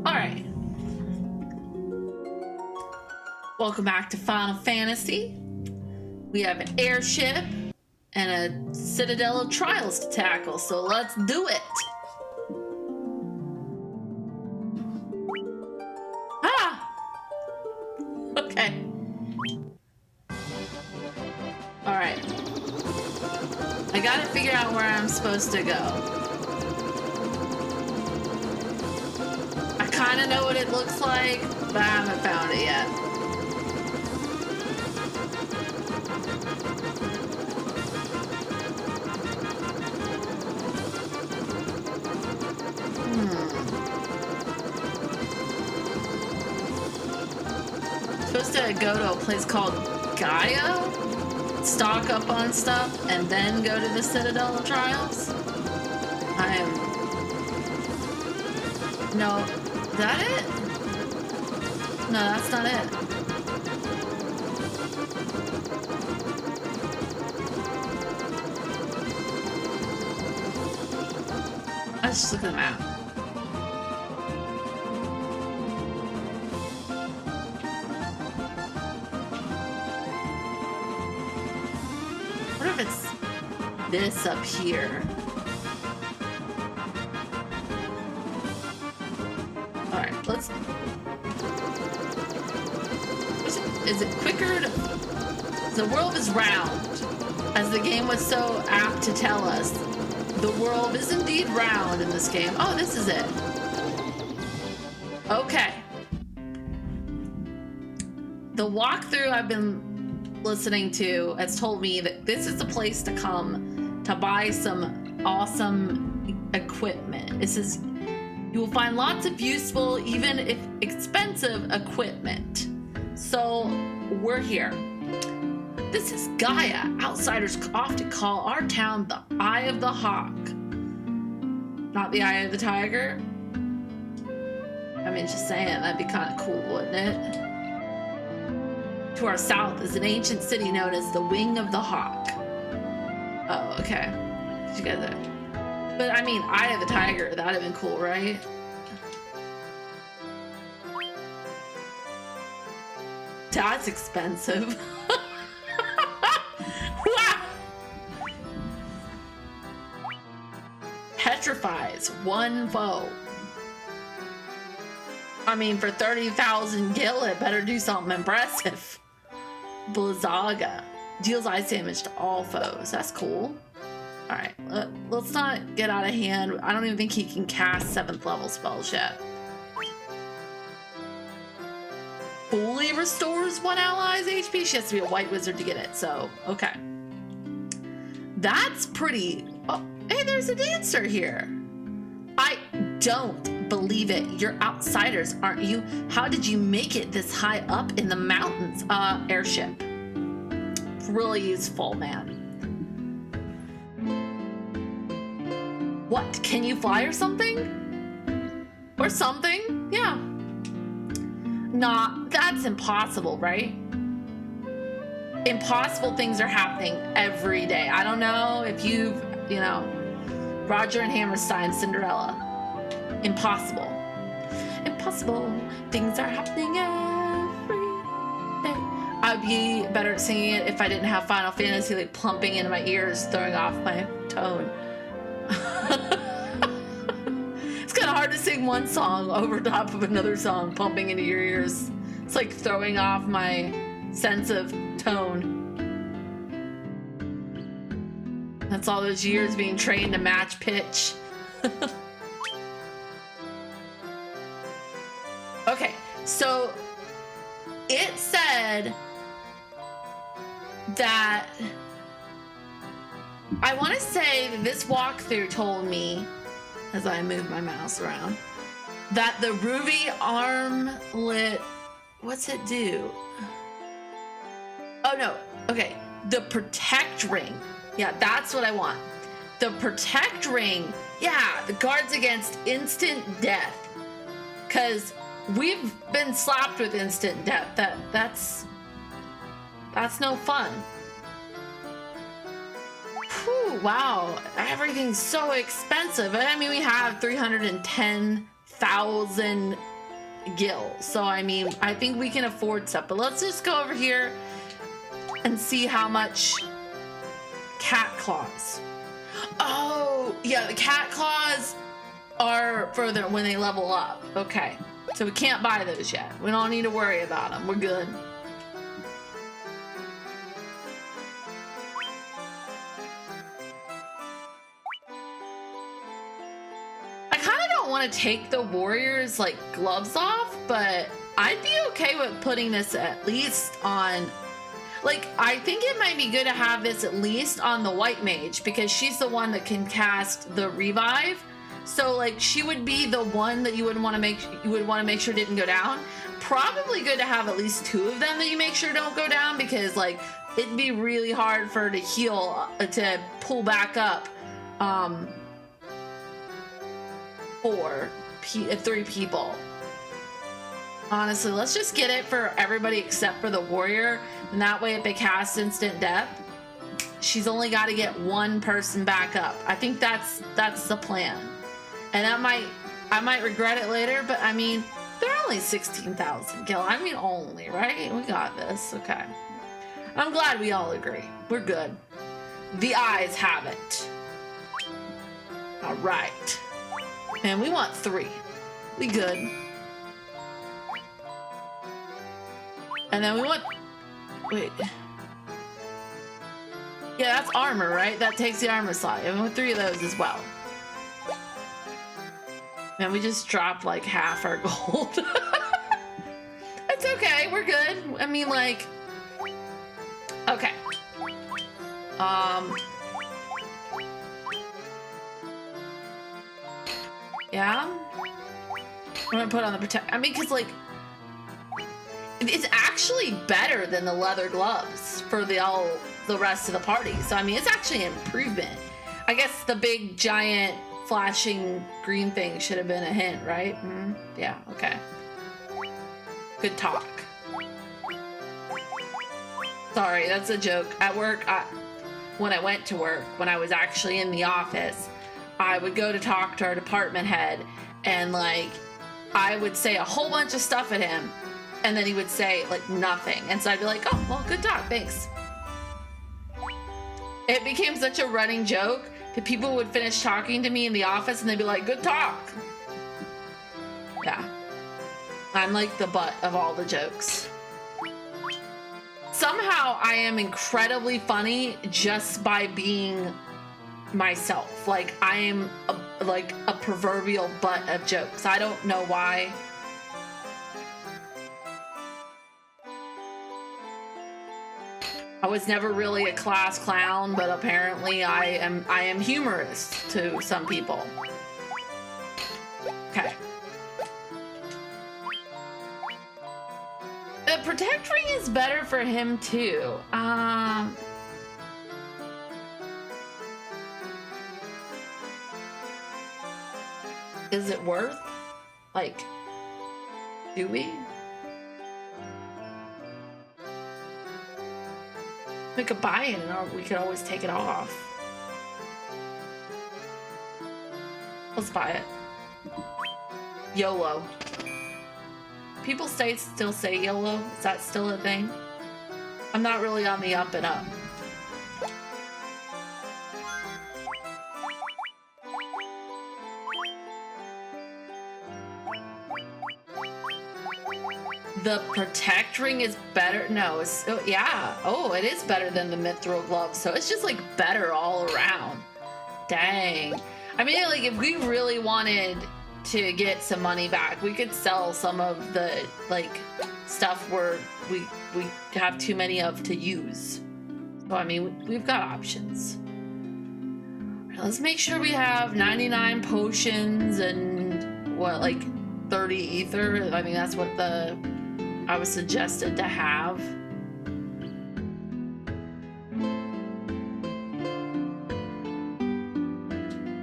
Alright. Welcome back to Final Fantasy. We have an airship and a citadel of trials to tackle, so let's do it. Ah! Okay. Alright. I gotta figure out where I'm supposed to go. I kinda know what it looks like, but I haven't found it yet. Supposed to go to a place called Gaia, stock up on stuff, and then go to the Citadel of Trials. No, is that it? No, that's not it. Let's just look at the map. What if it's this up here? Alright, let's... Is it quicker to... The world is round. As the game was so apt to tell us, the world is indeed round in this game. Oh, this is it. Okay. The walkthrough I've been listening to has told me that this is the place to come to buy some awesome equipment. This is, you will find lots of useful, even if expensive, equipment. So we're here. This is Gaia. Outsiders often call our town the Eye of the Hawk. Not the Eye of the Tiger. I mean, just saying, that'd be kind of cool, wouldn't it? To our south is an ancient city known as the Wing of the Hawk. Oh, okay. You guys are... But I mean, Eye of the Tiger, that'd have been cool, right? That's expensive. Petrifies one foe. I mean, for 30,000 gil, it better do something impressive. Blizzaga deals ice damage to all foes. That's cool. All right, let's not get out of hand. I don't even think he can cast 7th level spells yet. Fully restores one ally's HP. She has to be a white wizard to get it, so okay. That's pretty... Oh, hey, there's a dancer here. I don't believe it. You're outsiders, aren't you? How did you make it this high up in the mountains? Airship. Really useful, man. What? Can you fly or something? Or something? Yeah. Nah, that's impossible, right? Impossible things are happening every day. I don't know if you've, you know, Roger and Hammerstein, Cinderella. Impossible. Impossible. Things are happening every day. I'd be better at singing it if I didn't have Final Fantasy like plumping into my ears, throwing off my tone. It's kind of hard to sing one song over top of another song pumping into your ears. It's like throwing off my sense of tone. That's all those years being trained to match pitch. Okay, so it said that I want to say that this walkthrough told me, as I move my mouse around, that the ruby armlet, what's it do? Oh no, okay, the protect ring. Yeah, that's what I want. The protect ring, yeah, the guards against instant death. Cause we've been slapped with instant death. That's no fun. Whew, wow, everything's so expensive. I mean, we have 310,000 Gil. So, I mean, I think we can afford stuff. But let's just go over here and see how much cat claws. Oh, yeah, the cat claws are further when they level up. Okay, so we can't buy those yet. We don't need to worry about them. We're good. I kind of don't want to take the warriors like gloves off, but I'd be okay with putting this at least on. Like, I think it might be good to have this at least on the white mage because she's the one that can cast the revive. So, like, she would be the one that you would want to make sure didn't go down. Probably good to have at least 2 of them that you make sure don't go down because, like, it'd be really hard for her to heal to pull back up. 3 people. Honestly, let's just get it for everybody except for the warrior. And that way, if they cast instant death, she's only got to get 1 person back up. I think that's the plan. And I might regret it later, but I mean, they're only 16,000 gil. I mean, only, right? We got this. Okay. I'm glad we all agree. We're good. The eyes have it. All right. And we want 3. We good. And then we want... Wait. Yeah, that's armor, right? That takes the armor slot. And we want 3 of those as well. And we just dropped like half our gold. It's okay. We're good. I mean, like... Okay. Yeah? I'm gonna put on the protect... I mean, because, like... It's actually better than the leather gloves for the rest of the party. So, I mean, it's actually an improvement. I guess the big, giant, flashing green thing should have been a hint, right? Mm-hmm. Yeah, okay. Good talk. Sorry, that's a joke. At work, when I went to work, when I was actually in the office, I would go to talk to our department head, and, like, I would say a whole bunch of stuff at him, and then he would say, like, nothing. And so I'd be like, oh, well, good talk, thanks. It became such a running joke that people would finish talking to me in the office, and they'd be like, good talk. Yeah. I'm like the butt of all the jokes. Somehow I am incredibly funny just by being myself. Like, I am like a proverbial butt of jokes. I don't know why. I was never really a class clown, but apparently I am humorous to some people. Okay. The protect ring is better for him too. Is it worth? Like, do we? We could buy it, or we could always take it off. Let's buy it. YOLO. People still say YOLO. Is that still a thing? I'm not really on the up and up. The protect ring is better. No, it's, oh, yeah. Oh, it is better than the mithril gloves. So it's just like better all around. Dang. I mean, like, if we really wanted to get some money back, we could sell some of the, like, stuff we have too many of to use. So, I mean, we've got options. All right, let's make sure we have 99 potions and, what, like 30 ether? I mean, that's what I was suggested to have.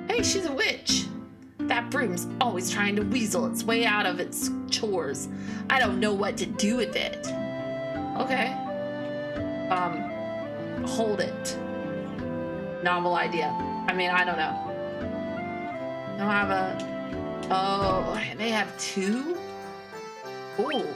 Hey, she's a witch. That broom's always trying to weasel its way out of its chores. I don't know what to do with it. Okay. Hold it. Novel idea. I mean, I don't know. I don't have a... Oh, they have 2? Ooh.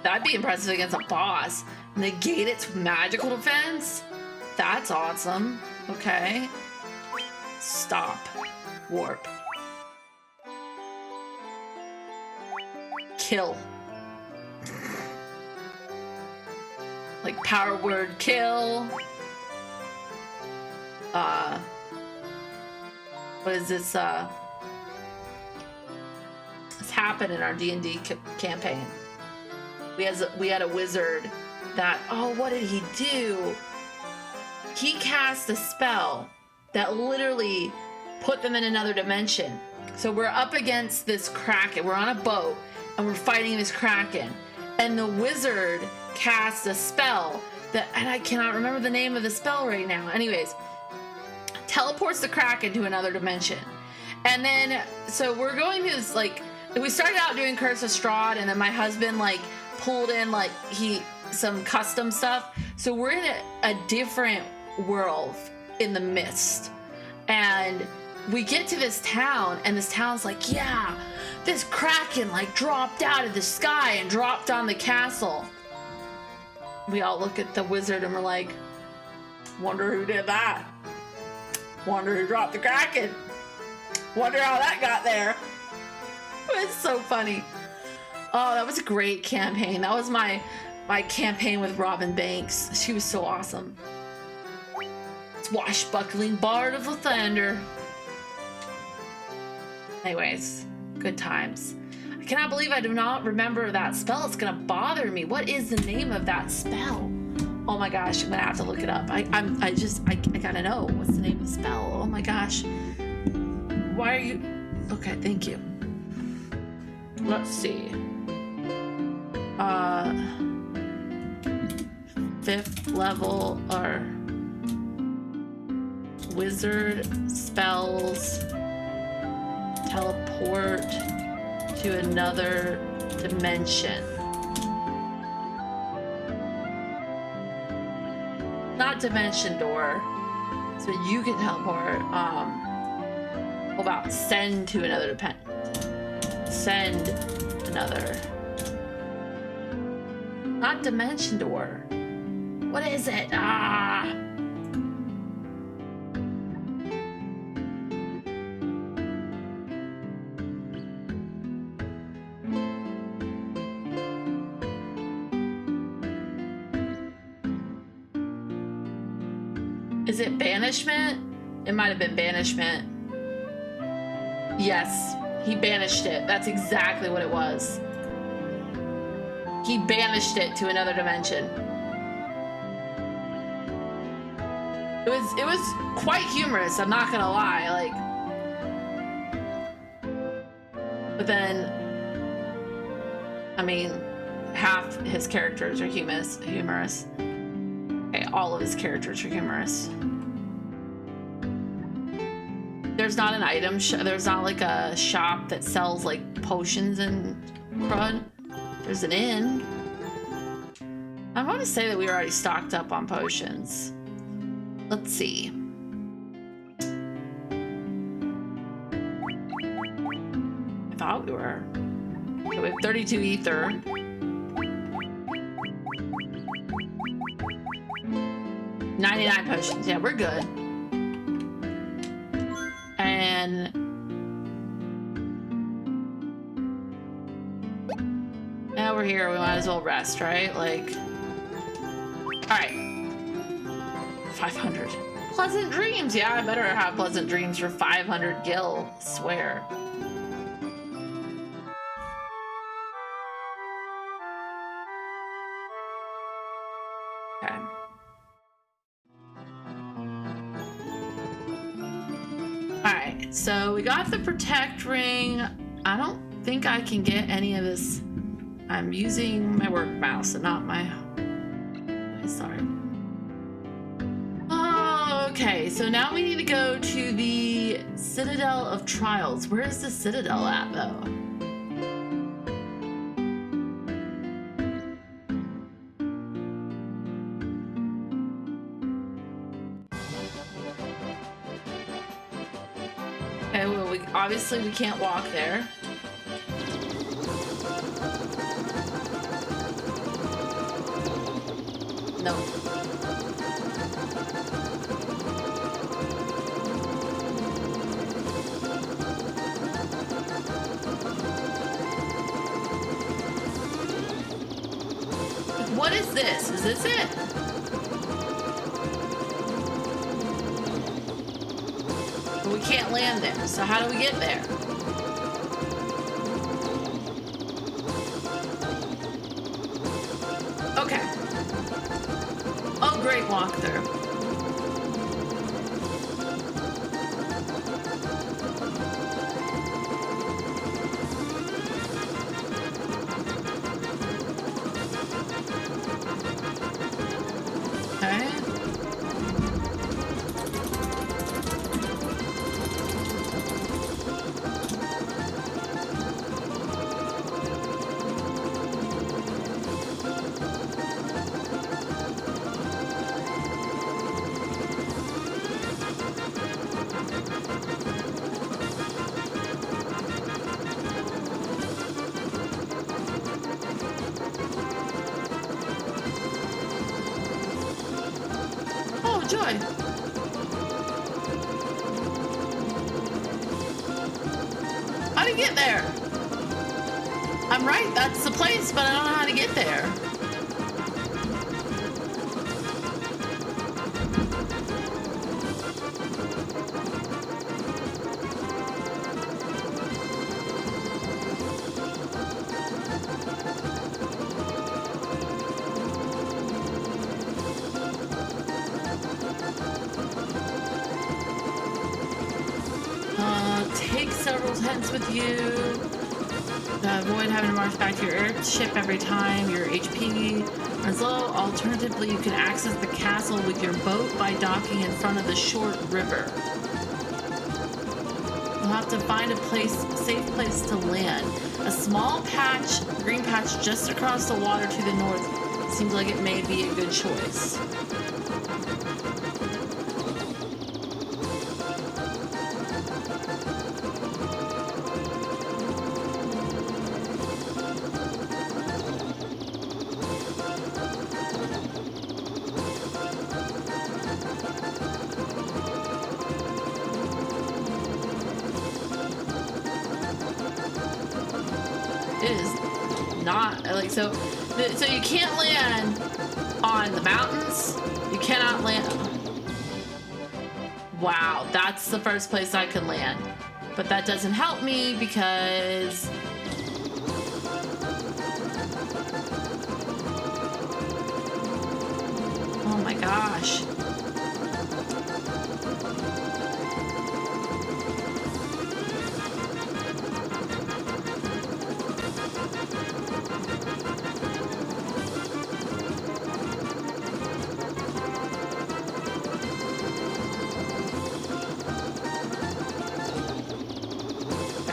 That'd be impressive against a boss. Negate its magical defense? That's awesome. Okay. Stop. Warp. Kill. Like power word kill. What is this? This happened in our D&D campaign. We had a wizard that, oh, what did he do? He cast a spell that literally put them in another dimension. So we're up against this kraken. We're on a boat and we're fighting this kraken. And the wizard cast a spell that, and I cannot remember the name of the spell right now. Anyways, teleports the kraken to another dimension. And then, so we're going through this, like, we started out doing Curse of Strahd, and then my husband, like, pulled in, like, some custom stuff. So we're in a different world in the mist. And we get to this town, and this town's like, yeah, this kraken, like, dropped out of the sky and dropped on the castle. We all look at the wizard, and we're like, wonder who did that. Wonder who dropped the kraken. Wonder how that got there. It's so funny. Oh, that was a great campaign. That was my campaign with Robin Banks. She was so awesome. Swashbuckling Bard of Lathander. Anyways, good times. I cannot believe I do not remember that spell. It's gonna bother me. What is the name of that spell? Oh my gosh, I'm gonna have to look it up. I gotta know what's the name of the spell. Oh my gosh. Why are you? Okay, thank you. Let's see. 5th level or wizard spells teleport to another dimension. Not dimension door, so you can teleport. What about send to another send another. Not dimension door. What is it? Ah. Is it banishment? It might have been banishment. Yes, he banished it. That's exactly what it was. He banished it to another dimension. It was quite humorous, I'm not gonna lie, like. But then, I mean, half his characters are humorous. Okay, all of his characters are humorous. There's not an item, there's not like a shop that sells like potions and crud. There's an inn. I want to say that we were already stocked up on potions. Let's see. I thought we were. Okay, we have 32 ether. 99 potions. Yeah, we're good. And now we're here. We might as well rest, right? Like, all right. 500. Pleasant dreams. Yeah, I better have pleasant dreams for 500 gil. Swear. Okay. Alright, so we got the protect ring. I don't think I can get any of this. I'm using my work mouse and not my... Sorry. Oh, okay, so now we need to go to the Citadel of Trials. Where is the Citadel at, though? Okay, well, we obviously we can't walk there. No. What is this? Is this it? But we can't land there, so how do we get there? Okay. Oh, great walkthrough. Joy. How do you get there? I'm right, that's the place, but I don't know how to get there. Take several tents with you. Avoid having to march back to your airship every time your HP runs low. Alternatively, you can access the castle with your boat by docking in front of the short river. You'll have to find a safe place to land. A small patch, green patch just across the water to the north seems like it may be a good choice. It is not like so you can't land on the mountains. You cannot land. Wow, that's the first place I could land, but that doesn't help me because oh my gosh.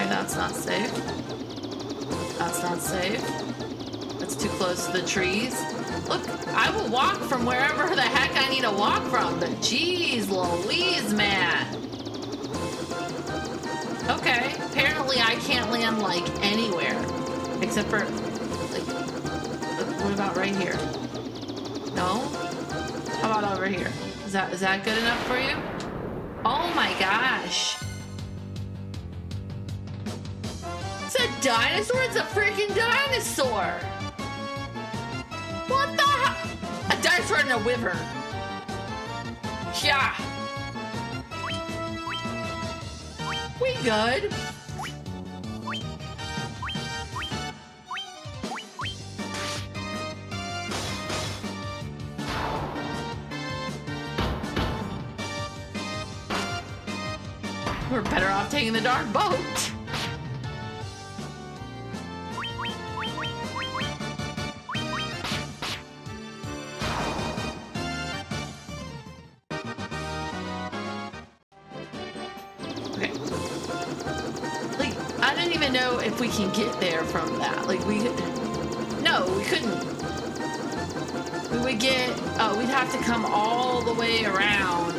That's not safe. That's not safe. That's too close to the trees. Look, I will walk from wherever the heck I need to walk from, but geez Louise, man. Okay, apparently I can't land like anywhere except for like, what about right here? No? How about over here? Is that good enough for you? Oh my gosh. It's a dinosaur? It's a freaking dinosaur! What the hell? A dinosaur and a wyvern. Yeah. We good? We're better off taking the darn boat. I don't even know if we can get there from that. Like, no, we couldn't. We would we'd have to come all the way around.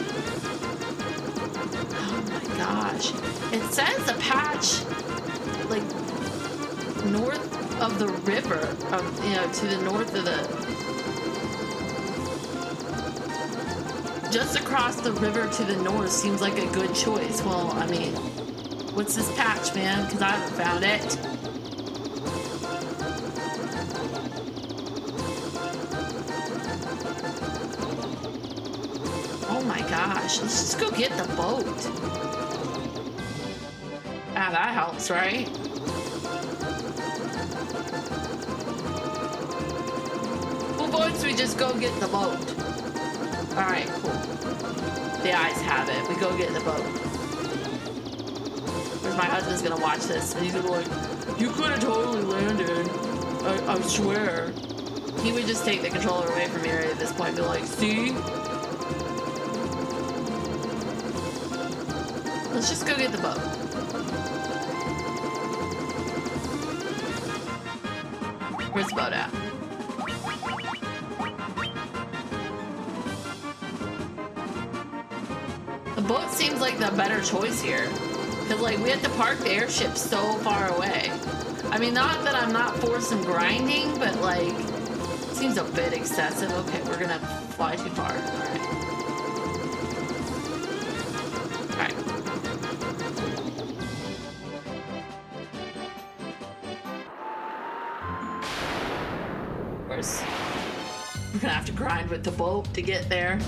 Oh my gosh. It says a patch, like, north of the river, to the north of the... Just across the river to the north seems like a good choice. Well, I mean, what's this patch, man? Because I haven't found it. Oh my gosh, let's just go get the boat. Ah, that helps, right? Well, boats, we just go get the boat. Alright, cool. The eyes have it. We go get the boat. Because my husband's gonna watch this, and he's gonna be like, you could have totally landed. I swear. He would just take the controller away from me right at this point and be like, see? Let's just go get the boat. Where's the boat at? The boat seems like the better choice here. Because, like, we have to park the airship so far away. I mean, not that I'm not for some grinding, but, like, it seems a bit excessive. Okay, we're gonna fly too far. Alright. Alright. Where's... We're gonna have to grind with the boat to get there.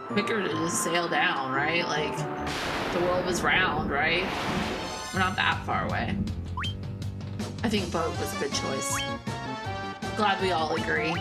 Quicker to just sail down, right? Like, the world was round, right? We're not that far away. I think boat was a good choice. Glad we all agree.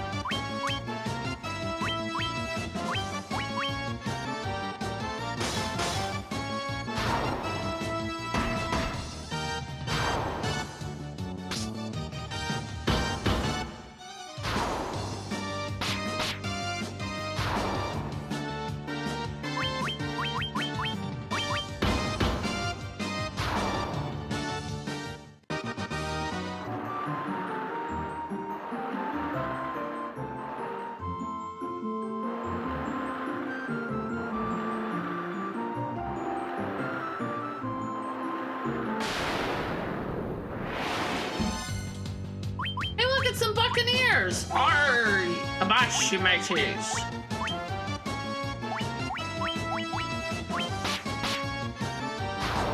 Some buccaneers! Arr! Abashi mateys!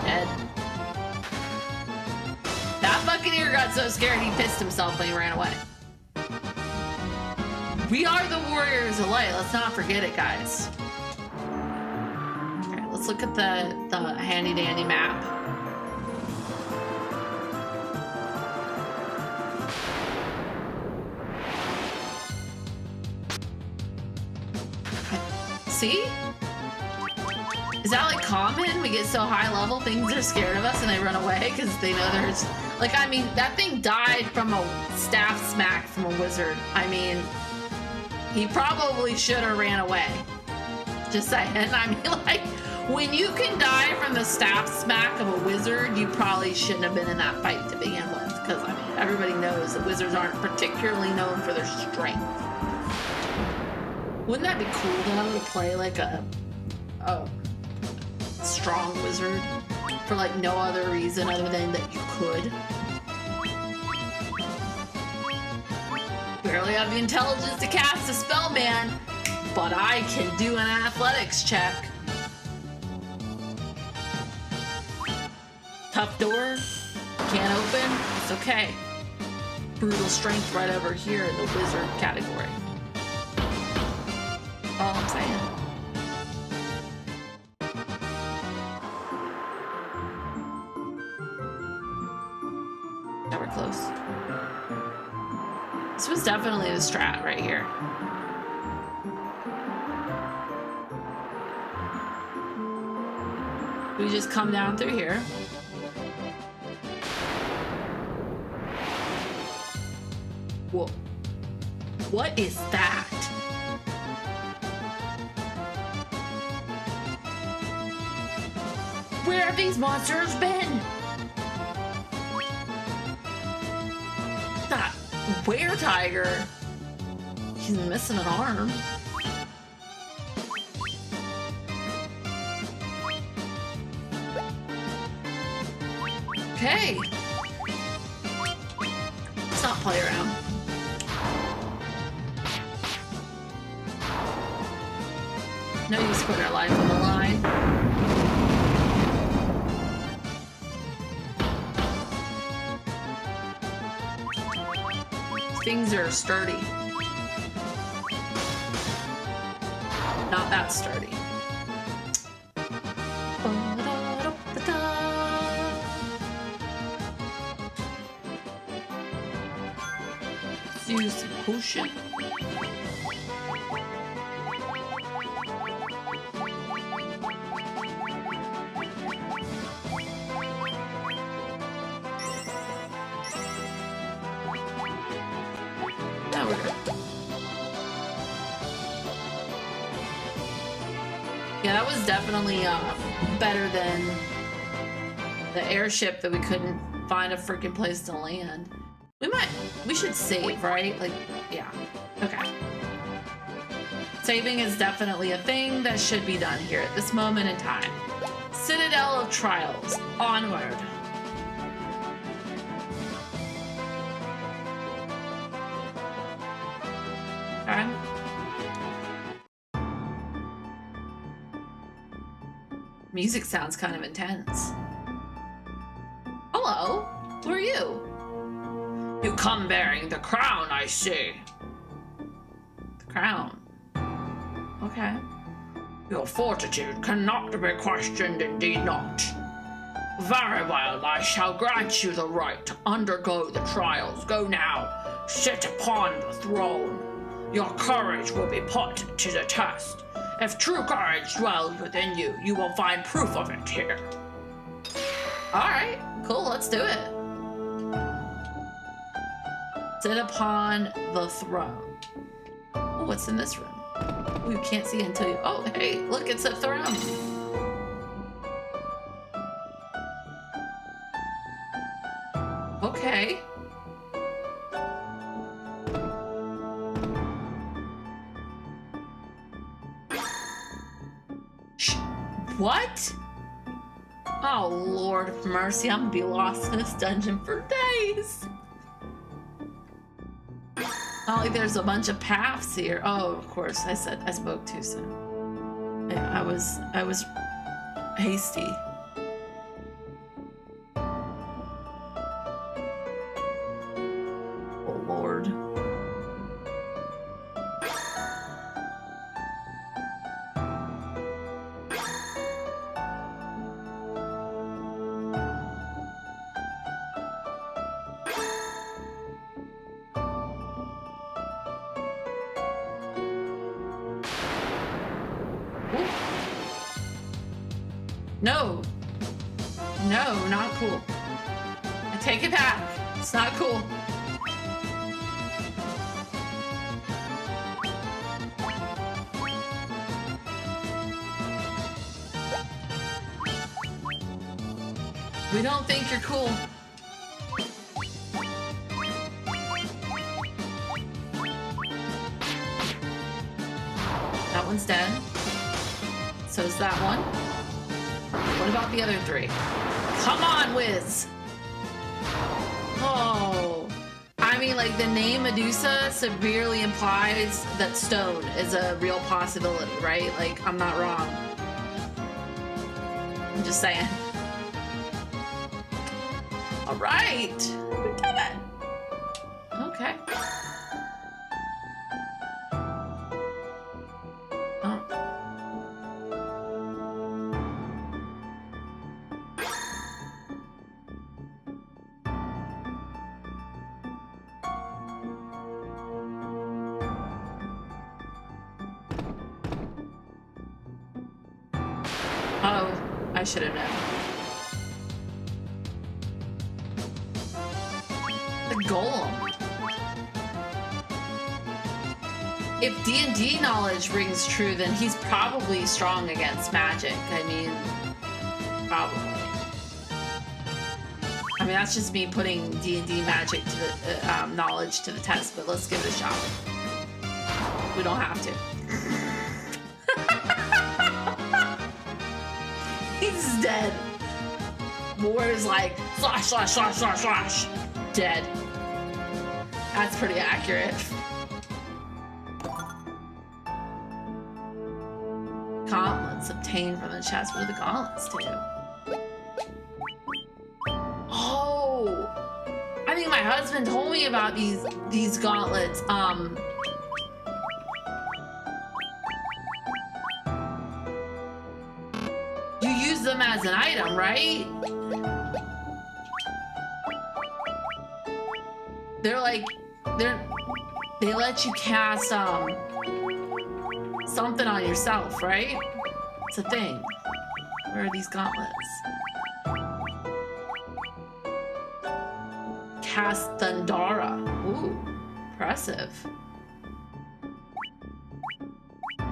Dead. That buccaneer got so scared he pissed himself when he ran away. We are the warriors of light. Let's not forget it, guys. Okay, let's look at the handy dandy map. See? Is that like common? We get so high level, things are scared of us and they run away because they know there's... Like, I mean, that thing died from a staff smack from a wizard. I mean, he probably should have ran away. Just saying. I mean, like, when you can die from the staff smack of a wizard, you probably shouldn't have been in that fight to begin with. Because, I mean, everybody knows that wizards aren't particularly known for their strength. Wouldn't that be cool though, to play like a strong wizard for like no other reason other than that you could? Barely have the intelligence to cast a spell, man, but I can do an athletics check. Tough door, can't open, it's okay. Brutal strength right over here in the wizard category. All I'm saying. Now we're close. This was definitely the strat right here. We just come down through here. Whoa. What is that? Where have these monsters been? That were-tiger. He's missing an arm. Okay. Let's not play around. No use putting our life on the line. Things are sturdy. Not that sturdy. Let's use some potion. Now we're good. Yeah, that was definitely better than the airship that we couldn't find a freaking place to land. We should save, right? Like, yeah. Okay. Saving is definitely a thing that should be done here at this moment in time. Citadel of Trials. Onward. Okay. Music sounds kind of intense. Hello, who are you? You come bearing the crown, I see. The crown. Okay. Your fortitude cannot be questioned, indeed not. Very well, I shall grant you the right to undergo the trials. Go now, sit upon the throne. Your courage will be put to the test. If true courage dwells within you, you will find proof of it here. Alright, cool, let's do it. Sit upon the throne. Oh, what's in this room? Oh, you can't see until you... Oh, hey, look, it's a throne. Okay. What? Oh, Lord of mercy, I'm gonna be lost in this dungeon for days. Not like there's a bunch of paths here. Oh, of course, I spoke too soon. Yeah, I was hasty. Oh, Lord. No. No, not cool. I take it back. It's not cool. We don't think you're cool. That one's dead. So is that one. What about the other three? Come on, Wiz! Oh. I mean, like, the name Medusa severely implies that stone is a real possibility, right? Like, I'm not wrong. I'm just saying. Alright! We did it! Okay. Oh, I should have known. The golem. If D&D knowledge rings true, then he's probably strong against magic. I mean, Probably. I mean, that's just me putting D&D magic to the knowledge to the test, but let's give it a shot. We don't have to. He's dead. War is like slash slash slash slash slash. Dead. That's pretty accurate. Gauntlets obtained from the chest. What do the gauntlets do? Oh, I think my husband told me about these gauntlets. You use them as an item, right? They're like, they let you cast something on yourself, right? It's a thing. Where are these gauntlets? Cast Thundara. Ooh, impressive. Can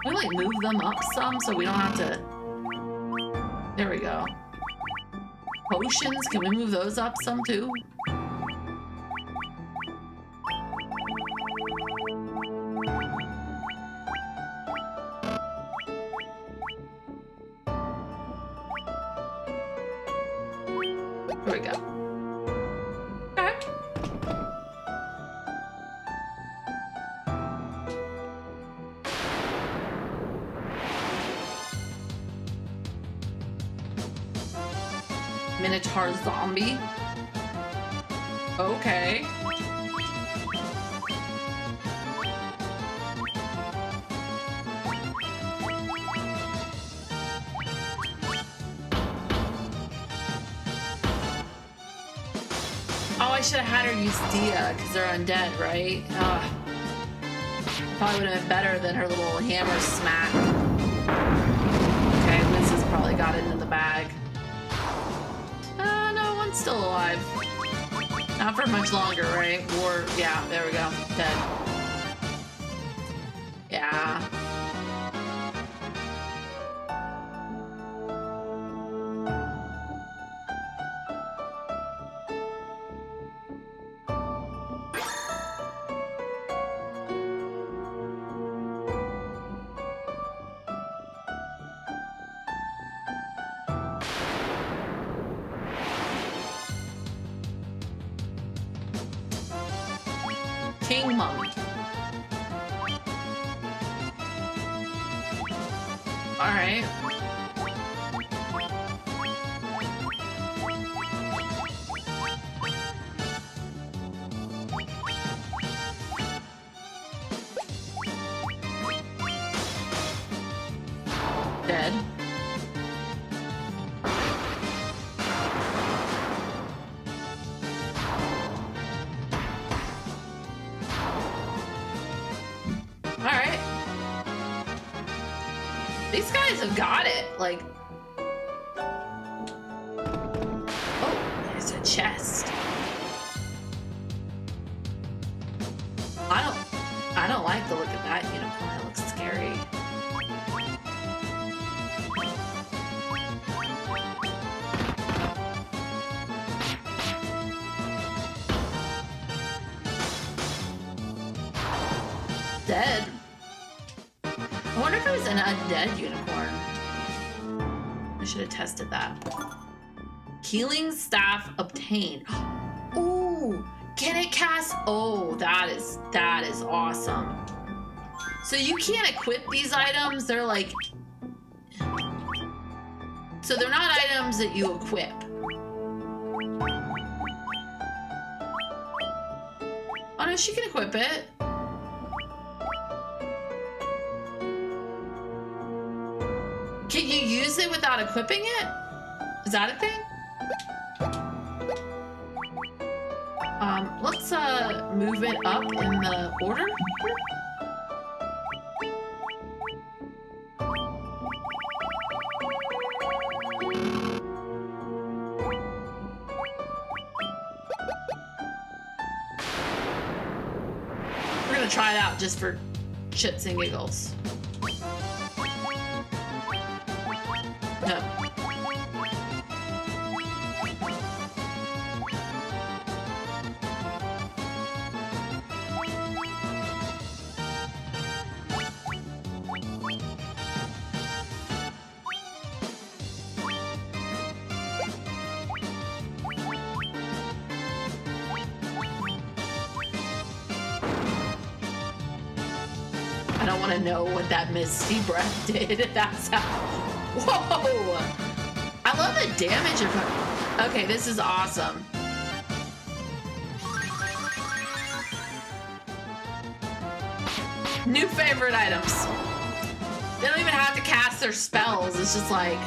we like move them up some so we don't have to? There we go. Potions, can we move those up some too? There we go. Okay. Minotaur zombie. Okay. Oh, I should have had her use Dia because they're undead, right? Probably would have been better than her little hammer smack. Okay, Liz has probably got it in the bag. No, one's still alive. Not for much longer, right? Or, yeah, there we go. Dead. Yeah. King Mummy. Alright. Dead. Alright. These guys have got it. Like, oh, there's a chest. I don't like the look of that unicorn. It looks scary. Dead. I wonder if it was an undead unicorn. I should have tested that. Healing staff obtained. Ooh, can it cast? Oh, that is awesome. So you can't equip these items. They're like, so they're not items that you equip. Oh no, she can equip it. Can you use it without equipping it? Is that a thing? Let's move it up in the order. We're gonna try it out just for shits and giggles. No. want to know what that Misty Breath did. That's how. Whoa! I love the damage of. Okay, this is awesome. New favorite items. They don't even have to cast their spells. It's just like,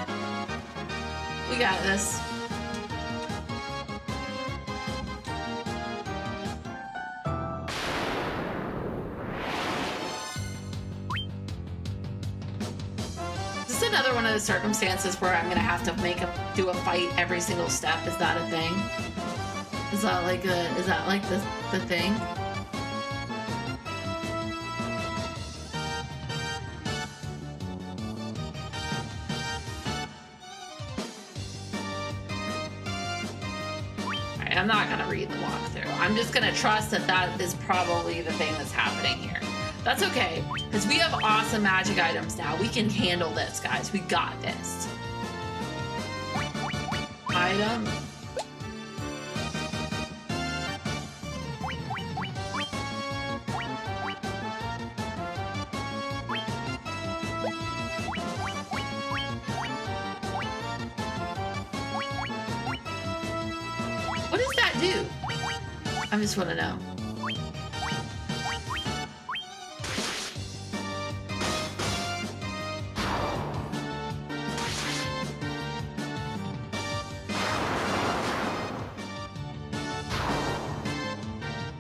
we got this. This is another one of the circumstances where I'm gonna have to do a fight every single step. Is that a thing? Is that like the thing? I'm not gonna read the walkthrough. I'm just gonna trust that that is probably the thing that's happening here. That's okay, because we have awesome magic items now. We can handle this, guys. We got this. Item. What does that do? I just want to know.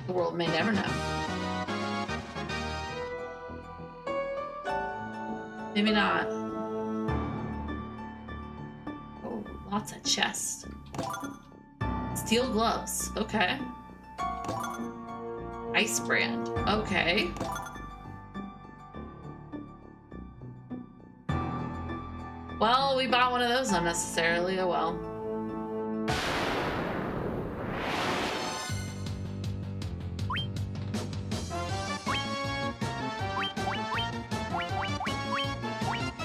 The world may never know. Maybe not. Oh, lots of chests. Steel gloves. Okay. Ice brand. Okay. Well, we bought one of those unnecessarily. Oh well.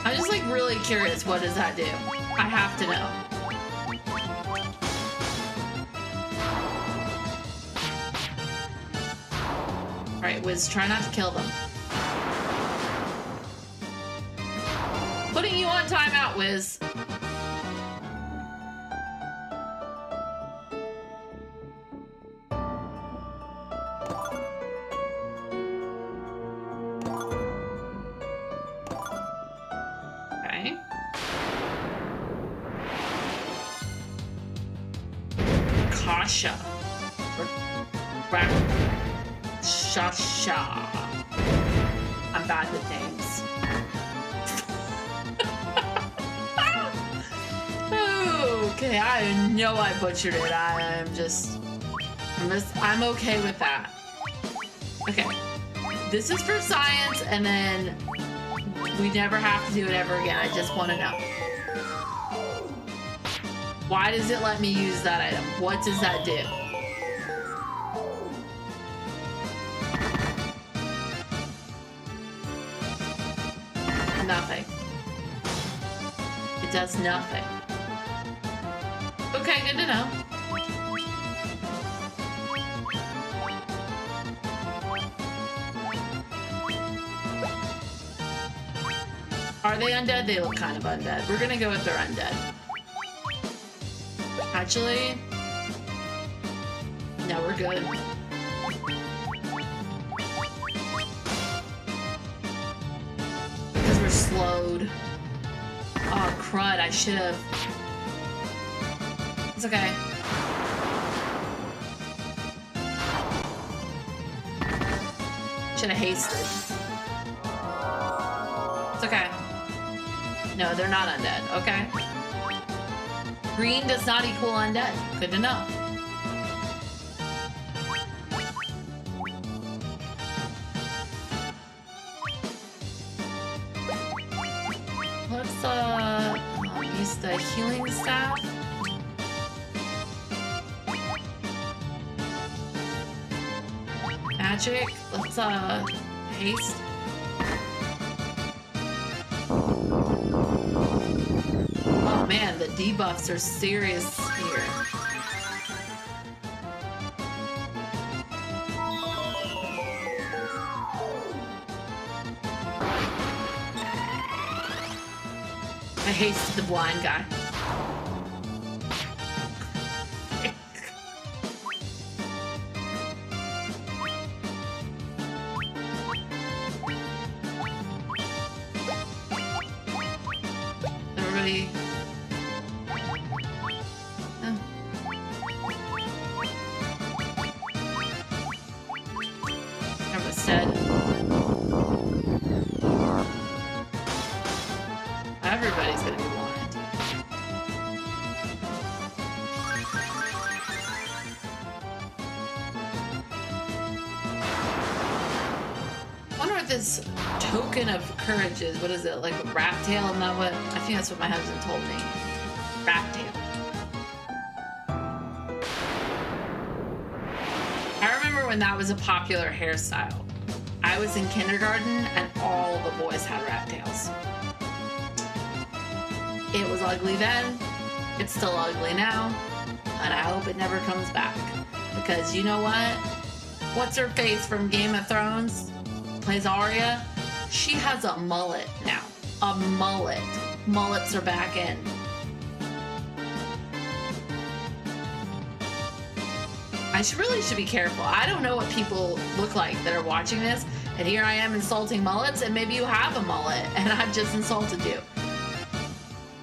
I'm just like really curious. What does that do? I have to know. Alright, Wiz, try not to kill them. Putting you on timeout, Wiz. Okay. Kasha. Shasha. I'm bad with names. Okay, I know I butchered it. I'm okay with that. Okay. This is for science, and then we never have to do it ever again. I just want to know. Why does it let me use that item? What does that do? Nothing. It does nothing. Okay, good to know. Are they undead? They look kind of undead. We're gonna go with their undead. Actually, no, we're good. Because we're slowed. Oh, crud, I should have. It's okay. Should have hasted. It's okay. No, they're not undead. Okay. Green does not equal undead. Good to know. Let's use the healing staff. Magic. Let's haste. Oh man, the debuffs are serious here. I hasted the blind guy. Everybody. Oh. Everyone's dead. Everybody's gonna be blind. I wonder what this token of courage is. What is it? Like a rat tail? Isn't that what? I think that's what my husband told me. Rat tail. I remember when that was a popular hairstyle. I was in kindergarten and all the boys had rat tails. It was ugly then, it's still ugly now, and I hope it never comes back. Because you know what? What's her face from Game of Thrones? Plays Arya? She has a mullet now. A mullet. Mullets are back in. I really should be careful. I don't know what people look like that are watching this, and here I am insulting mullets, and maybe you have a mullet, and I've just insulted you.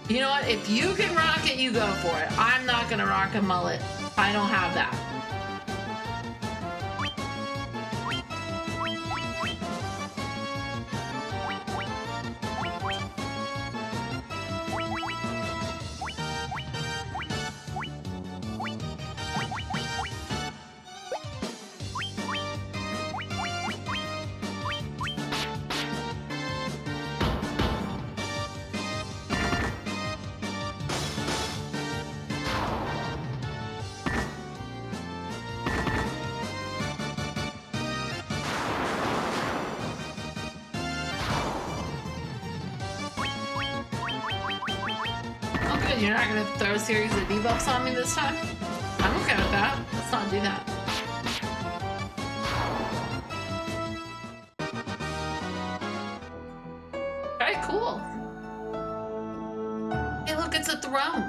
You know what? If you can rock it, you go for it. I'm not gonna rock a mullet. I don't have that. You're not gonna throw a series of debuffs on me this time? I'm okay with that. Let's not do that. Okay, cool. Hey, look, it's a throne.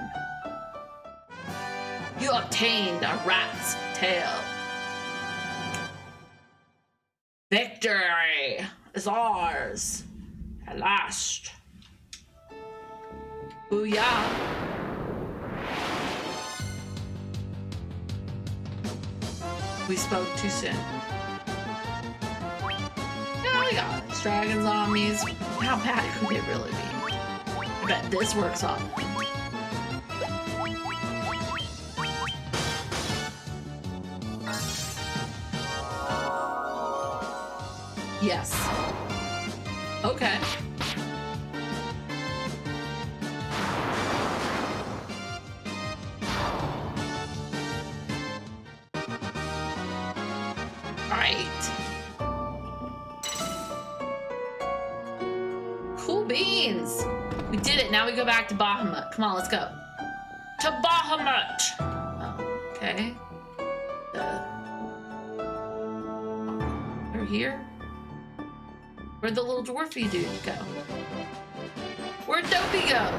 You obtained a rat's tail. Victory is ours at last. Booyah! We spoke too soon. Yeah, we got it. Dragon zombies. How bad could they really be? I bet this works on them. Yes. Okay. Cool beans. We did it. Now we go back to Bahamut. Come on, let's go. To Bahamut. Oh, okay. They're here? Where'd the little dwarfy dude go? Where'd Dopey go?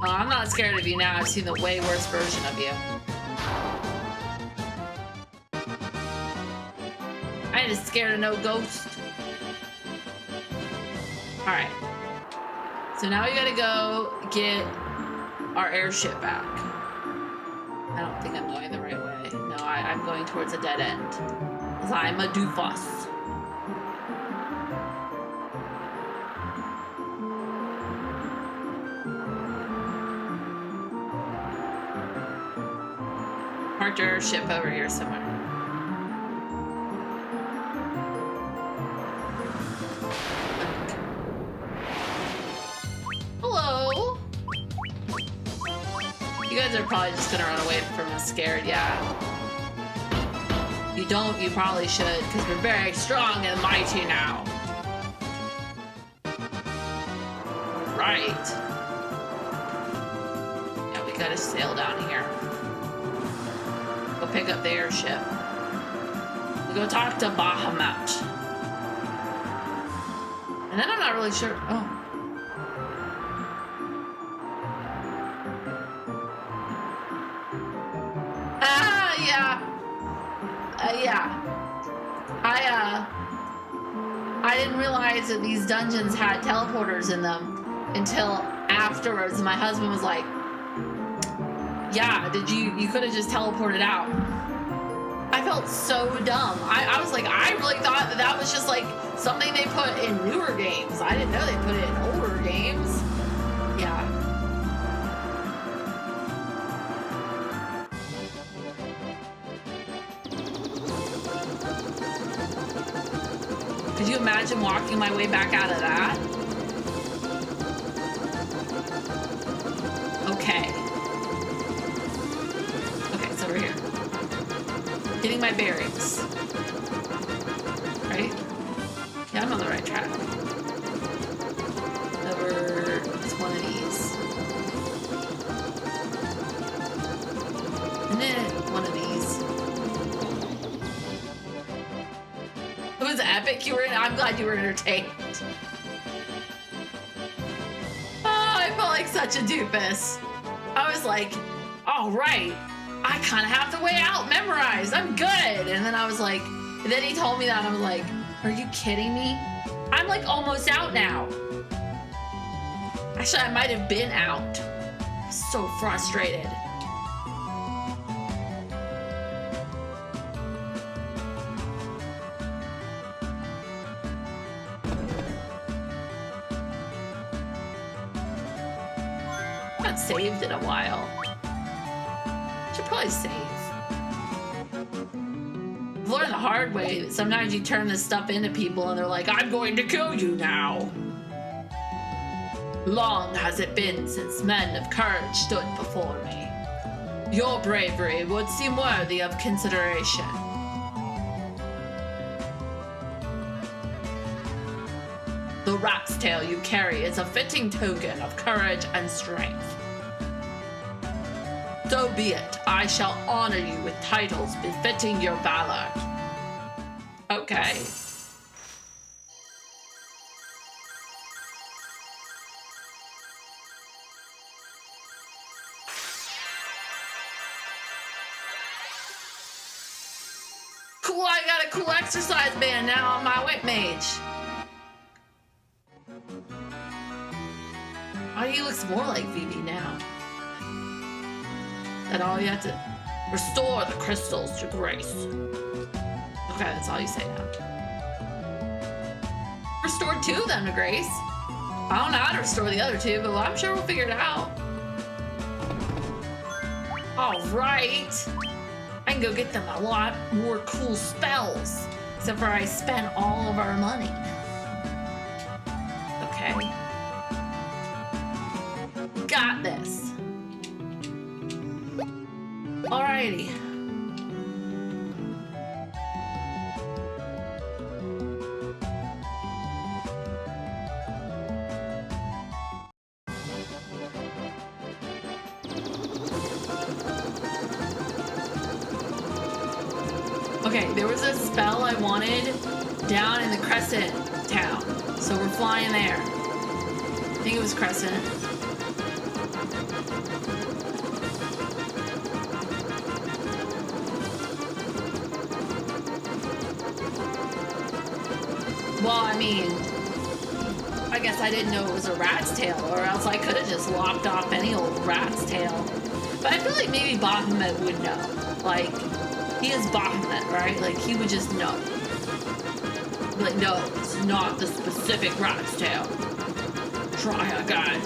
Oh, I'm not scared of you now. I've seen the way worse version of you. I ain't scared of no ghost. Alright. So now we gotta go get our airship back. I don't think I'm going the right way. No, I'm going towards a dead end. Because I'm a doofus. Parked our airship over here somewhere. You guys are probably just gonna run away from us scared, yeah. You don't, you probably should, because we're very strong and mighty now. Right. Yeah, we gotta sail down here. Go pick up the airship. We go talk to Bahamut. And then I'm not really sure. Oh. Yeah. Yeah. I didn't realize that these dungeons had teleporters in them until afterwards. My husband was like, yeah, you could have just teleported out. I felt so dumb. I was like, I really thought that was just like something they put in newer games. I didn't know they put it in older games. Yeah. Could you imagine walking my way back out of that? Okay. Okay, so we're here. Getting my bearings. Right? Yeah, I'm on the right track. Over, it's one of these. And then one of these. It was epic. I'm glad you were entertained. Oh, I felt like such a doofus. I was like, all right, I kind of have the way out memorized. I'm good. And then I was like, and then he told me that, and I was like, are you kidding me? I'm like almost out now. Actually, I might have been out. So frustrated. Not saved in a while. Should probably save. I've learned the hard way that sometimes you turn this stuff into people and they're like, I'm going to kill you now. Long has it been since men of courage stood before me. Your bravery would seem worthy of consideration. The rat's tail you carry is a fitting token of courage and strength. So be it. I shall honor you with titles befitting your valor. Okay. Cool, I got a cool exercise band now on my whip mage. Oh, he looks more like Vivi now. That all you have to restore the crystals to grace. Okay, that's all you say now. Restore 2 of them to grace. I don't know how to restore the other 2, but I'm sure we'll figure it out. All right. I can go get them a lot more cool spells. Except for I spent all of our money. Okay. Got this. Alrighty. Okay, there was a spell I wanted down in the Crescent town. So we're flying there. I think it was Crescent. Well, I mean, I guess I didn't know it was a rat's tail, or else I could have just lopped off any old rat's tail. But I feel like maybe Bahamut would know. Like, he is Bahamut, right? Like, he would just know. Like, no, it's not the specific rat's tail. Try again.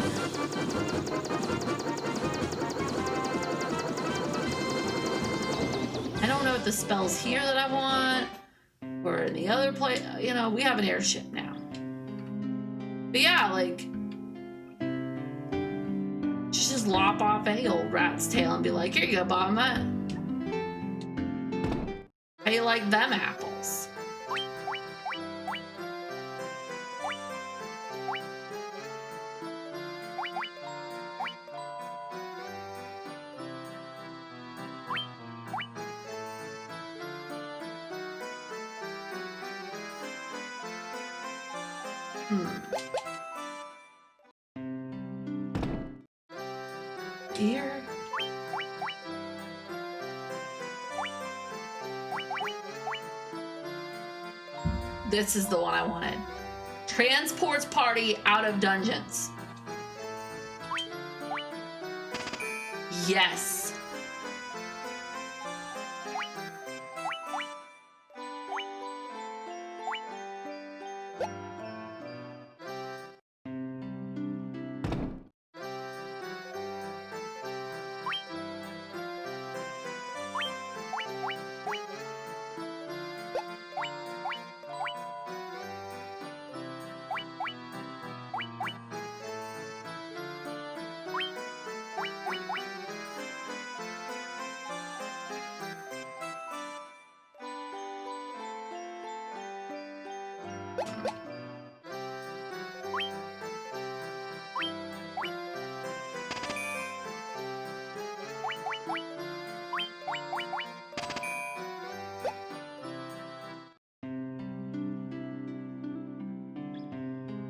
I don't know if the spell's here that I want. Or in the other place, you know, we have an airship now. But yeah, like, just lop off any old rat's tail and be like, here you go, Bahamut. How you like them apples? Here. This is the one I wanted. Transports party out of dungeons. Yes.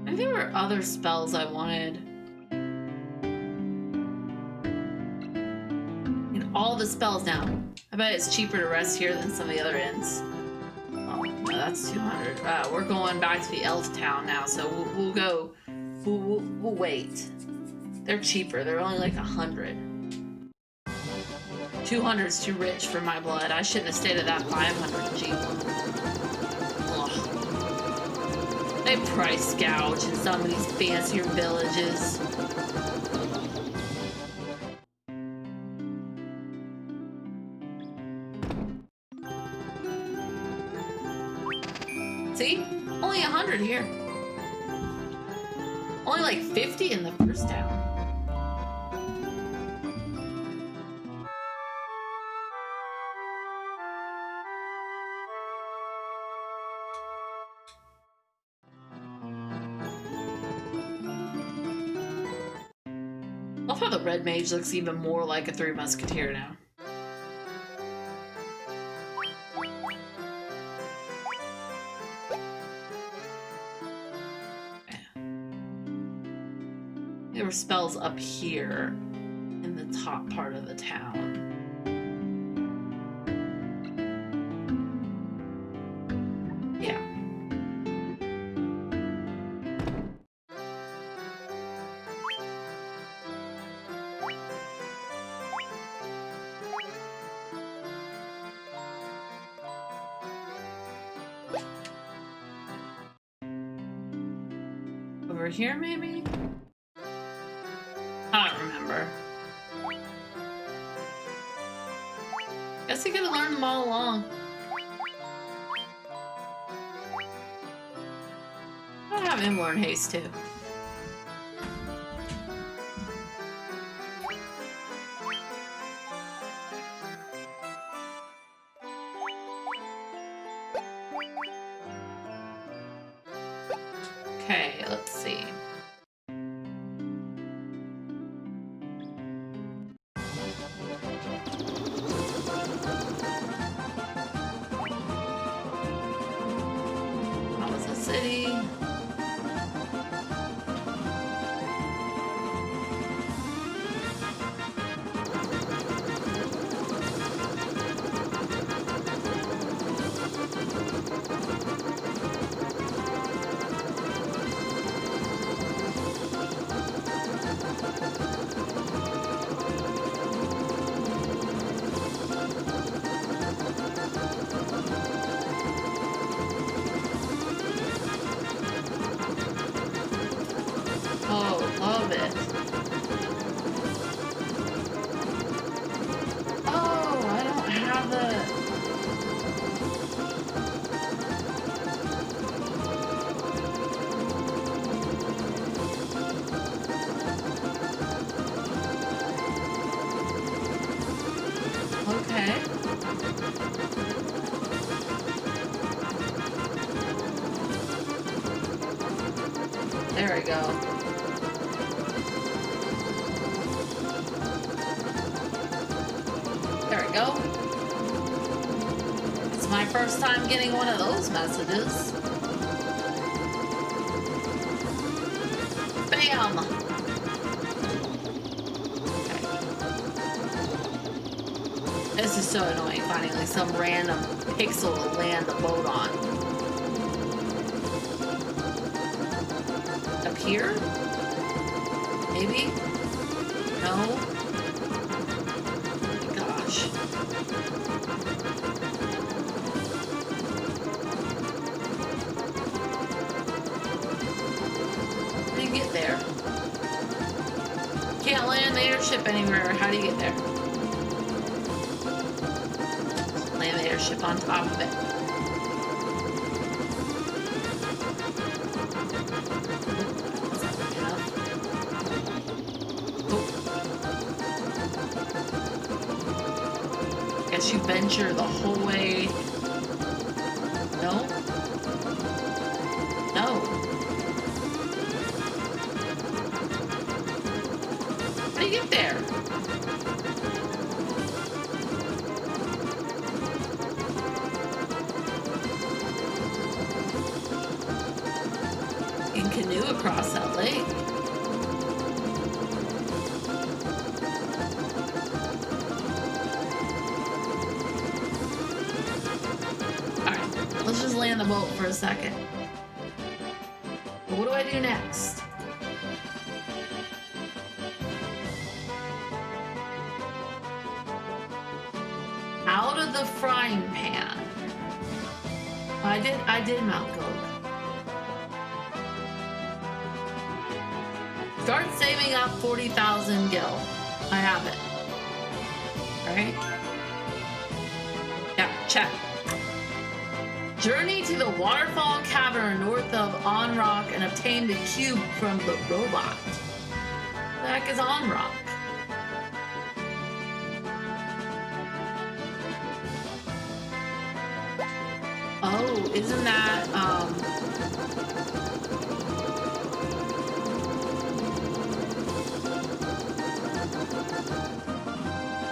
I think there were other spells I wanted. And all the spells now. I bet it's cheaper to rest here than some of the other inns. Oh, no, that's 200. We're going back to the elf town now, so we'll go. We'll wait. They're cheaper. They're only like 100. 200 is too rich for my blood. I shouldn't have stayed at that 500 cheap one. They price gouge in some of these fancier villages. See? Only 100 here. Only like 50 in the first town. I love how the red mage looks even more like a Three Musketeer now. There were spells up here in the top part of the town. Yeah. Over here, maybe? I don't remember. Guess he could have learned them all along. I'll have him learn haste too. Okay, let's see. City. Oh, love it. Oh, I don't have it. Okay. There we go. There we go. It's my first time getting one of those messages. Bam! Okay. This is so annoying finding like some random pixel to land the boat on. Up here? Maybe? No? Oh my gosh. How do you get there? Can't land the airship anywhere. How do you get there? Land the airship on top of it. Guess you venture the whole way. No? No. How do you get there? You can canoe across that lake. Let's just land the boat for a second. But what do I do next? Out of the frying pan. I did Mount Goat. Start saving up 40,000 gil. I have it. Alright? Yeah, check. Journey to the waterfall cavern north of On Rock and obtain the cube from the robot. What the heck is On Rock? Oh, isn't that,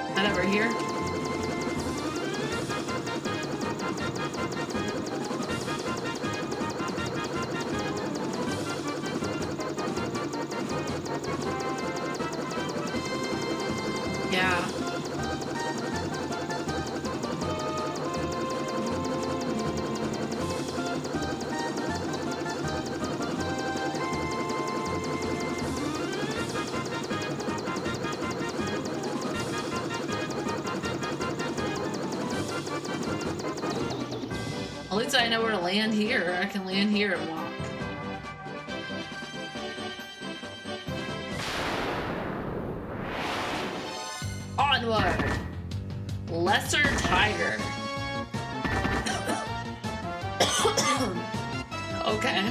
is that over here? Yeah. At least I know where to land here. I can land here and walk. Onward! Lesser Tiger. Okay.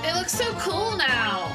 It looks so cool now!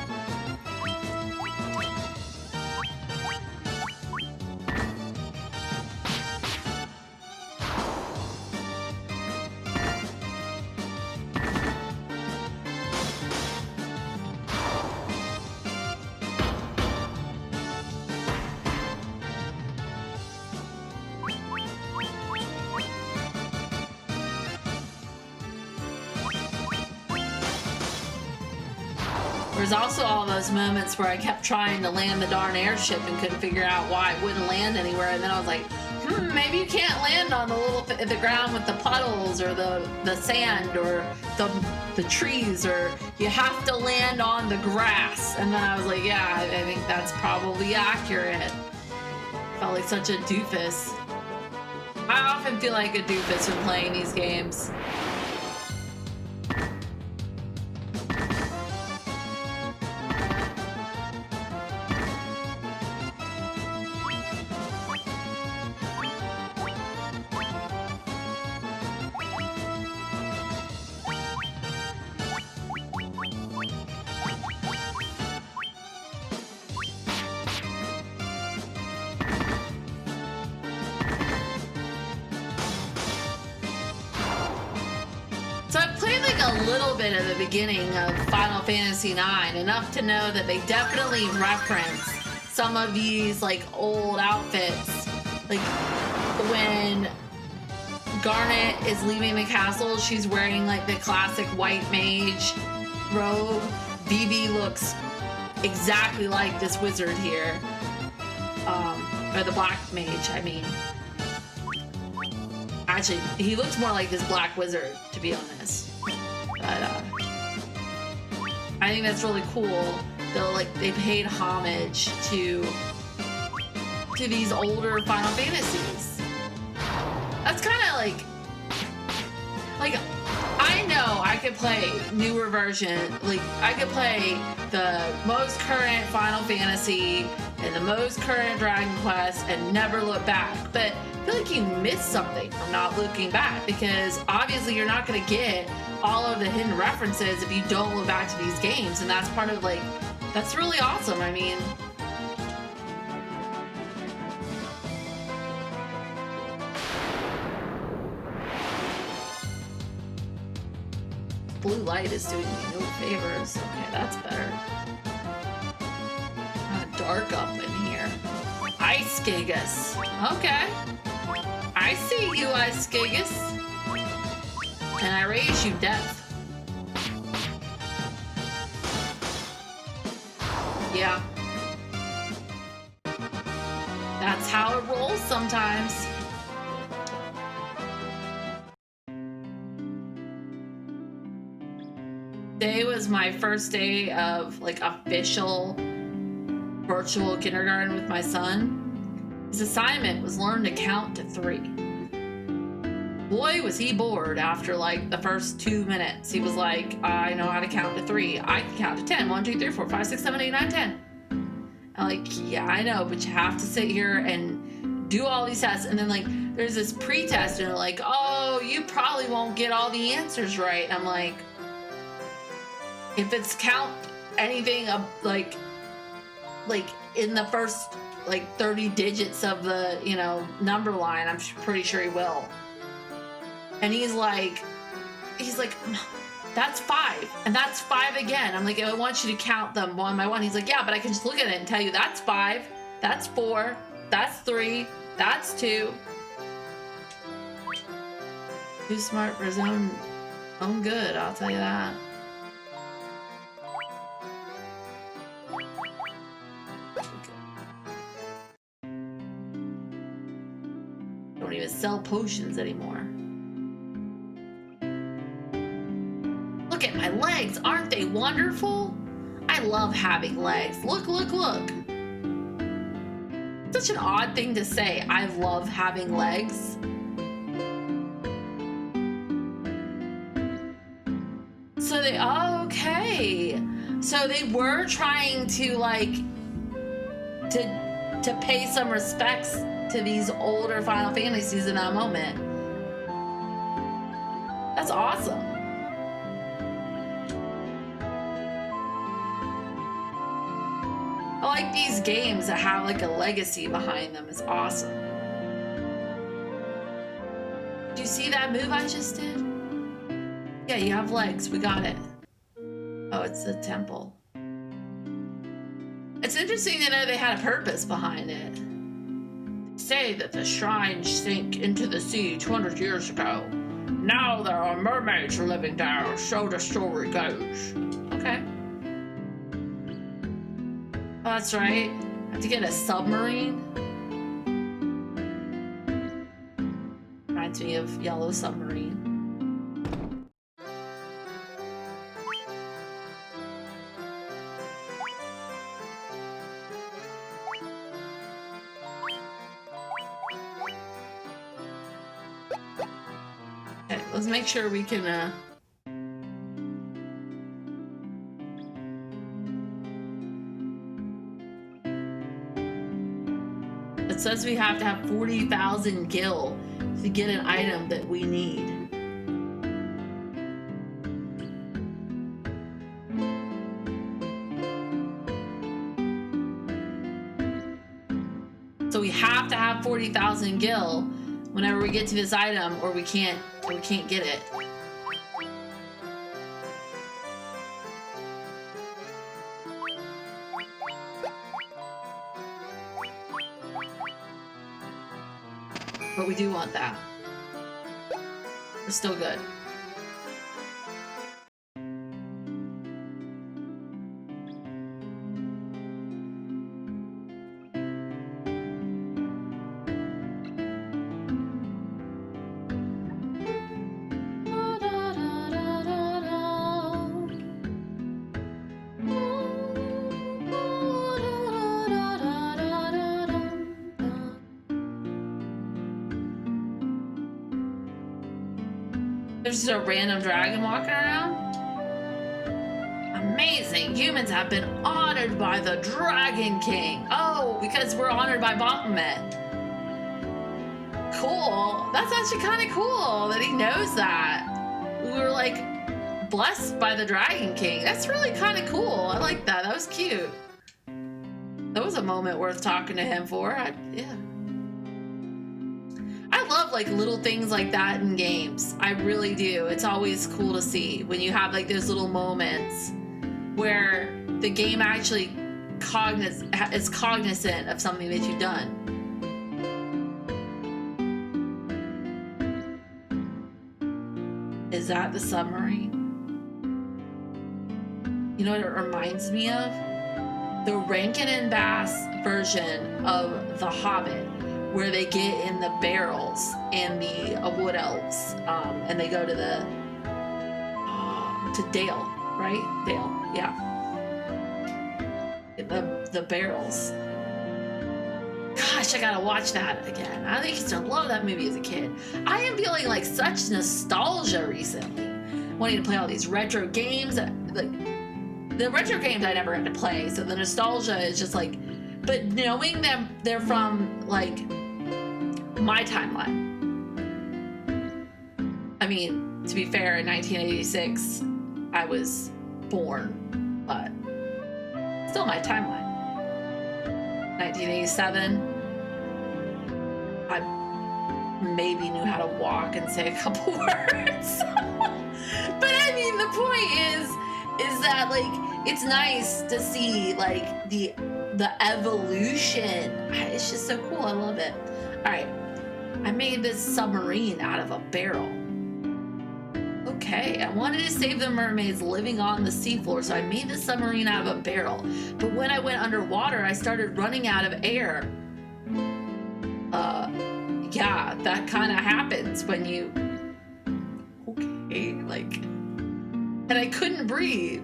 There's also all those moments where I kept trying to land the darn airship and couldn't figure out why it wouldn't land anywhere. And then I was like, maybe you can't land on the ground with the puddles or the sand or the trees, or you have to land on the grass. And then I was like, yeah, I think that's probably accurate. Felt like such a doofus. I often feel like a doofus when playing these games. So I played like a little bit at the beginning of Final Fantasy IX, enough to know that they definitely reference some of these like old outfits. Like when Garnet is leaving the castle, she's wearing like the classic white mage robe. Vivi looks exactly like this wizard here. Or the black mage, I mean. Actually, he looks more like this black wizard, to be honest. But, I think that's really cool. They paid homage to these older Final Fantasies. That's kind of like I know I could play newer version, like I could play the most current Final Fantasy and the most current Dragon Quest and never look back, but I feel like you miss something from not looking back, because obviously you're not going to get all of the hidden references if you don't look back to these games, and that's part of that's really awesome. I mean, blue light is doing me no favors. Okay, that's better. Dark up in here. Ice Gigas. Okay. I see you, Ice Gigas. And I raise you death. Yeah. That's how it rolls sometimes. Today was my first day of official virtual kindergarten with my son. His assignment was learn to count to 3. Boy, was he bored after the first 2 minutes. He was like, I know how to count to 3. I can count to 10. 1, 2, 3, 4, 5, 6, 7, 8, 9, 10. I'm yeah, I know, but you have to sit here and do all these tests. And then there's this pre-test and they're oh, you probably won't get all the answers right. I'm like, if it's count anything in the first 30 digits of the number line, I'm pretty sure he will. And he's like that's 5 and that's 5 again. I'm I want you to count them one by one. He's like, yeah, but I can just look at it and tell you that's 5, that's 4, that's 3, that's 2. Too smart for his own good, I'll tell you that. Don't even sell potions anymore. Look at my legs, aren't they wonderful? I love having legs. Look, look, look. Such an odd thing to say. I love having legs. So okay. So they were trying to to pay some respects to these older Final Fantasies in that moment. That's awesome. I like these games that have a legacy behind them. It's awesome. Do you see that move I just did? Yeah, you have legs. We got it. Oh, it's the temple. It's interesting to know they had a purpose behind it. They say that the shrine sank into the sea 200 years ago. Now there are mermaids living there, so the story goes. Okay. Oh, that's right. I have to get a submarine. Reminds me of Yellow Submarine. Okay, let's make sure we can it says we have to have 40,000 gil to get an item that we need. So we have to have 40,000 gil whenever we get to this item, or we can't get it. But we do want that. We're still good. there's just a random dragon walking around? Amazing. Humans have been honored by the Dragon King. Oh, because we're honored by Baphomet. Cool. That's actually kind of cool that he knows that. We were like blessed by the Dragon King. That's really kind of cool. I like that. That was cute. That was a moment worth talking to him for. Yeah. I love like little things like that in games. I really do. It's always cool to see when you have like those little moments where the game actually is cognizant of something that you've done. Is that the submarine? You know what it reminds me of? The Rankin and Bass version of The Hobbit, where they get in the barrels and the wood elves, and they go to to Dale, right? Dale, yeah. The barrels. Gosh, I gotta watch that again. I used to love that movie as a kid. I am feeling like such nostalgia recently, wanting to play all these retro games. Like the retro games I never had to play, so the nostalgia is just like. But knowing them, they're from like my timeline. I mean, to be fair, in 1986, I was born, but still my timeline. 1987, I maybe knew how to walk and say a couple words. But I mean, the point is that like it's nice to see like the evolution. It's just so cool. I love it. All right, I made this submarine out of a barrel. Okay, I wanted to save the mermaids living on the seafloor, so I made the submarine out of a barrel. But when I went underwater, I started running out of air. Yeah, that kind of happens when you... Okay, like... And I couldn't breathe.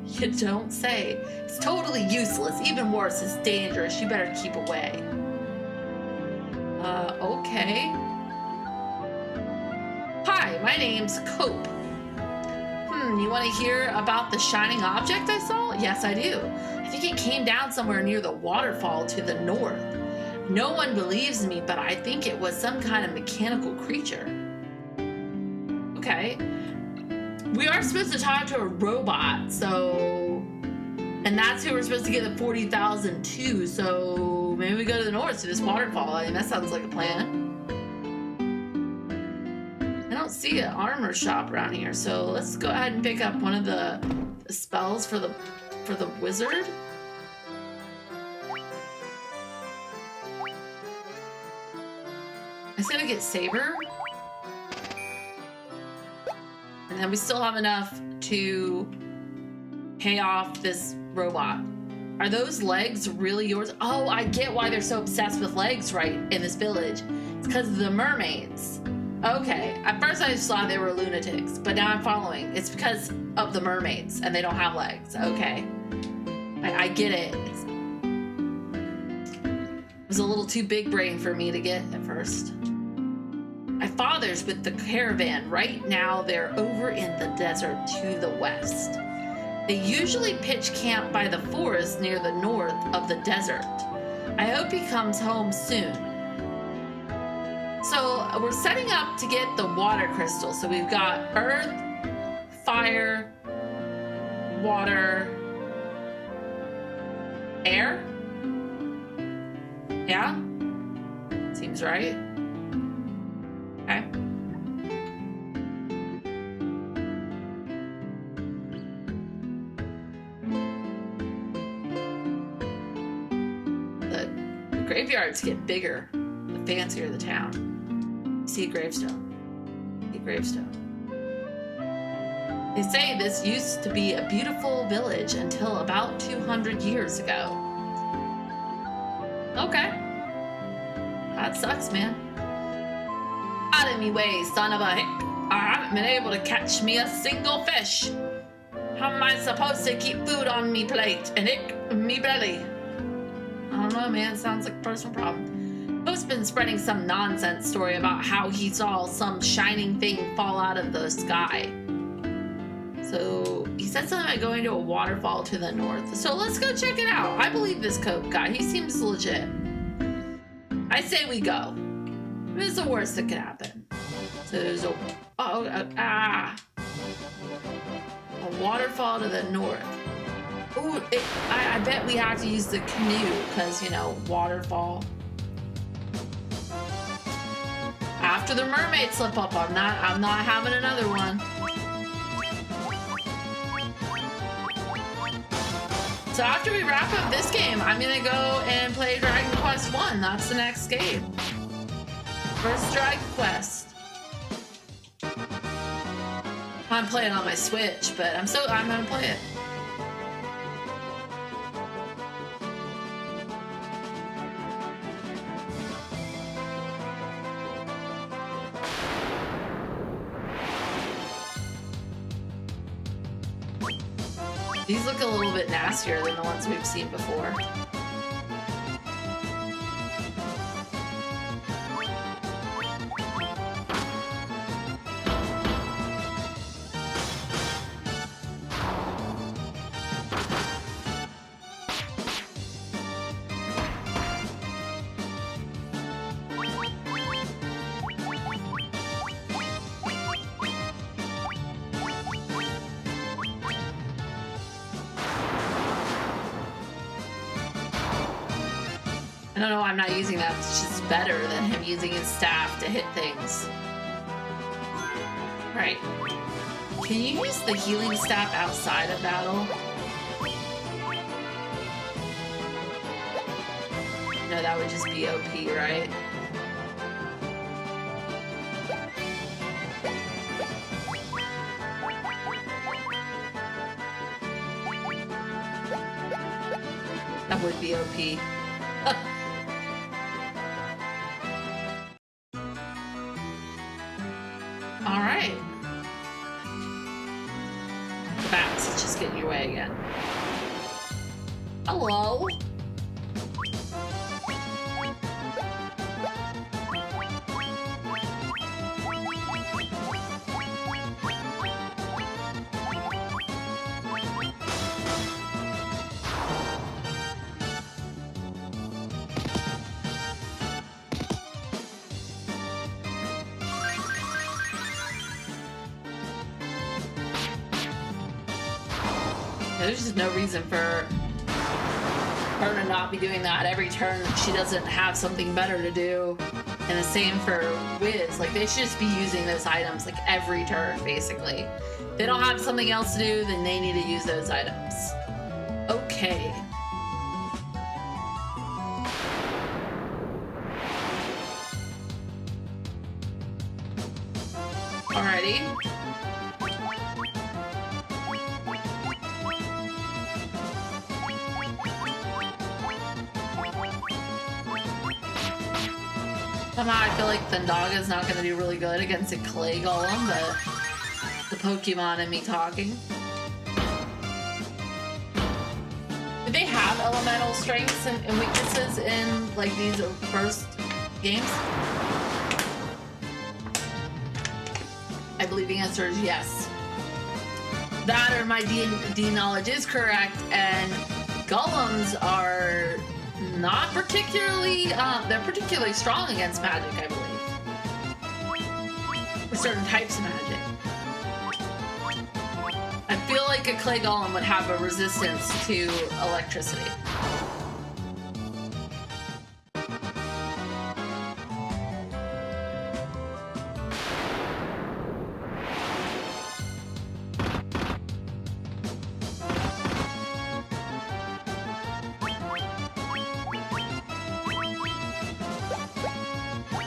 You don't say. It's totally useless. Even worse, it's dangerous. You better keep away. Okay. Hi, my name's Cope. You want to hear about the shining object I saw? Yes, I do. I think it came down somewhere near the waterfall to the north. No one believes me, but I think it was some kind of mechanical creature. Okay. We are supposed to talk to a robot, so... And that's who we're supposed to get the 40,000 to, so maybe we go to the north to this waterfall. I mean, that sounds like a plan. I don't see an armor shop around here, so let's go ahead and pick up one of the spells for the wizard. I said I get Saber. And then we still have enough to pay off this robot. Are those legs really yours? Oh, I get why they're so obsessed with legs right in this village. It's because of the mermaids. Okay, at first I just thought they were lunatics, but now I'm following. It's because of the mermaids and they don't have legs. Okay, I get it. It was a little too big brain for me to get at first. My father's with the caravan. Right now they're over in the desert to the west. They usually pitch camp by the forest near the north of the desert. I hope he comes home soon. So we're setting up to get the water crystal. So we've got earth, fire, water, air. Yeah? Seems right. Okay. The graveyards get bigger the fancier the town. See a gravestone. See a gravestone. They say this used to be a beautiful village until about 200 years ago. Okay. That sucks, man. Out of me way, son of a hick. I haven't been able to catch me a single fish. How am I supposed to keep food on me plate and hick me belly? I don't know, man. Sounds like a personal problem. Poe's been spreading some nonsense story about how he saw some shining thing fall out of the sky. So he said something about going to a waterfall to the north. So let's go check it out. I believe this Cope guy. He seems legit. I say we go. This is the worst that could happen. So there's a a waterfall to the north. Ooh, I bet we have to use the canoe because, you know, waterfall. After the mermaid slip up, I'm not having another one. So after we wrap up this game, I'm gonna go and play Dragon Quest 1. That's the next game. First Dragon Quest. I'm playing on my Switch, but I'm gonna play it. These look a little bit nastier than the ones we've seen before. I don't know why I'm not using that. It's just better than him using his staff to hit things. Right. Can you use the healing staff outside of battle? No, that would just be OP, right? That would be OP. Alright. The bats, let's just get in your way again. Hello? There's just no reason for her to not be doing that every turn. She doesn't have something better to do. And the same for Wiz. Like, they should just be using those items like every turn, basically. If they don't have something else to do, then they need to use those items. Okay. Alrighty. Somehow I feel like Thundaga is not going to do really good against a clay golem, but the Pokemon and me talking. Do they have elemental strengths and weaknesses in like these first games? I believe the answer is yes. That or my D knowledge is correct, and golems are not particularly, they're particularly strong against magic, I believe. For certain types of magic. I feel like a clay golem would have a resistance to electricity.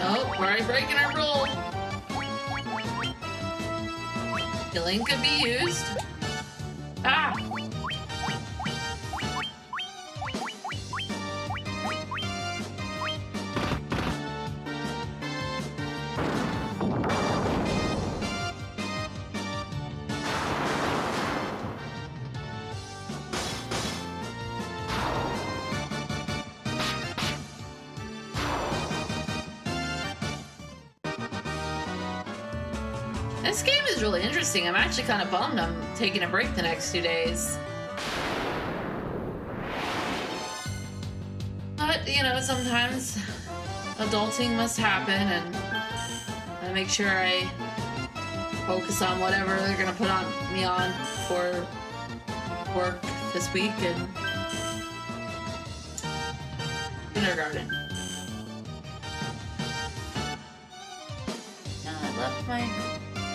Oh, we're already breaking our rule. Healing could be used. Ah! This game is really interesting. I'm actually kind of bummed I'm taking a break the next 2 days. But, you know, sometimes adulting must happen, and I make sure I focus on whatever they're gonna put on me on for work this week and kindergarten. I left my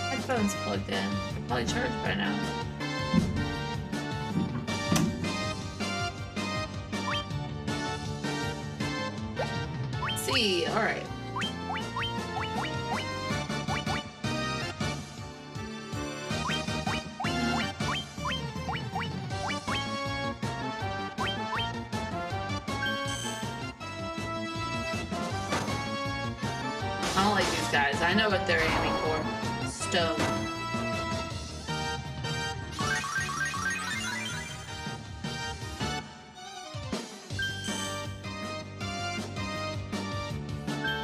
headphones plugged in. They're probably charged by now. Let's see. All right. I don't like these guys. I know what they're aiming for. Stone.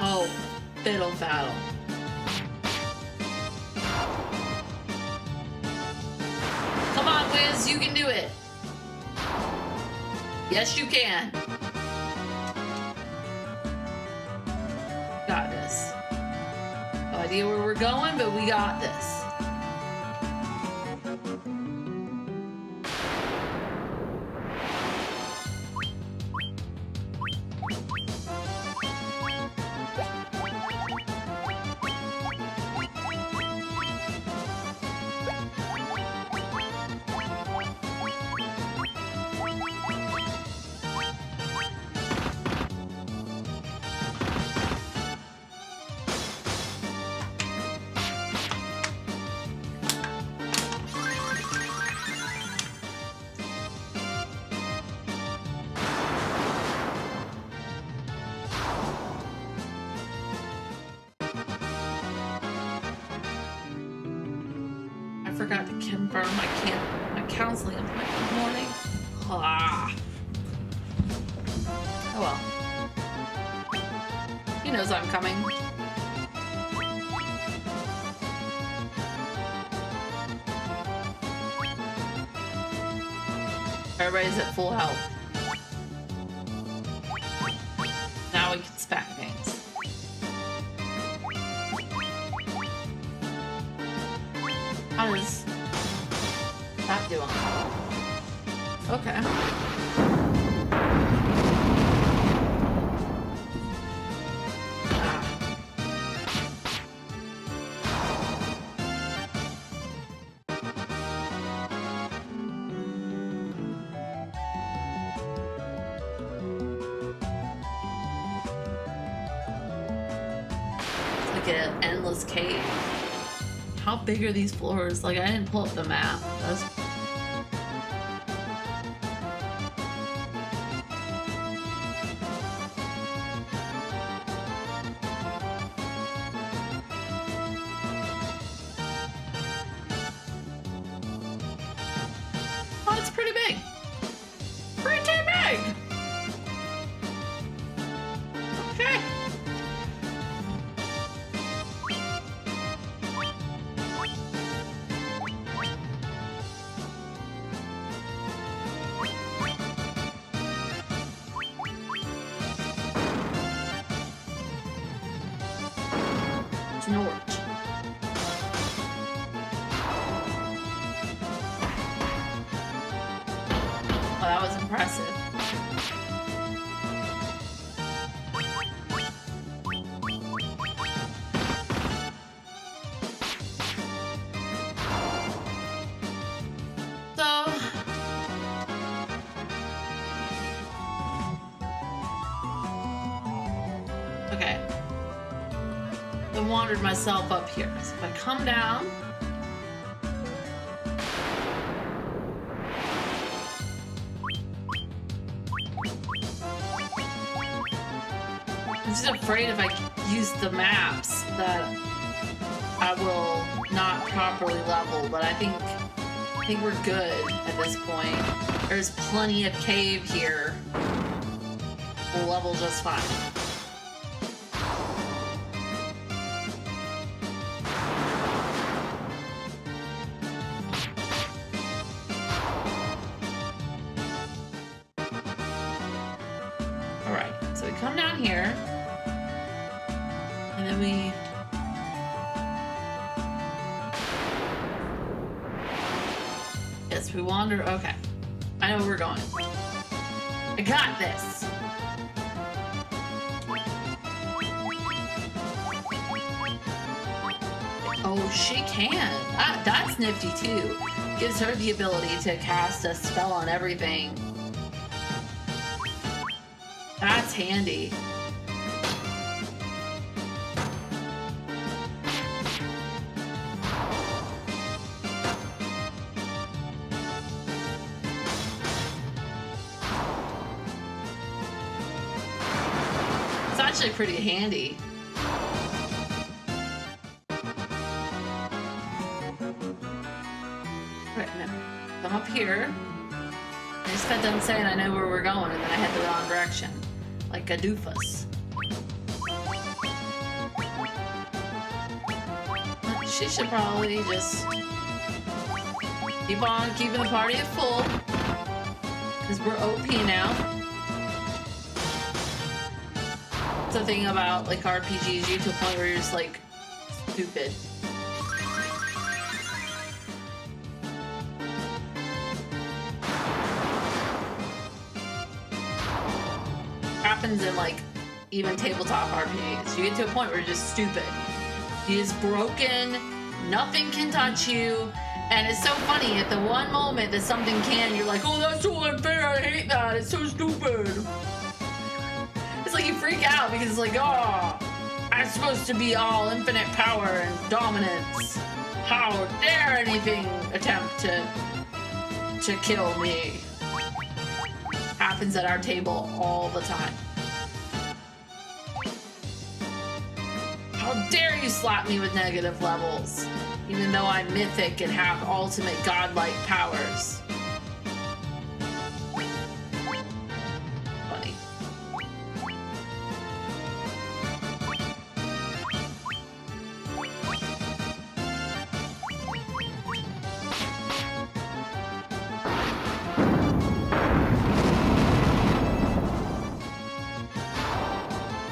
Oh, fiddle faddle. Come on, Wiz, you can do it. Yes, you can. Got this. No idea where we're going, but we got this. I forgot to confirm my counseling appointment in the morning. Ah. Oh well. He knows I'm coming. Everybody's at full health. Now we can spec things. How does that do on that? Okay. It's like an endless cave. How big are these floors? Like, I didn't pull up the map. That's... Oh, it's pretty big. Pretty big! Okay. Snort. Oh, that was impressive. So, okay. I wandered myself up here. So if I come down, I'm just afraid if I use the maps that I will not properly level, but I think we're good at this point. There's plenty of cave here. We'll level just fine. So we come down here. And then we... Yes, we wander. Okay. I know where we're going. I got this. Oh, she can. Ah, that's nifty too. Gives her the ability to cast a spell on everything. That's handy. It's actually pretty handy. Right now, come up here. I just got done saying I know where we're going, and then I head the wrong direction. Like a doofus. She should probably just keep on keeping the party at full. Because we're OP now. It's the thing about like RPGs, you get to a point where you're just like stupid. Happens in like even tabletop RPGs. You get to a point where you're just stupid. He is broken, nothing can touch you, and it's so funny at the one moment that something can, you're like, oh, that's so unfair, I hate that, it's so stupid. It's like you freak out because it's like, oh, I'm supposed to be all infinite power and dominance. How dare anything attempt to kill me? Happens at our table all the time. How dare you slap me with negative levels, even though I'm mythic and have ultimate godlike powers. Funny.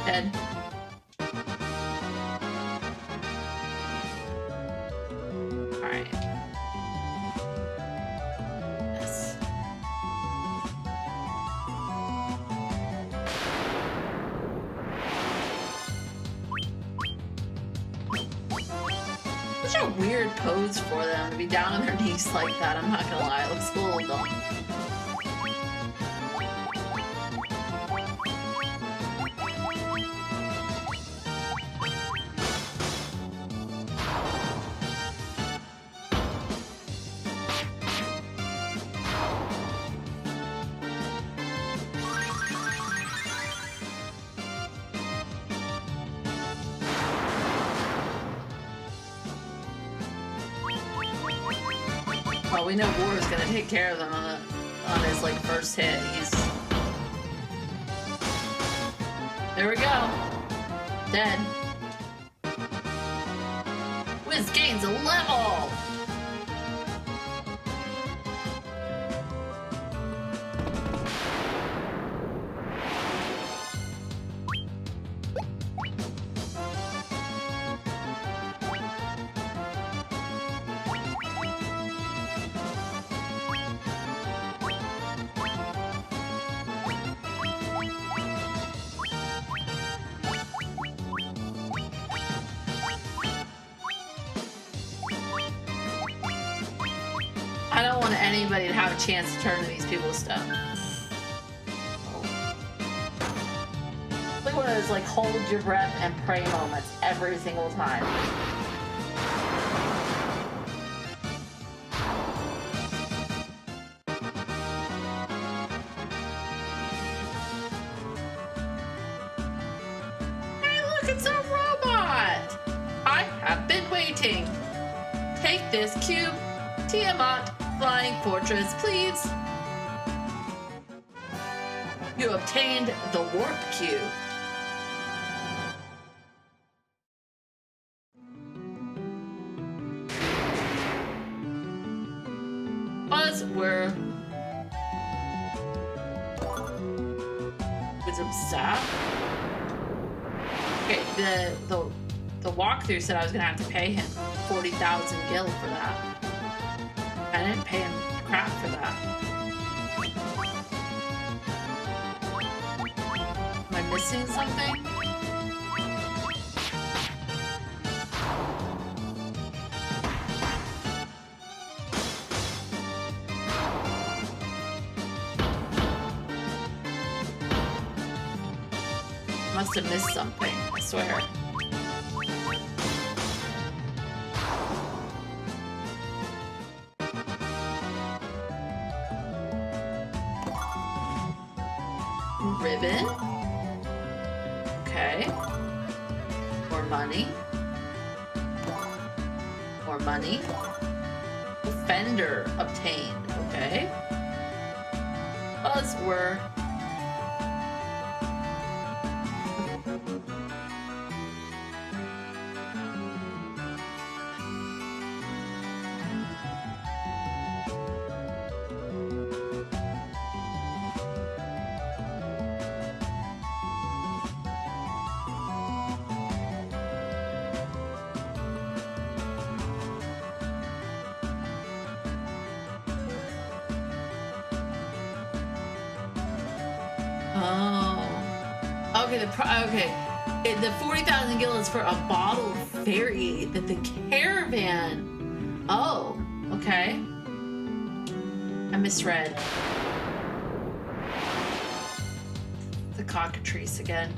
Dead. Alright. Yes. Such a weird pose for them to be down on their knees like that, I'm not gonna lie. It looks a little dumb. Well, we know War is gonna take care of them on his like first hit. There we go. Dead. Wiz gains a level! I don't want anybody to have a chance to turn to these people's stuff. Like one of those like hold your breath and pray moments every single time. Hey look, it's a robot! I have been waiting. Take this cube, Tiamat. Flying Fortress, please. You obtained the Warp Cube. Buzz, we're with some stuff. Okay, the walkthrough said I was gonna have to pay him 40,000 gil for that. I didn't pay him crap for that. Am I missing something? Must have missed something, I swear. Ribbon. Okay. More money. More money. Fender obtained. Okay. Buzzword. Oh. Okay, the 40,000 gil is for a bottle ferry that the caravan. Oh, okay. I misread. The cockatrice again.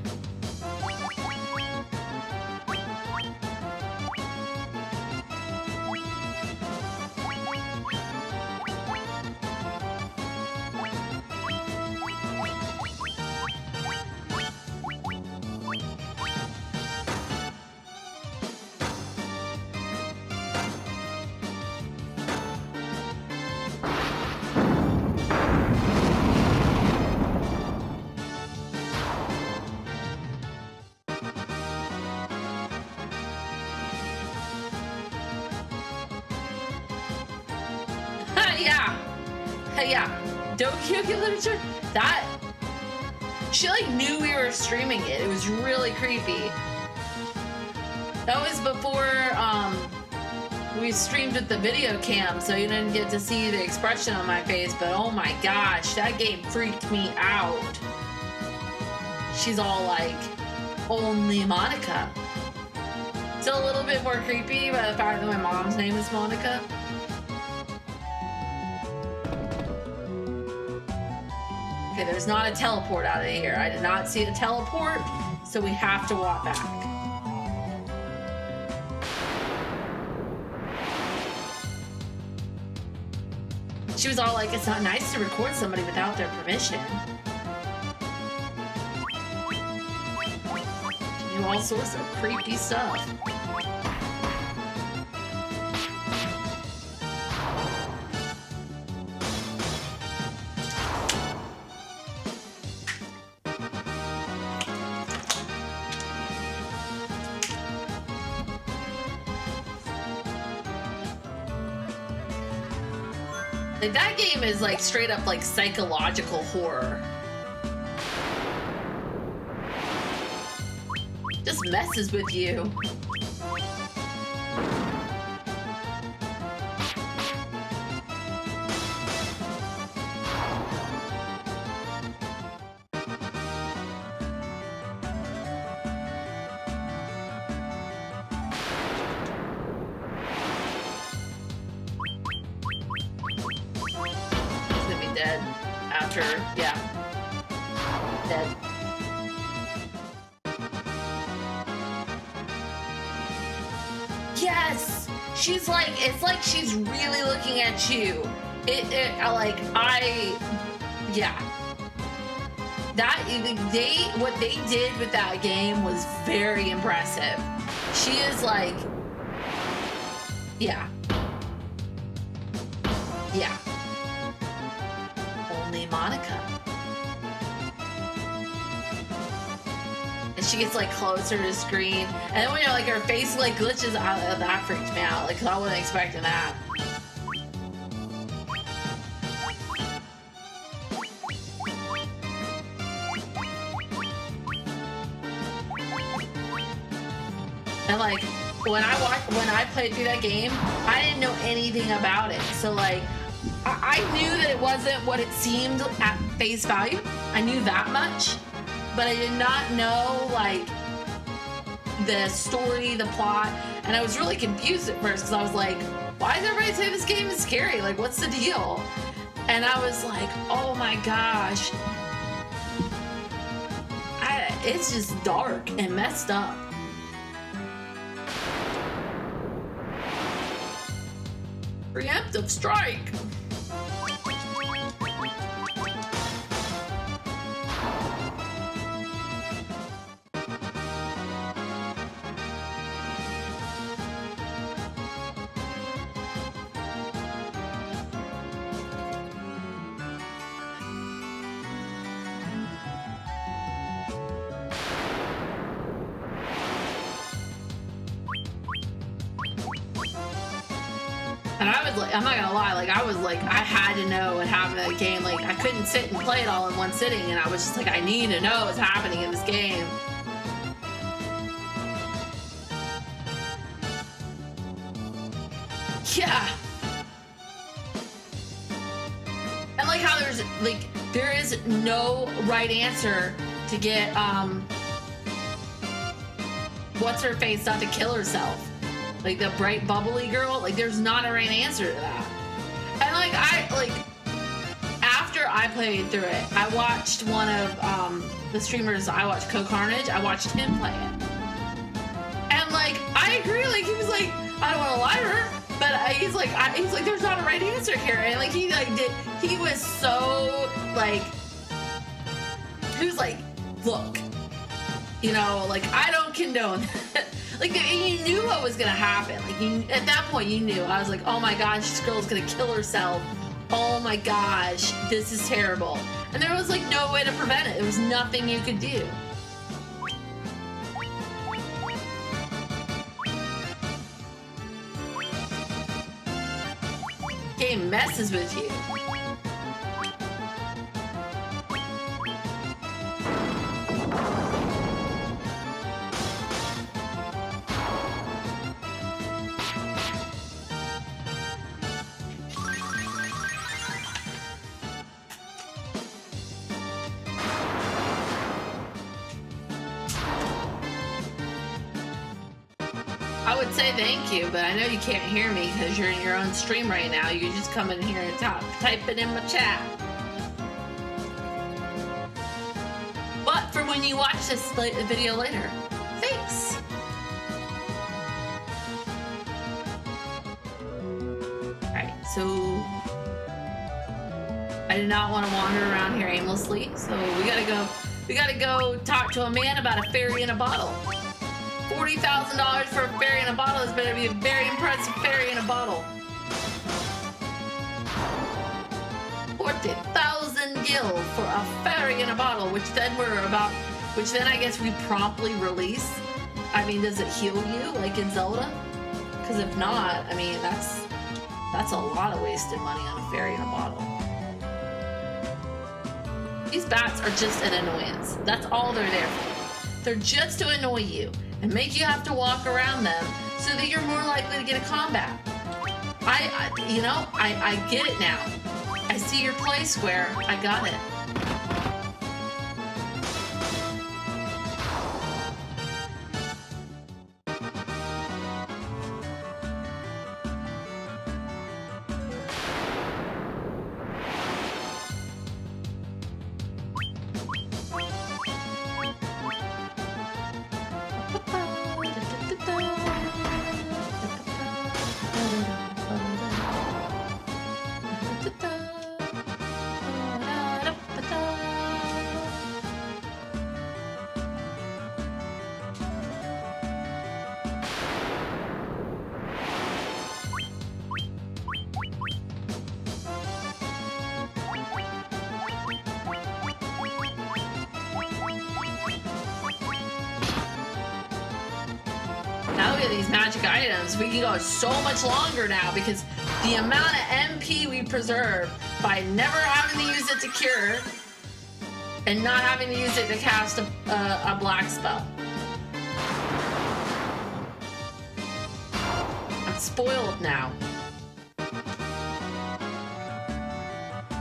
Yeah, Dokyo Literature. That she like knew we were streaming it. It was really creepy. That was before we streamed with the video cam, so you didn't get to see the expression on my face. But oh my gosh, that game freaked me out. She's all like, only Monica. Still a little bit more creepy by the fact that my mom's name is Monica. Okay, there's not a teleport out of here. I did not see a teleport, so we have to walk back. She was all like, it's not nice to record somebody without their permission. She knew all sorts of creepy stuff. Like, that game is like straight up like psychological horror. Just messes with you. Dead after, yeah, dead. Yes, she's like, it's like she's really looking at you. Yeah. What they did with that game was very impressive. She is like, yeah. Monica. And she gets like closer to the screen. And then when you're like, her face like glitches out, that freaked me out. Like, 'cause I wasn't expecting that. And like when I played through that game, I didn't know anything about it. So like I knew that it wasn't what it seemed at face value. I knew that much, but I did not know like the story, the plot, and I was really confused at first because I was like, why does everybody say this game is scary? Like, what's the deal? And I was like, oh my gosh. It's just dark and messed up. Preemptive strike. And I was like, I'm not gonna lie, like I was like, I had to know what happened in the game. Like I couldn't sit and play it all in one sitting, and I was just like, I need to know what's happening in this game. Yeah. And like how there is no right answer to get what's her face not to kill herself. Like the bright bubbly girl, like there's not a right answer to that. And like after I played through it, I watched one of the streamers. I watched Carnage. I watched him play it, and like I agree. Like he was like, I don't want to lie to her, but he's like there's not a right answer here, and like he was so like he was like, look, you know, like I don't condone that. Like, you knew what was gonna happen. Like, at that point, you knew. I was like, oh my gosh, this girl's gonna kill herself. Oh my gosh, this is terrible. And there was like no way to prevent it. There was nothing you could do. Game messes with you. I would say thank you, but I know you can't hear me because you're in your own stream right now. You can just come in here and type it in my chat. But for when you watch this video later, thanks. Alright, so I did not want to wander around here aimlessly, so we gotta go talk to a man about a fairy in a bottle. $40,000 for a fairy in a bottle. This better be a very impressive fairy in a bottle. 40,000 gil for a fairy in a bottle, which then I guess we promptly release. I mean, does it heal you like in Zelda? Because if not, I mean, that's a lot of wasted money on a fairy in a bottle. These bats are just an annoyance. That's all they're there for. They're just to annoy you and make you have to walk around them so that you're more likely to get a combat. I get it now. I see your play square. I got it. Now we have these magic items. We can go so much longer now because the amount of MP we preserve by never having to use it to cure and not having to use it to cast a black spell. spoiled now.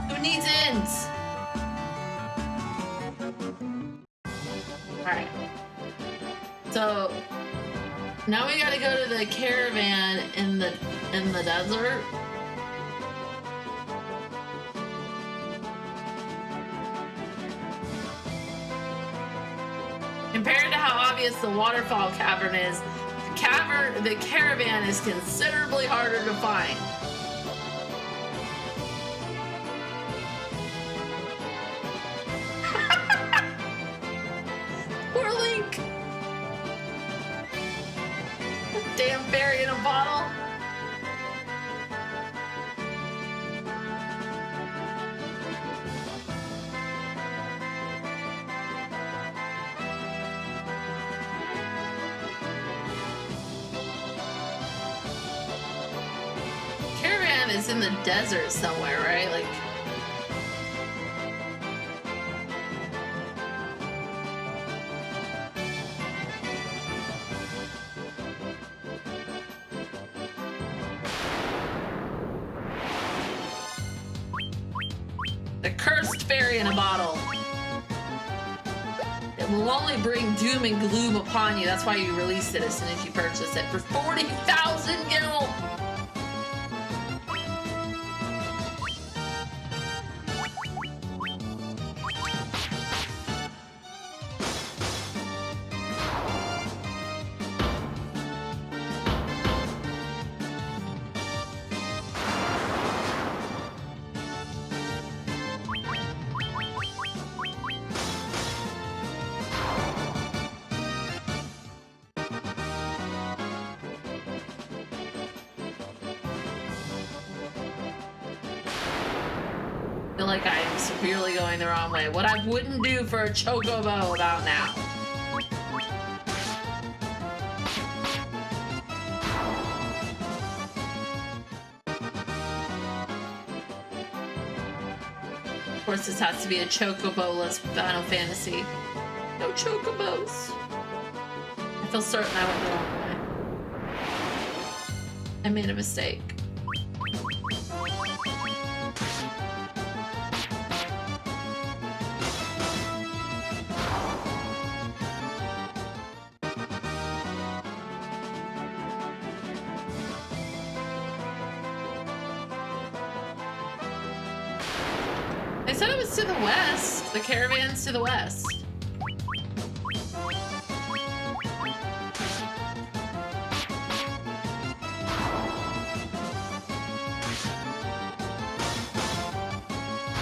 Who needs inns? Alright. So now we gotta go to the caravan in the desert. Compared to how obvious the waterfall cavern is, the caravan is considerably harder to find. Poor Link. Damn fairy in a bottle. Caravan is in the desert somewhere, right? Like, the cursed fairy in a bottle. It will only bring doom and gloom upon you. That's why you release it as soon as you purchase it for 40,000 gil. I feel like I am severely going the wrong way. What I wouldn't do for a chocobo about now. Of course, this has to be a chocobo-less Final Fantasy. No chocobos. I feel certain I went the wrong way. I made a mistake. They said it was to the west. The caravan's to the west.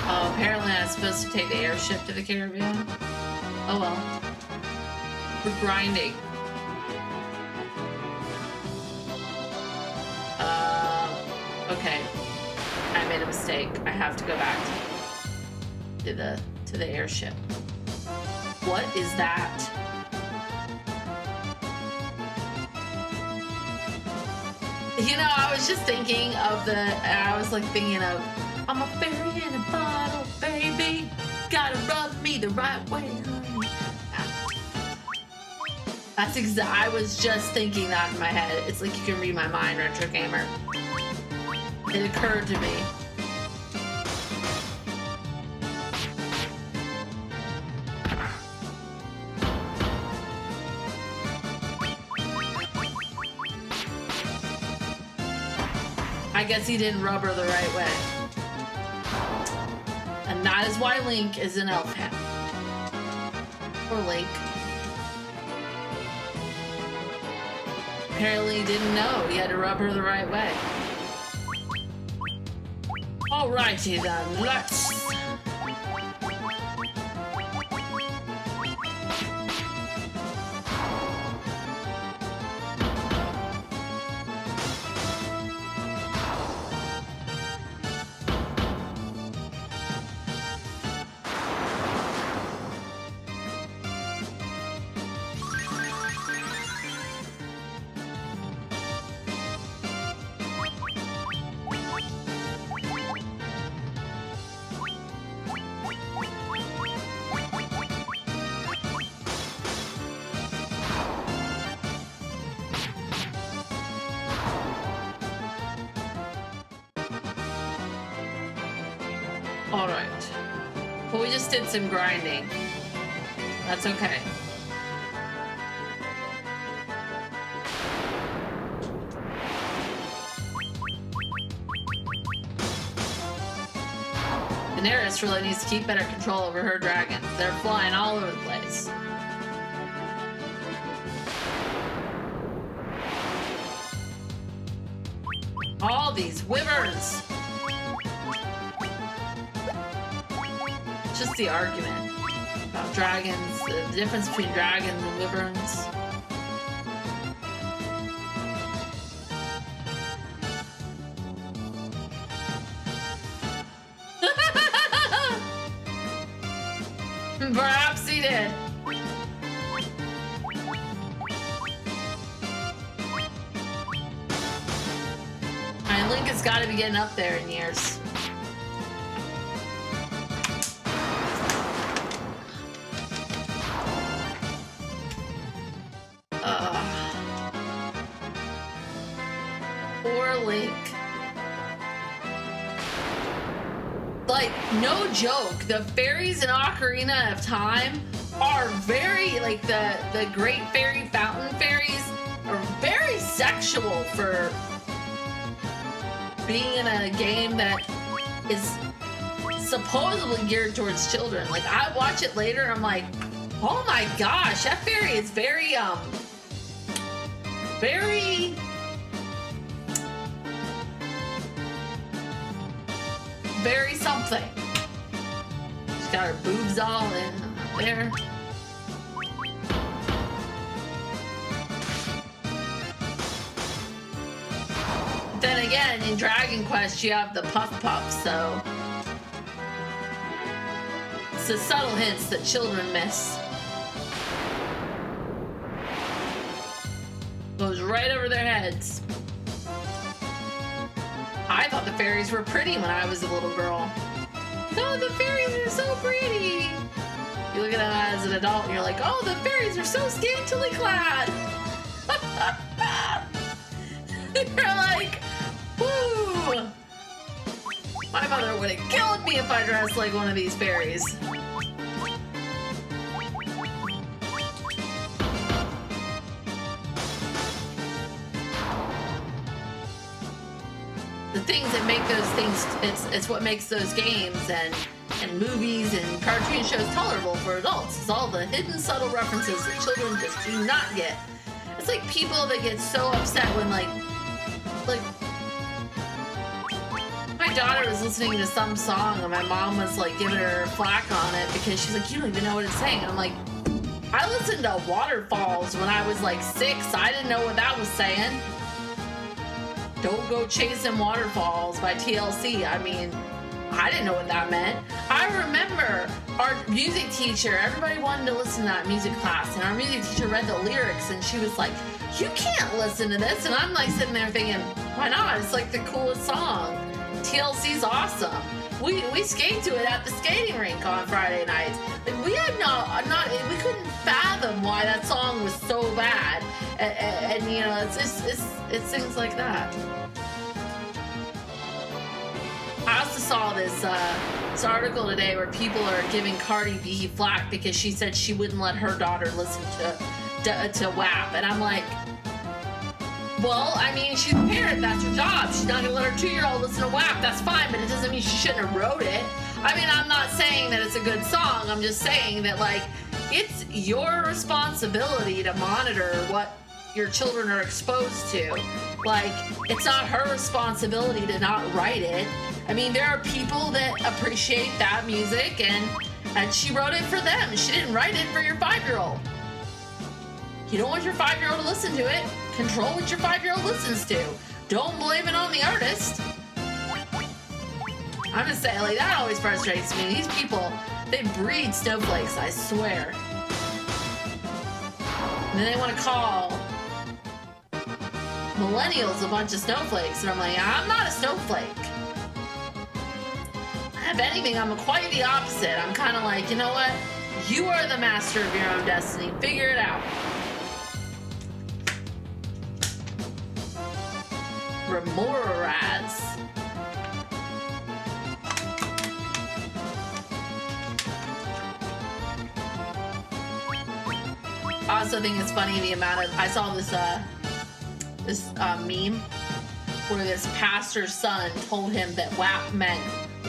Oh, apparently I'm supposed to take the airship to the caravan. Oh well. We're grinding. Okay. I made a mistake. I have to go back to the airship. What is that? You know, I was just thinking of I was like thinking of, I'm a fairy in a bottle, baby. Gotta rub me the right way, honey. That's I was just thinking that in my head. It's like you can read my mind, Retro Gamer. It occurred to me. I guess he didn't rub her the right way. And that is why Link is an elf hat. Poor Link. Apparently he didn't know he had to rub her the right way. Alrighty then, let's... Alright. Well, we just did some grinding. That's okay. Daenerys really needs to keep better control over her dragons. They're flying all over the place. All these wyverns. Just the argument about dragons, the difference between dragons and wyverns. Perhaps he did. And Link has got to be getting up there in years. Poor Link. Like, no joke, the fairies in Ocarina of Time are very, like, the Great Fairy Fountain Fairies are very sexual for being in a game that is supposedly geared towards children. Like, I watch it later and I'm like, oh my gosh, that fairy is very, very something. She's got her boobs all in there. Then again, in Dragon Quest, you have the Puff Puff, so it's the subtle hints that children miss. Goes right over their heads. I thought the fairies were pretty when I was a little girl. Oh, the fairies are so pretty. You look at them as an adult and you're like, oh, the fairies are so scantily clad. You're like, woo. My mother would have killed me if I dressed like one of these fairies. The things that make those things, it's what makes those games and movies and cartoon shows tolerable for adults. It's all the hidden subtle references that children just do not get. It's like people that get so upset when like my daughter was listening to some song and my mom was like giving her flack on it because she's like, you don't even know what it's saying. And I'm like, I listened to Waterfalls when I was like 6. I didn't know what that was saying. Don't Go Chasing Waterfalls by TLC. I mean, I didn't know what that meant. I remember our music teacher, everybody wanted to listen to that music class, and our music teacher read the lyrics, and she was like, you can't listen to this. And I'm like sitting there thinking, why not? It's like the coolest song. TLC's awesome. We skate to it at the skating rink on Friday nights. Like, we had we couldn't fathom why that song was so bad. And you know, it's things like that. I also saw this article today where people are giving Cardi B flack because she said she wouldn't let her daughter listen to WAP, and I'm like, well, I mean, she's a parent, that's her job. She's not gonna let her 2-year-old listen to WAP, that's fine, but it doesn't mean she shouldn't have wrote it. I mean, I'm not saying that it's a good song, I'm just saying that, like, it's your responsibility to monitor what your children are exposed to. Like, it's not her responsibility to not write it. I mean, there are people that appreciate that music, and she wrote it for them. She didn't write it for your 5-year-old. You don't want your 5-year-old to listen to it. Control what your 5-year-old listens to. Don't blame it on the artist. I'm just saying, like, that always frustrates me. These people, they breed snowflakes, I swear. And then they want to call millennials a bunch of snowflakes, and I'm like, I'm not a snowflake. If anything, I'm quite the opposite. I'm kind of like, you know what? You are the master of your own destiny. Figure it out. Remoraz. I also think it's funny the amount of I saw this meme where this pastor's son told him that WAP meant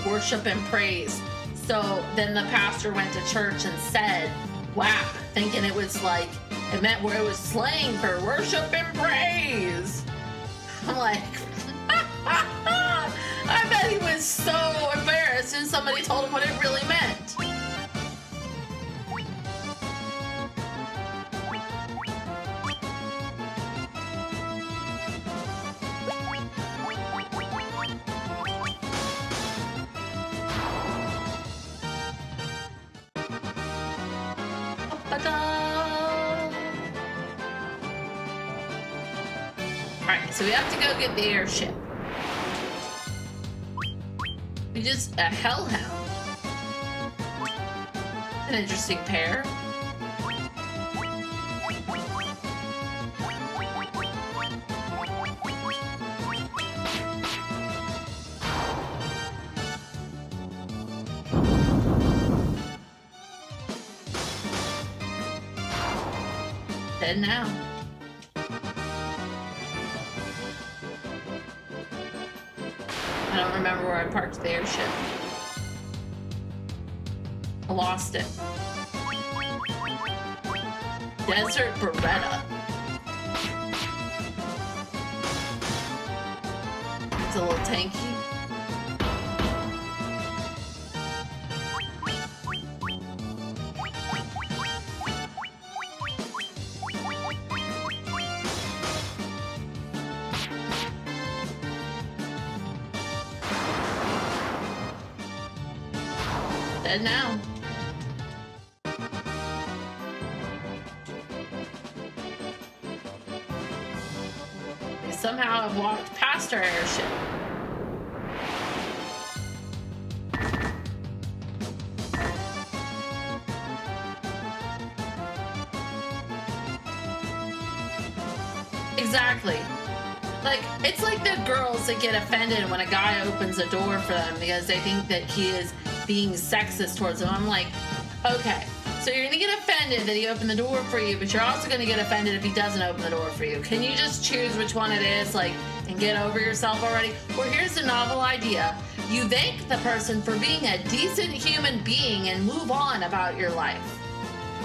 worship and praise. So then the pastor went to church and said WAP, thinking it was like it meant where it was slang for worship and praise. I'm like, I bet he was so embarrassed and somebody told him what it really meant. Alright, so we have to go get the airship. We just a hellhound. An interesting pair. Dead now. I don't remember where I parked the airship. I lost it. Desert Beretta. It's a little tanky. Dead now. Somehow I've walked past our airship. Exactly. Like, it's like the girls that get offended when a guy opens a door for them because they think that he is being sexist towards them. I'm like, okay, so you're gonna get offended that he opened the door for you, but you're also gonna get offended if he doesn't open the door for you. Can you just choose which one it is, like, and get over yourself already? Or here's a novel idea. You thank the person for being a decent human being and move on about your life.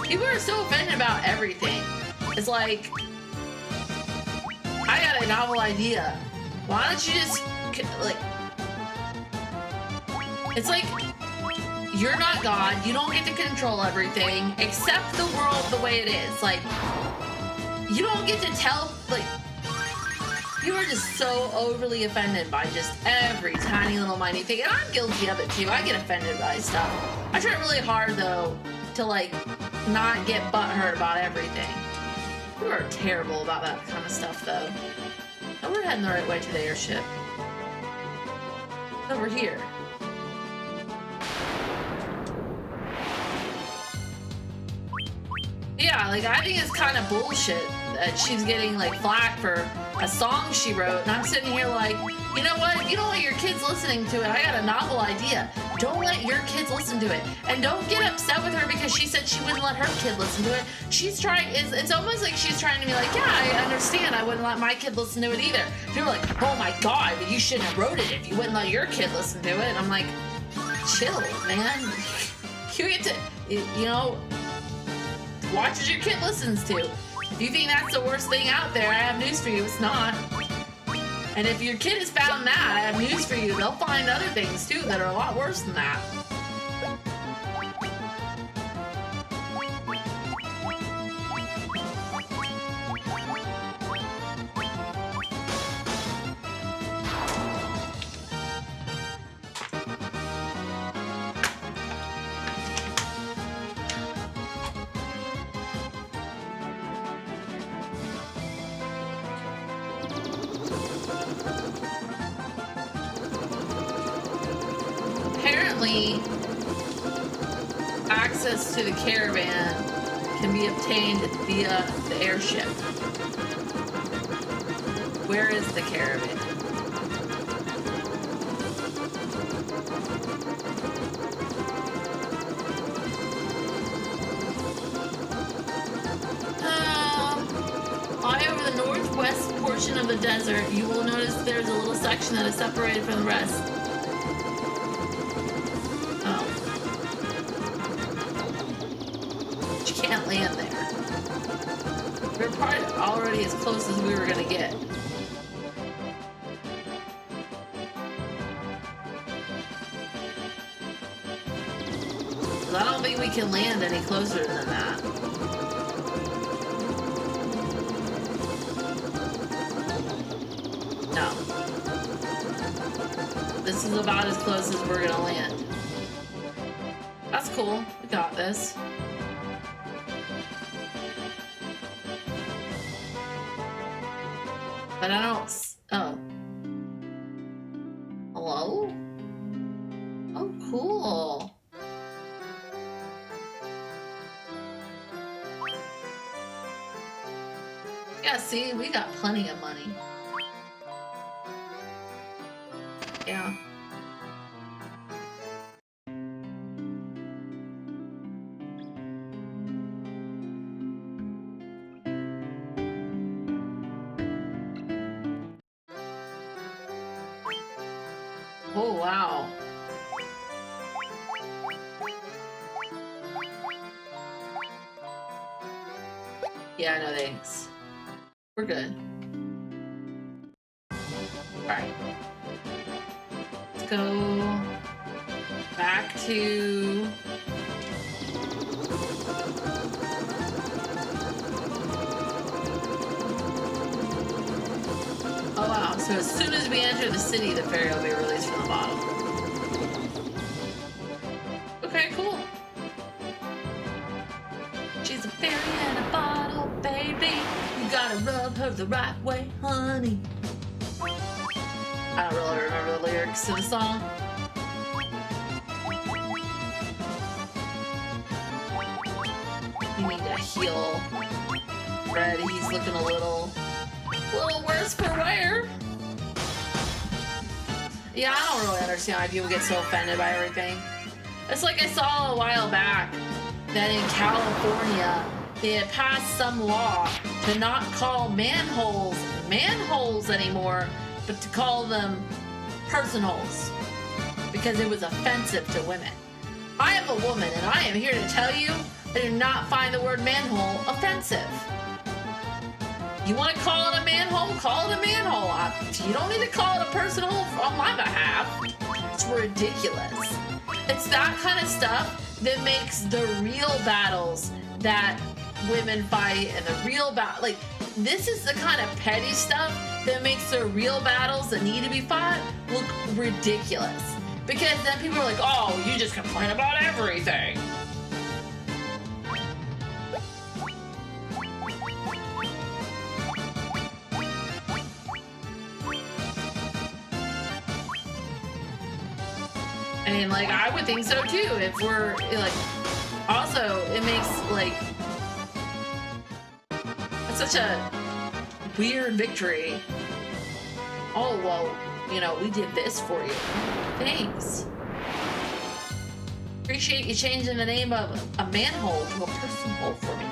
People are so offended about everything. It's like, I got a novel idea. Why don't you just, like, it's like, you're not God. You don't get to control everything. Accept the world the way it is. Like, you don't get to tell, like, you are just so overly offended by just every tiny little minute thing. And I'm guilty of it too. I get offended by stuff. I try really hard, though, to, like, not get butthurt about everything. We are terrible about that kind of stuff, though. Oh, we're heading the right way to the airship. Over here. Yeah, like, I think it's kind of bullshit that she's getting, like, flack for a song she wrote, and I'm sitting here like, you know what? If you don't want your kids listening to it, I got a novel idea. Don't let your kids listen to it. And don't get upset with her because she said she wouldn't let her kid listen to it. She's trying, it's almost like she's trying to be like, yeah, I understand. I wouldn't let my kid listen to it either. People are like, oh my God, but you shouldn't have wrote it if you wouldn't let your kid listen to it. And I'm like, chill, man. You get to, you know, watch what your kid listens to. If you think that's the worst thing out there, I have news for you. It's not. And if your kid has found that, I have news for you. They'll find other things too that are a lot worse than that. Apparently, access to the caravan can be obtained via the airship. Where is the caravan? portion of the desert, you will notice there's a little section that is separated from the rest. Oh. But you can't land there. We're probably already as close as we were gonna get. I don't think we can land any closer than that. No. This is about as close as we're gonna land. That's cool. We got this. But I don't... Oh. Hello? Oh, cool. Yeah, see, we got plenty of money. Yeah. Oh, wow. Yeah, no thanks. We're good. Alright. Let's go back to... Oh wow, so as soon as we enter the city, the fairy will be released from the bottle. Okay, cool. She's a fairy in a bottle, baby. You gotta rub her the right way, honey. I don't really remember the lyrics to the song. You need to heal Fred. He's looking a little worse for wear. Yeah, I don't really understand why people get so offended by everything. It's like I saw a while back that in California they had passed some law to not call manholes anymore, but to call them person holes because it was offensive to women. I am a woman and I am here to tell you I do not find the word manhole offensive. You want to call it a manhole? Call it a manhole. You don't need to call it a person hole on my behalf. It's ridiculous. It's that kind of stuff that makes the real battles that women fight and the real battle, like, this is the kind of petty stuff that makes the real battles that need to be fought look ridiculous. Because then people are like, oh, you just complain about everything. I mean, like, I would think so too if we're, like, also, it makes, like, it's such a weird victory. Oh, well, you know, we did this for you. Thanks. Appreciate you changing the name of a manhole to a person hole for me.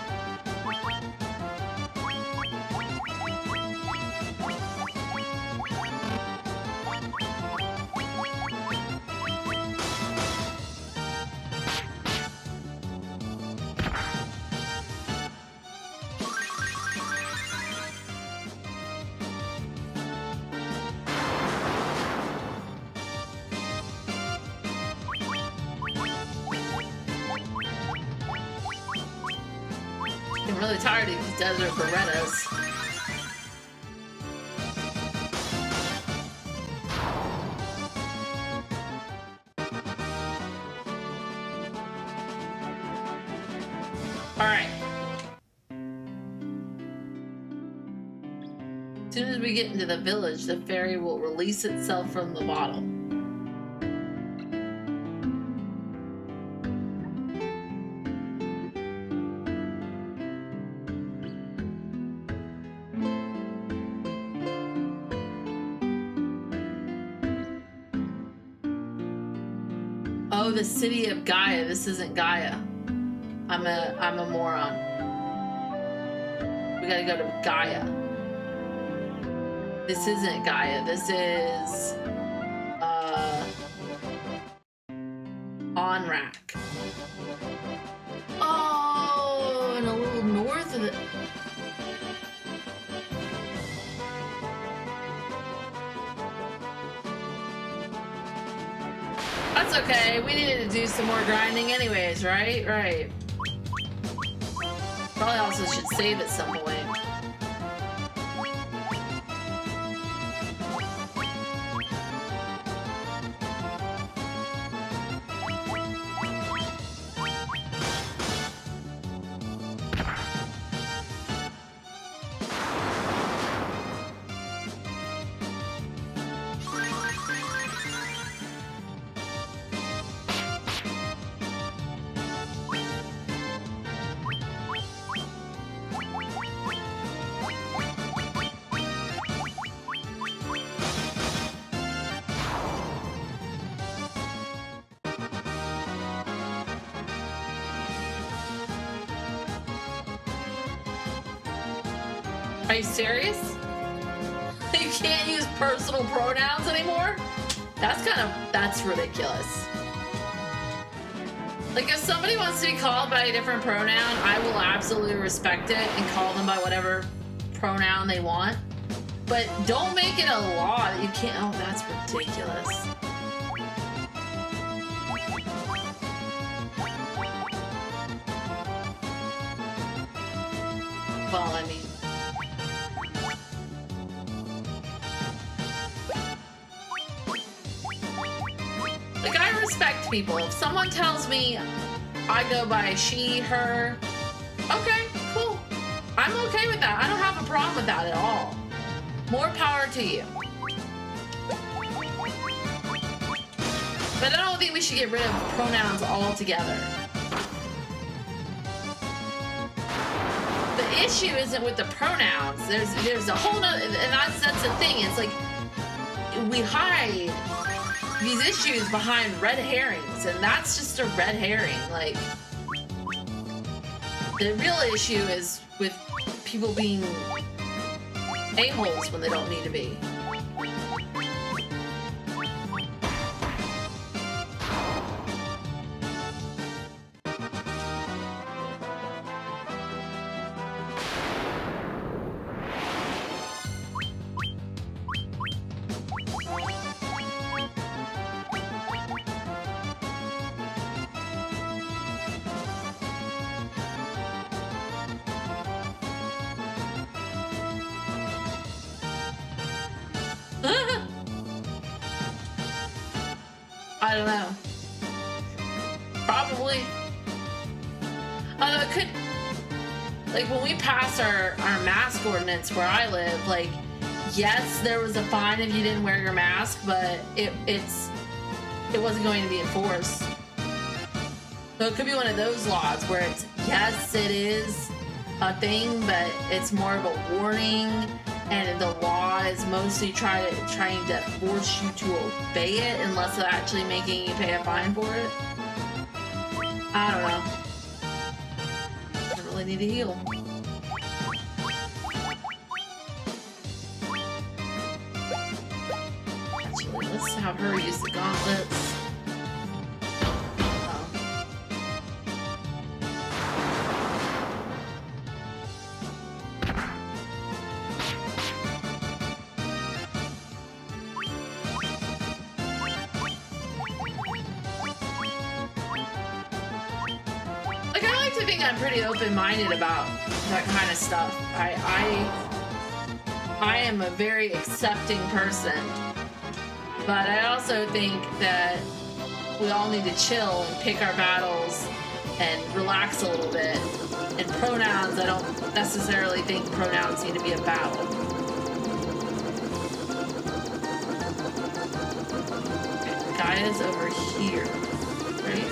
I'm really tired of these desert Berettas. Alright. As soon as we get into the village, the fairy will release itself from the bottle. Oh, the city of Gaia. This isn't Gaia. I'm a moron. We gotta go to Gaia. This isn't Gaia. This is on rack. Oh, and a little north of the. That's okay. We needed to do some more grinding anyways, right? Right. Probably also should save at some point. Are you serious? You can't use personal pronouns anymore? That's ridiculous. Like, if somebody wants to be called by a different pronoun, I will absolutely respect it and call them by whatever pronoun they want. But don't make it a law that you can't. Oh, that's ridiculous. Well, I mean. Like, I respect people. If someone tells me I go by she, her, okay, cool. I'm okay with that. I don't have a problem with that at all. More power to you. But I don't think we should get rid of pronouns altogether. The issue isn't with the pronouns. There's a whole nother, and that's the thing. It's like we hide these issues behind red herrings, and that's just a red herring. Like, the real issue is with people being a-holes when they don't need to be. I don't know. Probably. Although it could, like, when we passed our mask ordinance where I live, like, yes, there was a fine if you didn't wear your mask, but it wasn't going to be enforced. So it could be one of those laws where it's, yes, it is a thing, but it's more of a warning, and the law is mostly trying to force you to obey it, unless it's actually making you pay a fine for it. I don't know. Doesn't really need to heal. Actually, let's have her use the gauntlets. I'm pretty open-minded about that kind of stuff. I am a very accepting person, but I also think that we all need to chill and pick our battles and relax a little bit. And pronouns, I don't necessarily think pronouns need to be a battle. Okay, Gaia's over here, right?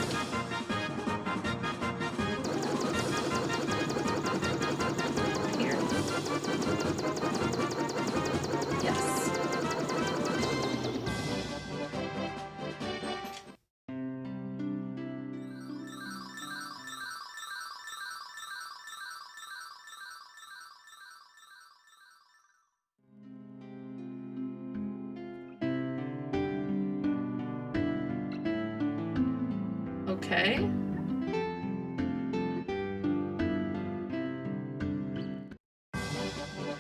Okay.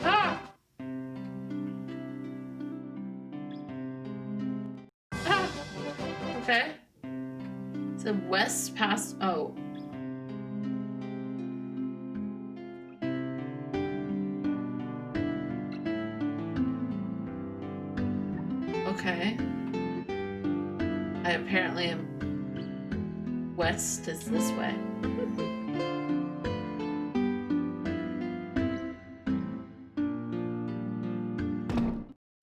Ah! Ah! Okay. It's a west past. Oh. Okay. I apparently am. West is this way.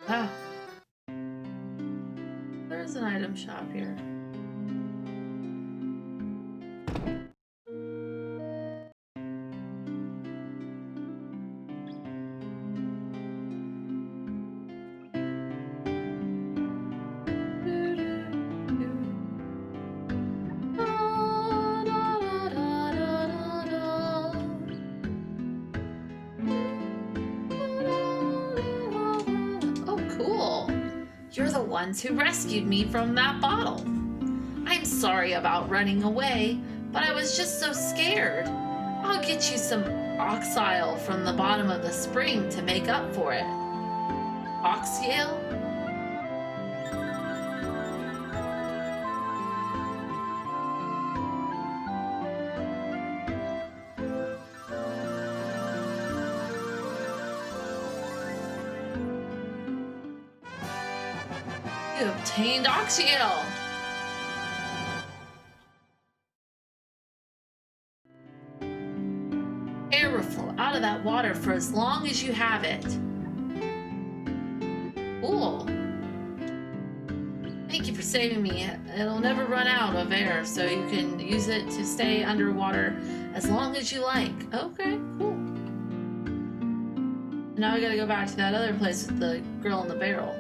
Ah. There's an item shop here. Oh, cool. You're the ones who rescued me from that bottle. I'm sorry about running away, but I was just so scared. I'll get you some oxyle from the bottom of the spring to make up for it. Oxyale? You obtained Oxyale! Air will flow out of that water for as long as you have it. Cool. Thank you for saving me. It'll never run out of air, so you can use it to stay underwater as long as you like. Okay, cool. Now we gotta go back to that other place with the girl in the barrel.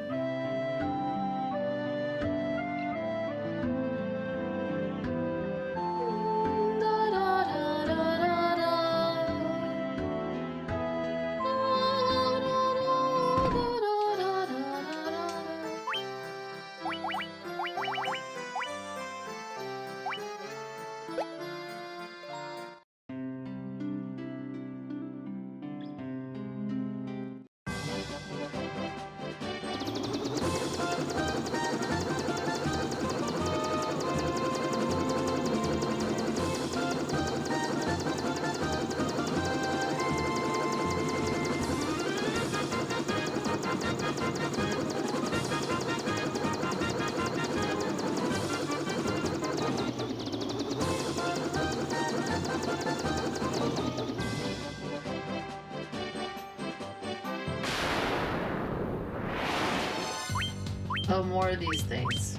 Oh, more of these things.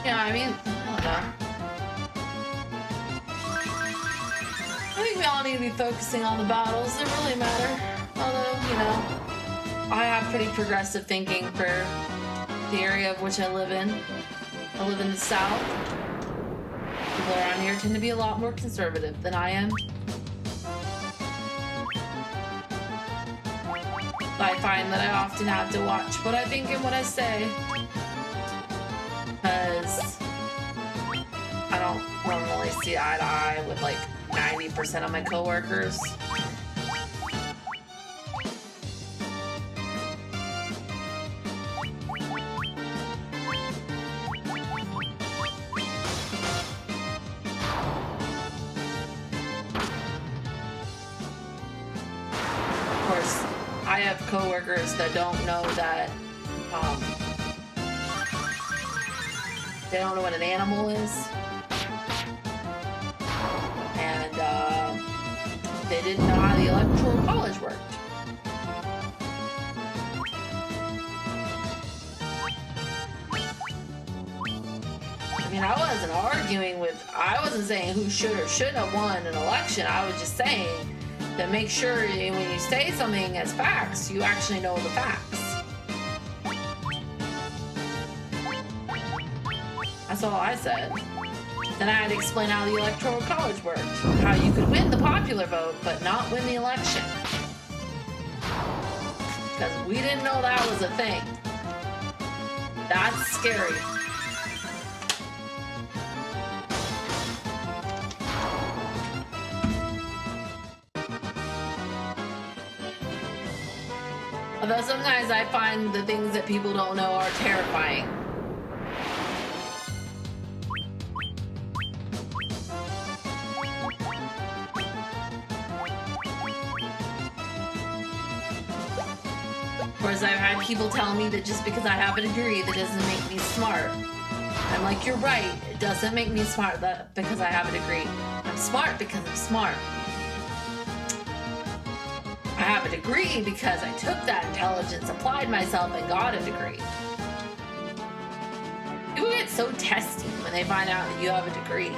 Yeah, I mean, I don't know. I think we all need to be focusing on the battles that really matter. Although, you know, I have pretty progressive thinking for the area of which I live in. I live in the South. People around here tend to be a lot more conservative than I am. I find that I often have to watch what I think and what I say. Because I don't normally see eye to eye with like 90% of my coworkers. Of course, I have coworkers that don't know that they don't know what an animal is. And They didn't know how the electoral college worked. I mean, I wasn't saying who should or shouldn't have won an election. I was just saying that make sure when you say something as facts, you actually know the facts. That's all I said. Then I had to explain how the electoral college worked. How you could win the popular vote, but not win the election. Because we didn't know that was a thing. That's scary. Although sometimes I find the things that people don't know are terrifying. Of course, I've had people tell me that just because I have a degree, that doesn't make me smart. I'm like, you're right. It doesn't make me smart because I have a degree. I'm smart because I'm smart. I have a degree because I took that intelligence, applied myself, and got a degree. People get so testy when they find out that you have a degree,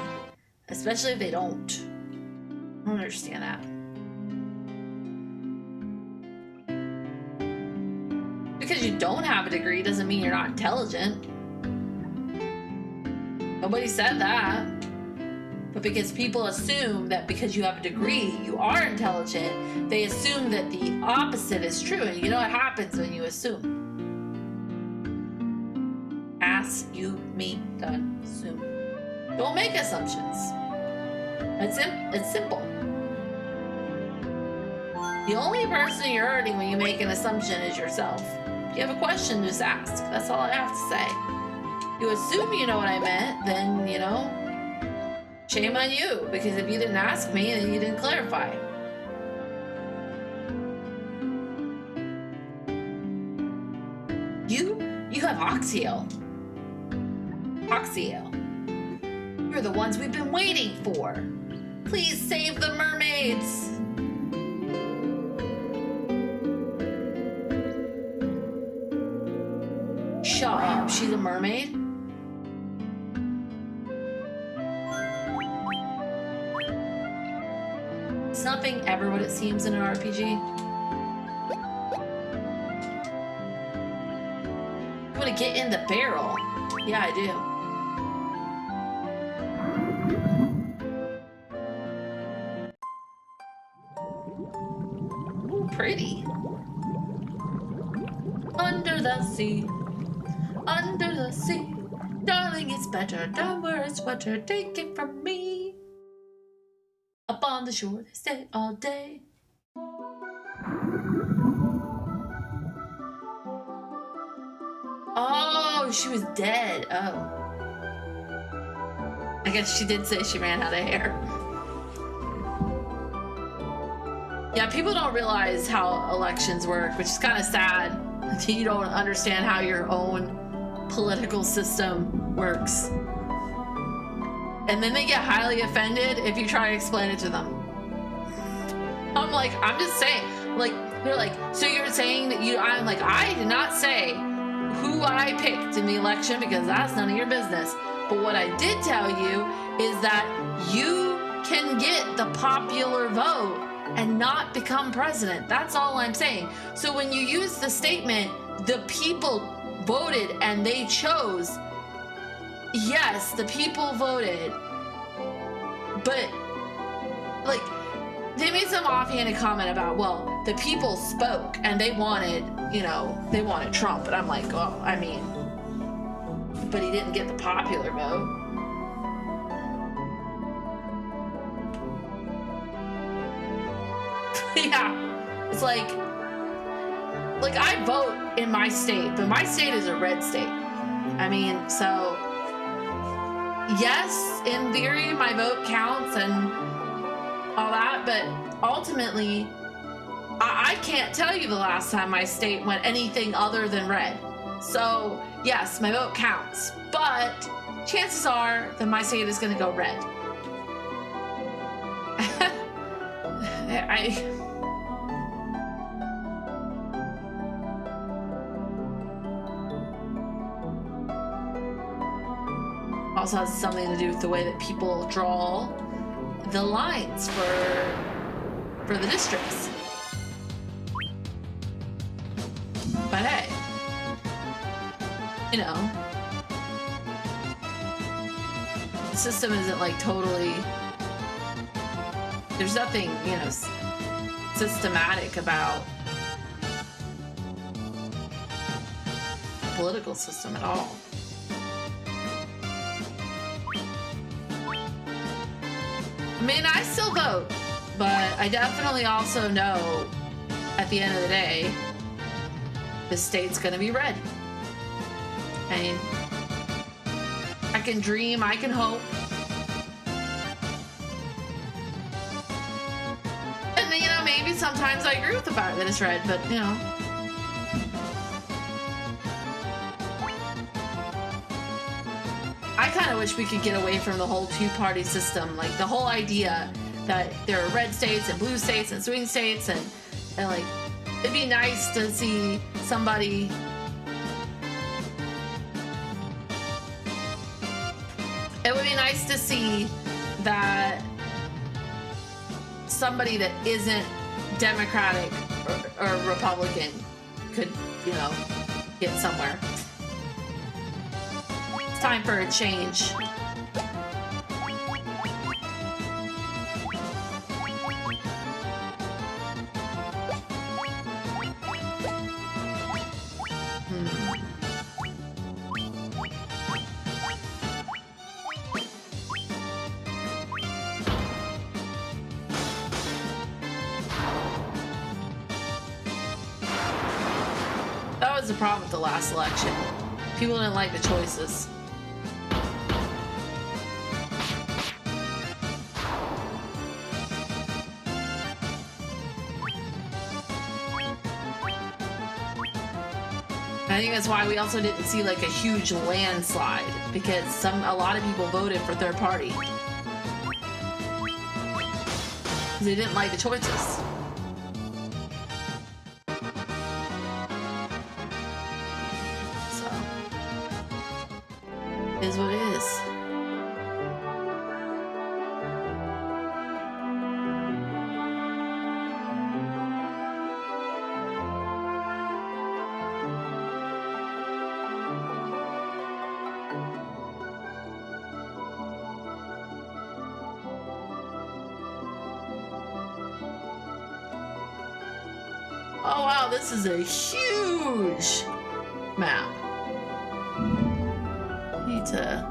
especially if they don't. I don't understand that. Because you don't have a degree doesn't mean you're not intelligent. Nobody said that. But because people assume that because you have a degree, you are intelligent, they assume that the opposite is true. And you know what happens when you assume? Ask, you, me, done, assume. Don't make assumptions. It's simple. The only person you're hurting when you make an assumption is yourself. If you have a question, just ask. That's all I have to say. If you assume you know what I meant, then, you know, shame on you, because if you didn't ask me, then you didn't clarify. You have oxyale. Oxyale. You're the ones we've been waiting for. Please save the mermaids. Shut up. She's a mermaid? Is nothing ever what it seems in an RPG? You want to get in the barrel? Yeah, I do. Ooh, pretty. Under the sea. Under the sea. Darling, it's better down where it's wetter. Take it from me. Up on the shore, they stay all day. Oh, she was dead. Oh. I guess she did say she ran out of hair. Yeah, people don't realize how elections work, which is kind of sad. You don't understand how your own political system works. And then they get highly offended if you try to explain it to them. I'm like, I'm just saying, like, they're like, so you're saying that I'm like, I did not say who I picked in the election because that's none of your business. But what I did tell you is that you can get the popular vote and not become president. That's all I'm saying. So when you use the statement, the people voted and they chose, yes, the people voted, but like they made some offhanded comment about, well, the people spoke and they wanted, they wanted Trump. And I'm like, well, I mean, but he didn't get the popular vote. Yeah, it's like I vote in my state, but my state is a red state. I mean, so yes, in theory, my vote counts and all that, but ultimately, I can't tell you the last time my state went anything other than red. So yes, my vote counts, but chances are that my state is going to go red. I also has something to do with the way that people draw the lines for the districts. But hey, you know, the system isn't like totally, there's nothing, you know, systematic about the political system at all. I mean, I still vote, but I definitely also know at the end of the day, the state's gonna be red. I mean, I can dream, I can hope. And, you know, maybe sometimes I agree with the fact that it's red, but, you know. I kind of wish we could get away from the whole two-party system. Like, the whole idea that there are red states and blue states and swing states and like, it'd be nice to see somebody it would be nice to see that somebody that isn't Democratic or Republican could, you know, get somewhere. It's time for a change. That was the problem with the last election. People didn't like the choices. I think that's why we also didn't see like a huge landslide, because a lot of people voted for third party. They didn't like the choices. So, it is what it is. Oh wow, this is a huge map. Need to...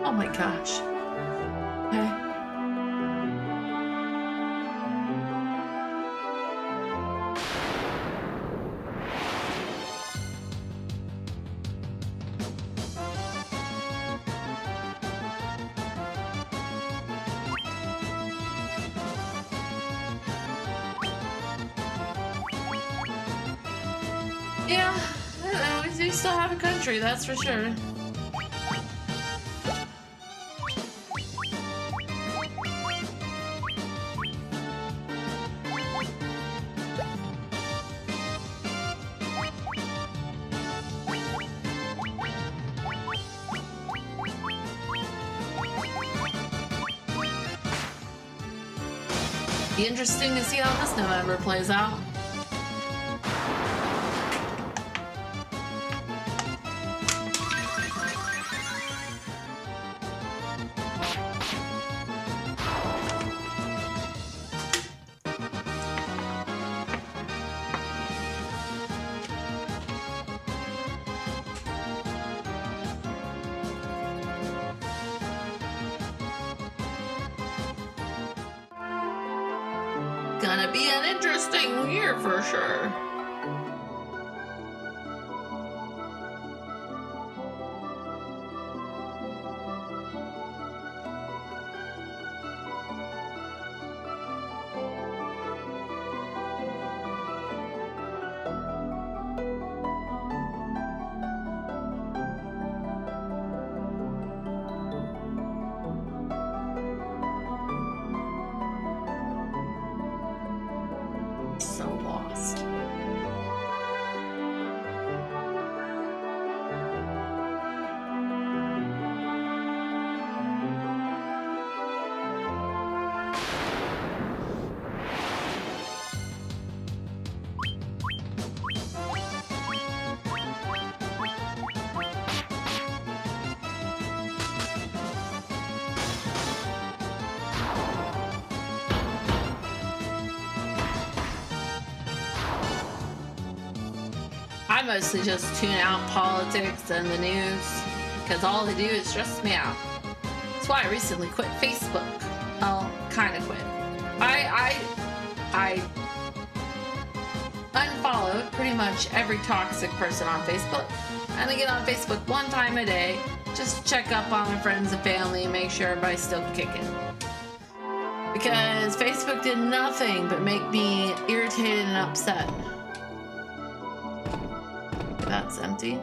Oh my gosh. Okay. Yeah, we still have a country, that's for sure. Be interesting to see how this November plays out. Gonna be an interesting year for sure. I mostly just tune out politics and the news because all they do is stress me out. That's why I recently quit Facebook. Well, kind of quit. I unfollowed pretty much every toxic person on Facebook, and I get on Facebook one time a day just to check up on my friends and family and make sure everybody's still kicking. Because Facebook did nothing but make me irritated and upset. That's empty.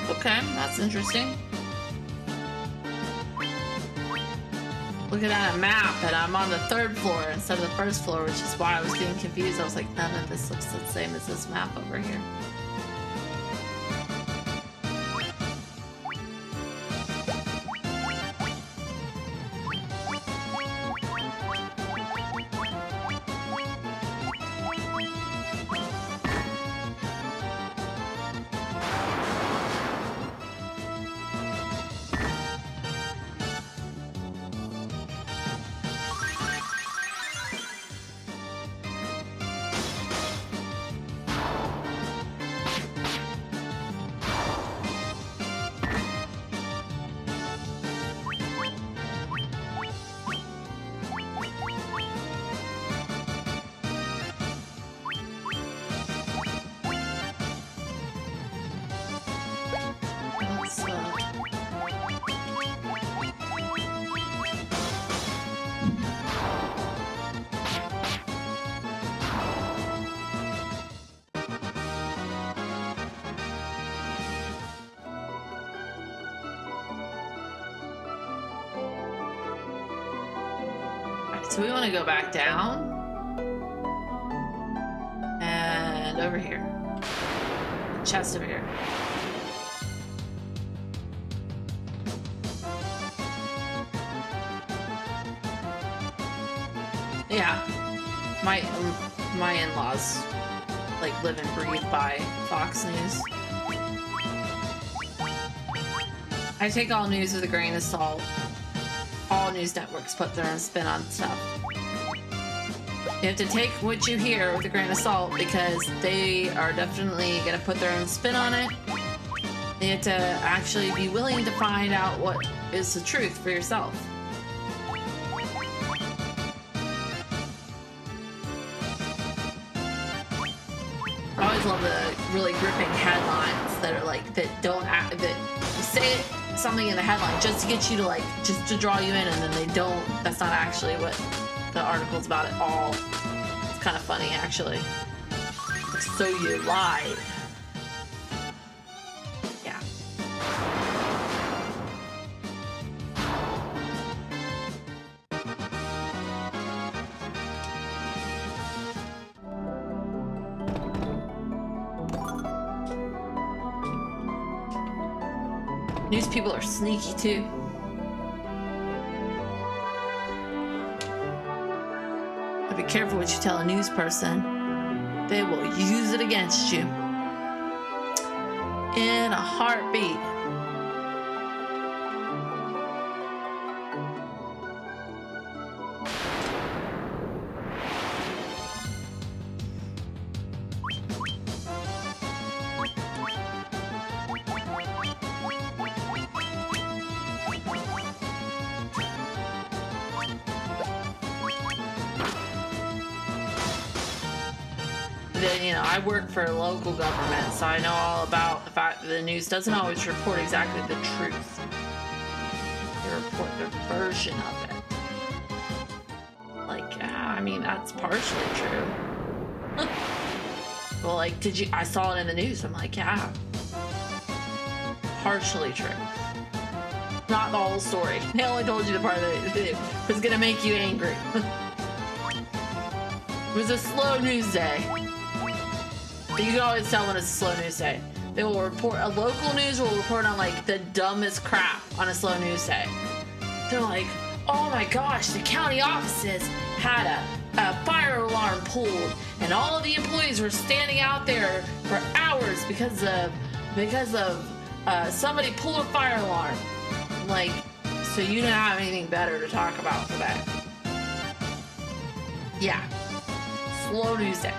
Okay, that's interesting. Looking at a map, and I'm on the 3rd floor instead of the 1st floor, which is why I was getting confused. I was like, none of this looks the same as this map over here. So we want to go back down and over here. The chest over here. Yeah, my in-laws like live and breathe by Fox News. I take all news with a grain of salt. All news networks put their own spin on stuff. You have to take what you hear with a grain of salt because they are definitely going to put their own spin on it. You have to actually be willing to find out what is the truth for yourself. I always love the really gripping headlines that are like, that don't act, that say something in the headline just to get you to like, just to draw you in, and then they don't, that's not actually what the article's about at all. It's kind of funny actually. So you lied. Yeah. News people are sneaky too. But be careful what you tell a news person. They will use it against you in a heartbeat. You know, I work for a local government, so I know all about the fact that the news doesn't always report exactly the truth. They report their version of it. Like, yeah, I mean, that's partially true. Well, like, I saw it in the news. I'm like, yeah, partially true. Not the whole story. They only told you the part that was gonna make you angry. It was a slow news day. You can always tell when it's a slow news day. They will report, a local news will report on like the dumbest crap on a slow news day. They're like, oh my gosh, the county offices had a fire alarm pulled, and all of the employees were standing out there for hours because of somebody pulled a fire alarm. Like, so you didn't have anything better to talk about today. Yeah, slow news day.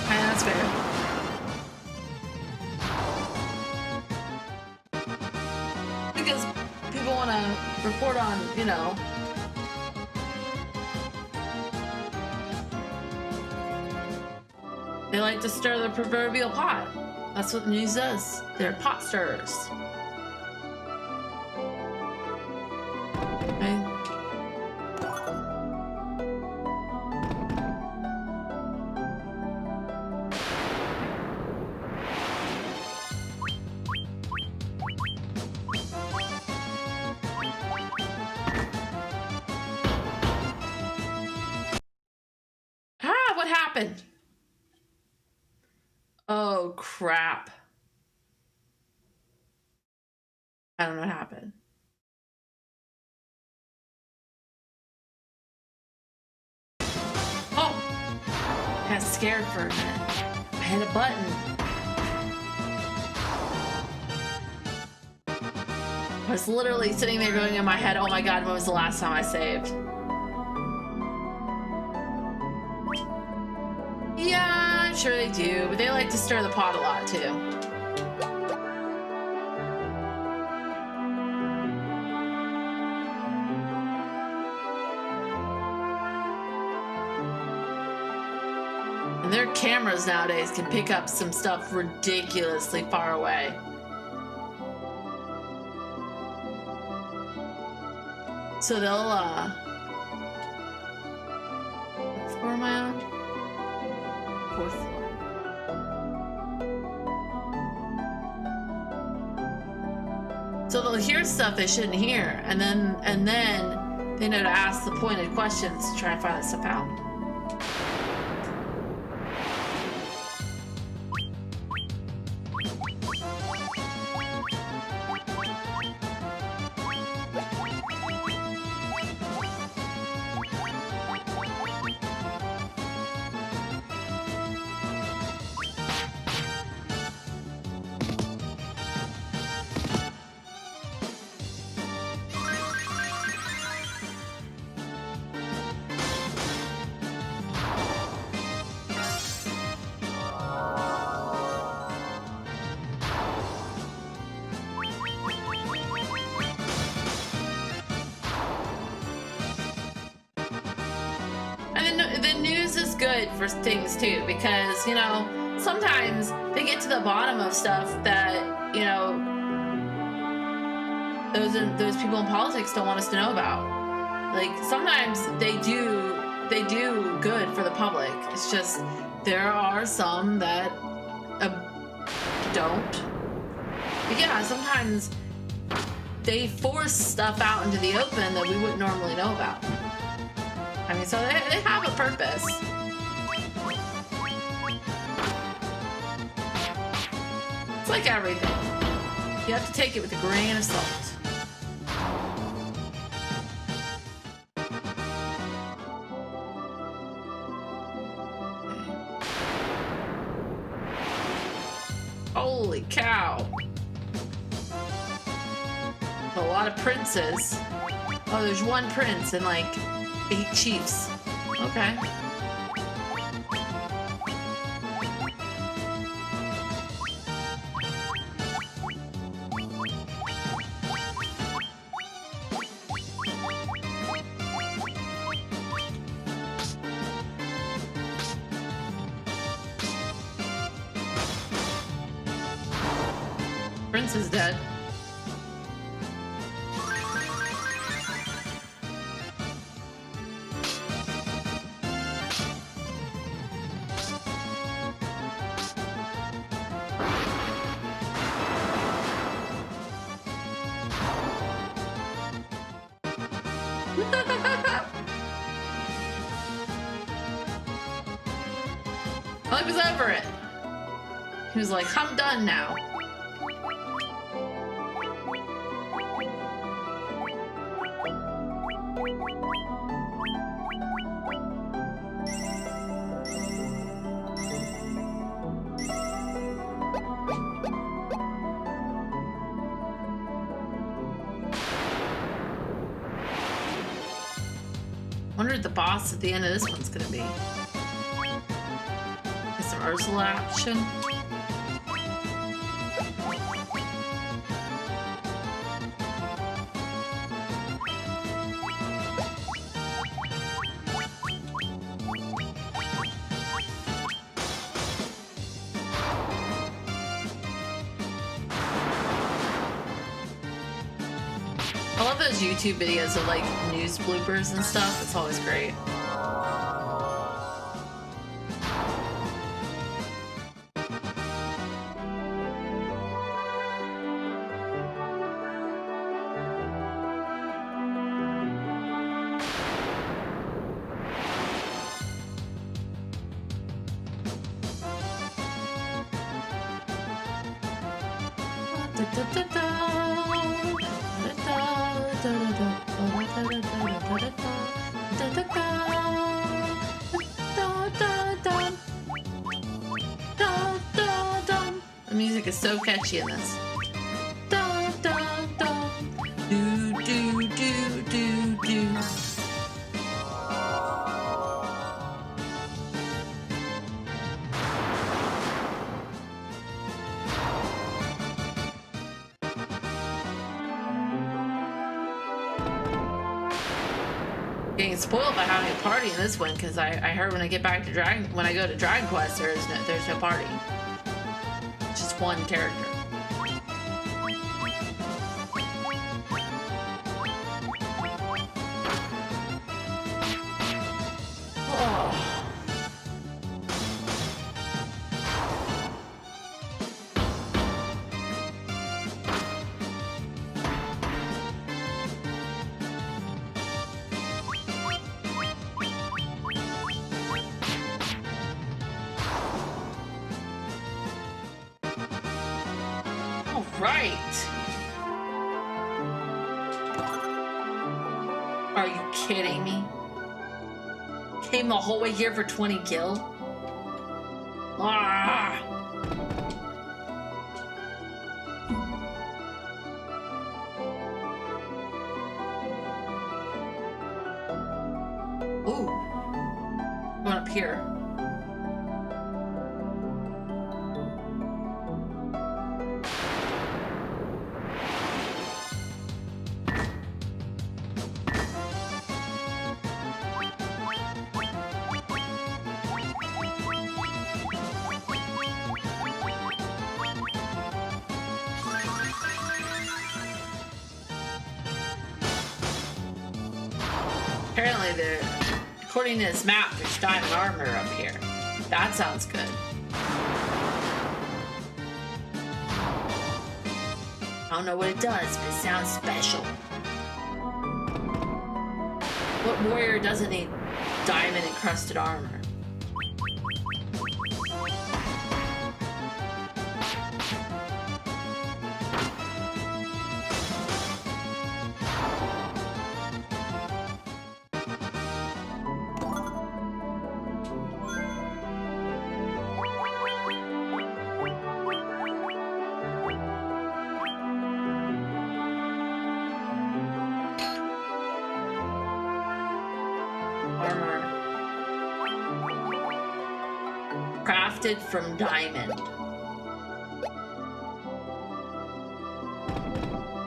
That's fair. Because people want to report on, you know, they like to stir the proverbial pot. That's what the news does. They're pot stirrers. Okay. What happened? Oh, crap. I don't know what happened. Oh! I got scared for a minute. I hit a button. I was literally sitting there going in my head, oh my god, when was the last time I saved? Yeah, I'm sure they do, but they like to stir the pot a lot too. And their cameras nowadays can pick up some stuff ridiculously far away. So they'll, what floor am I on? 4th floor. So they'll hear stuff they shouldn't hear, and then they know to ask the pointed questions to try and find that stuff out. The news is good for things too, because, you know, sometimes they get to the bottom of stuff that, you know, those people in politics don't want us to know about. Like, sometimes they do good for the public. It's just there are some that don't. But yeah, sometimes they force stuff out into the open that we wouldn't normally know about. I mean, so they have a purpose. It's like everything. You have to take it with a grain of salt. Holy cow. A lot of princes. Oh, there's one prince and like 8 chiefs. Okay. Prince is dead. Well, he was over it. He was like, I'm done now. Wonder what the boss at the end of this one's gonna be. Get some Ursula action. I love those YouTube videos of like news bloopers and stuff. It's always great. The music is so catchy in this. Do do do do do. Getting spoiled by having a party in this one because I heard when I get back to when I go to Dragon Quest, there's no party. It's just one character. Oh. Right. Are you kidding me? Came the whole way here for 20 gil? Ah! Ooh. Going up here. Apparently, according to this map, there's diamond armor up here. That sounds good. I don't know what it does, but it sounds special. What warrior doesn't need diamond encrusted armor? Crafted from diamond.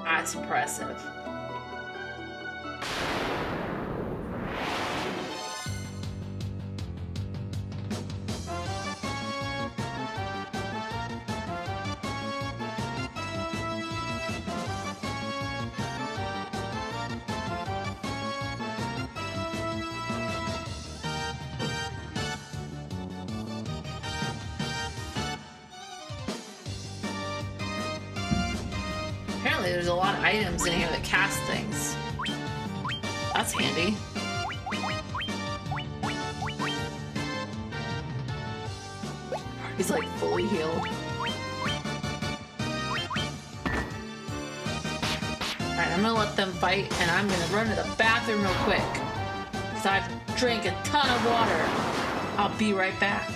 That's impressive. apparently there's a lot of items in here that cast things. That's handy. He's like fully healed. Alright, I'm gonna let them fight and I'm gonna run to the bathroom real quick. Because I've drank a ton of water. I'll be right back.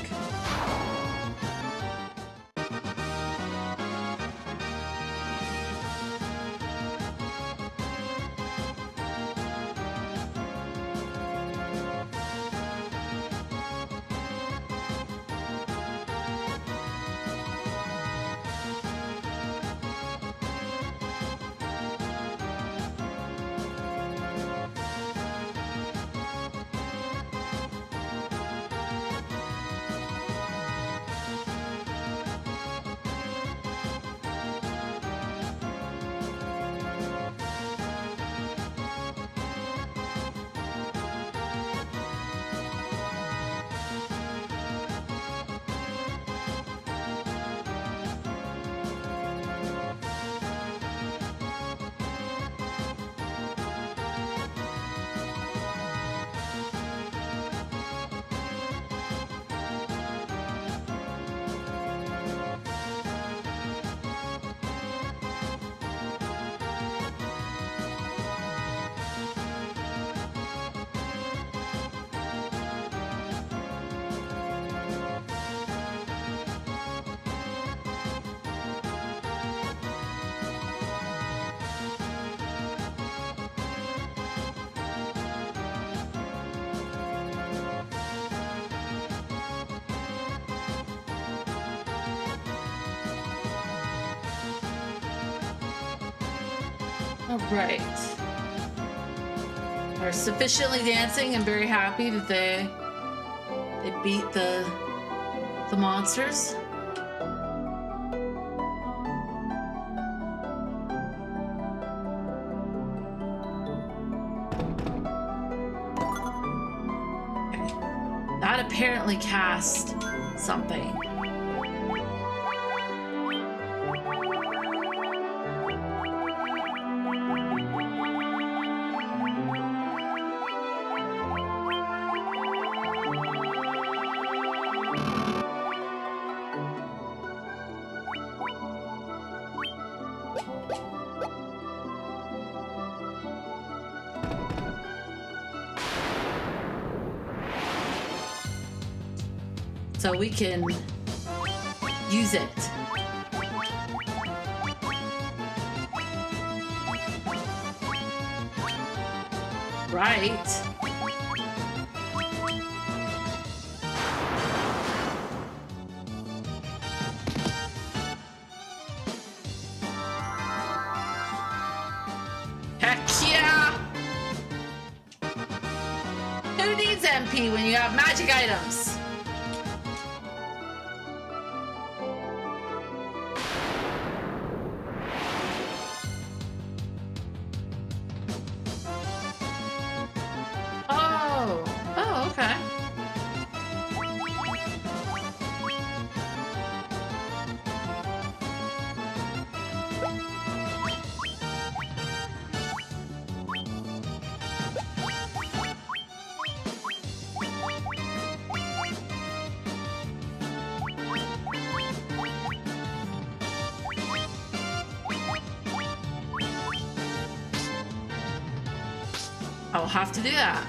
Alright. Are sufficiently dancing and very happy that they beat the monsters. That apparently cast something. So we can use it. Right. Heck yeah! Who needs MP when you have magic items? I'll have to do that.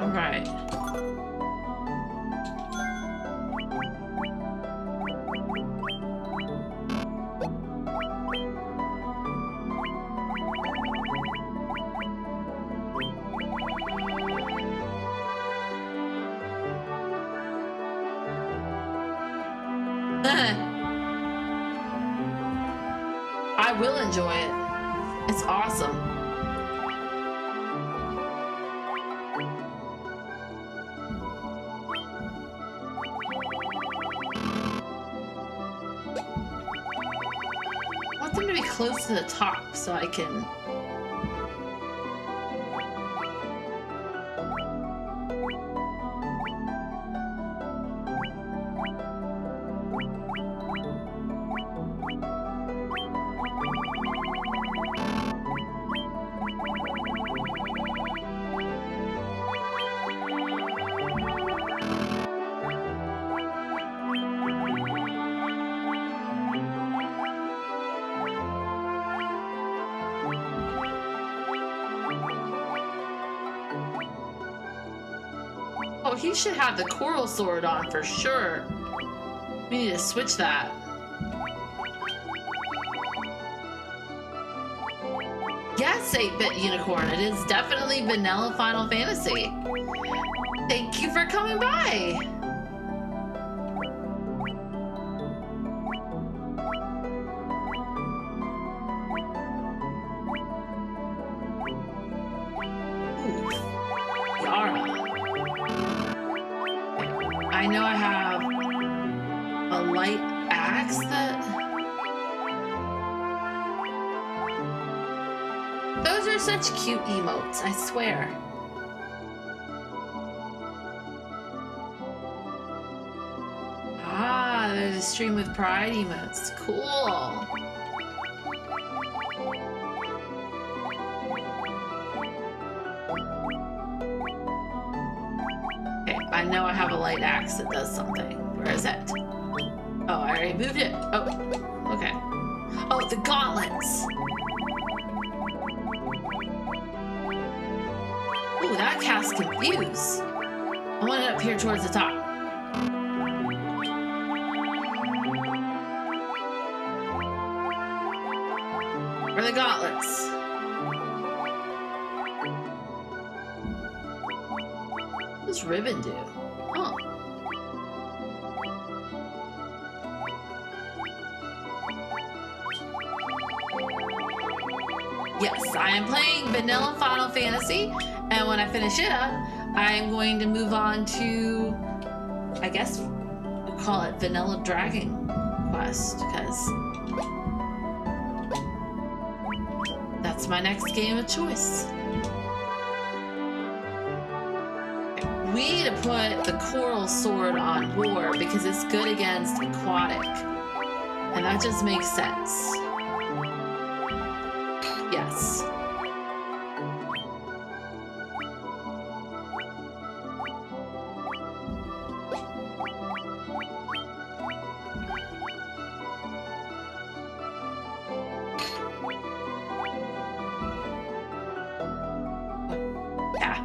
All right. will enjoy it. It's awesome. I want them to be close to the top so I can... Oh, he should have the coral sword on for sure. We need to switch that. Yes, 8-bit unicorn. It is definitely vanilla Final Fantasy. Thank you for coming by. Ooh, Yara. I know I have a light axe that... Those are such cute emotes, I swear. Ah, there's a stream with pride emotes. Cool. Okay, I know I have a light axe that does something. Where is it? Oh, I already moved it. Oh, okay. Oh, the gauntlets. Ooh, that casts Confuse. I want it up here towards the top. Where are the gauntlets? What does ribbon do? Oh. Yes, I am playing vanilla Final Fantasy, and when I finish it up, I am going to move on to, I guess we'll call it Vanilla Dragon Quest, because that's my next game of choice. We need to put the coral sword on War because it's good against aquatic, and that just makes sense. Yes. Yeah.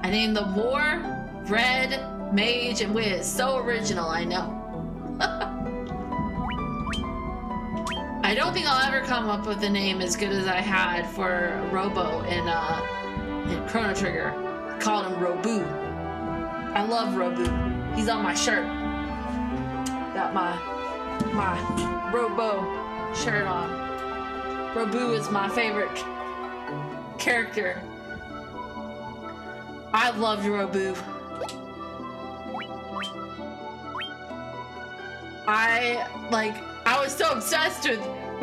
I named them War, Red, Mage, and Wiz. So original, I know. I don't think I'll ever come up with a name as good as I had for Robo in Chrono Trigger. I called him Robu. I love Robu. He's on my shirt. Got my Robo shirt on. Robu is my favorite character. I loved Robu. I was so obsessed with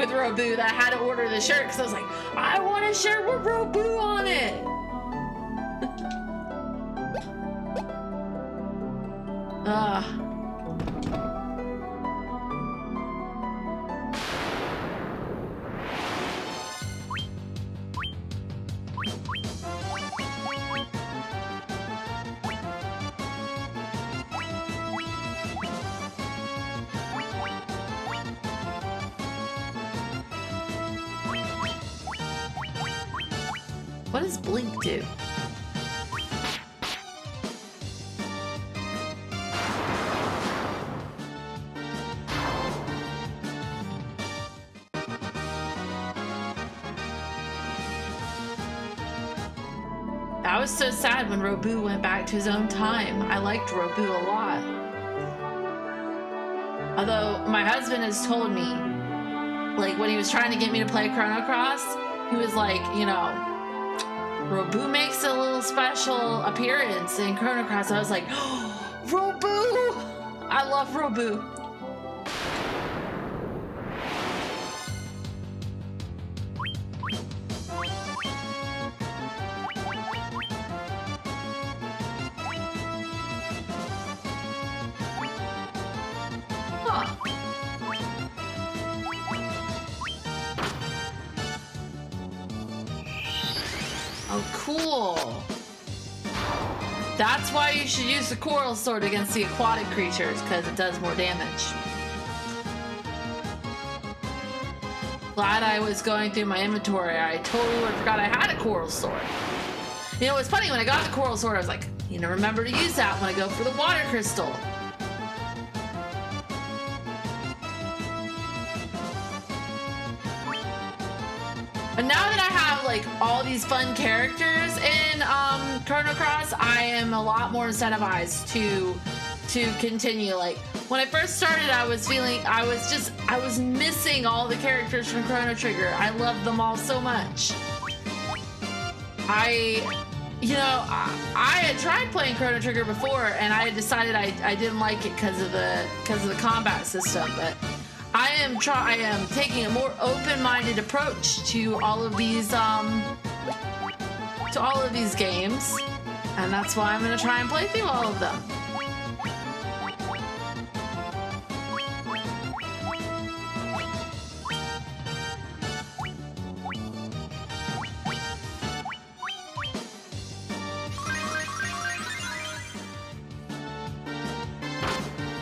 Robu that I had to order the shirt because I was like, I want a shirt with Robu on it. What does Blink do? I was so sad when Robu went back to his own time. I liked Robu a lot. Although my husband has told me like when he was trying to get me to play Chrono Cross, he was like, you know, Robu makes a little special appearance in Chrono Cross. I was like, oh, Robu! I love Robu. Oh, cool. That's why you should use the Coral Sword against the aquatic creatures, because it does more damage. Glad I was going through my inventory. I totally forgot I had a Coral Sword. You know, it's funny, when I got the Coral Sword, I was like, you know, remember to use that when I go for the Water Crystal. But now that I have like all these fun characters in Chrono Cross, I am a lot more incentivized to continue. Like when I first started, I was missing all the characters from Chrono Trigger. I love them all so much. I had tried playing Chrono Trigger before, and I had decided I didn't like it because of the combat system, but I am taking a more open-minded approach to all of these games, and that's why I'm going to try and play through all of them.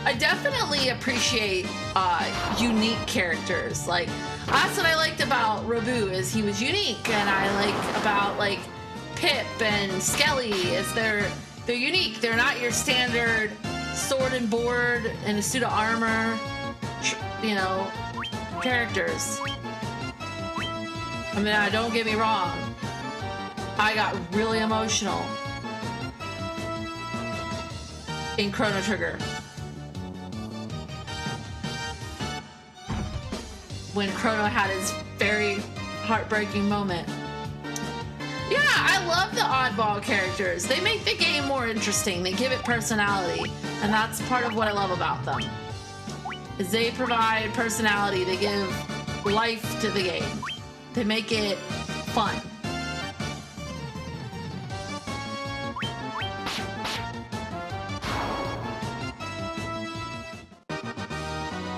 I definitely appreciate unique characters. Like, that's what I liked about Robu, is he was unique, and I like about like Pip and Skelly is they're unique. They're not your standard sword and board and a suit of armor, you know, characters. I mean, don't get me wrong, I got really emotional in Chrono Trigger when Chrono had his very heartbreaking moment. Yeah, I love the oddball characters. They make the game more interesting. They give it personality, and that's part of what I love about them. Is they provide personality. They give life to the game. They make it fun.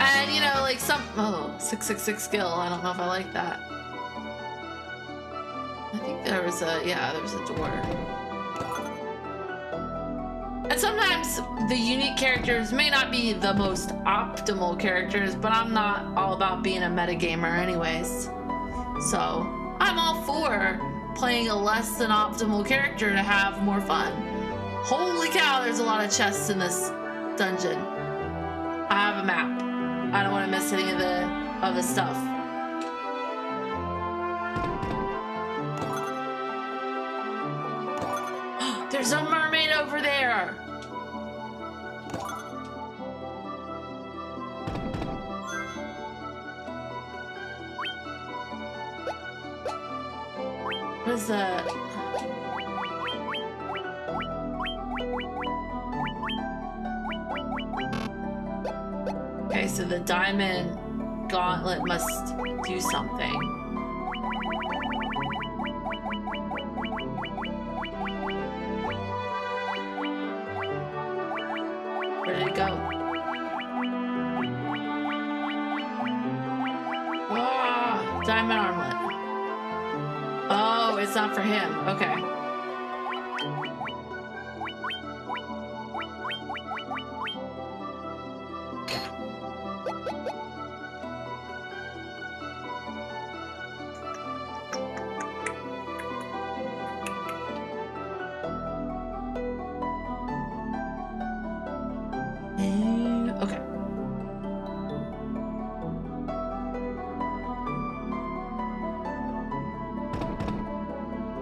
And you know, like 666 skill. I don't know if I like that. I think there was a door. And sometimes the unique characters may not be the most optimal characters, but I'm not all about being a metagamer anyways. So I'm all for playing a less than optimal character to have more fun. Holy cow, there's a lot of chests in this dungeon. I have a map. I don't want to miss any of the stuff. There's a mermaid over there. What is that? Okay, so the diamond gauntlet must do something. Where did it go? Ah, diamond armlet. Oh, it's not for him. Okay. Okay.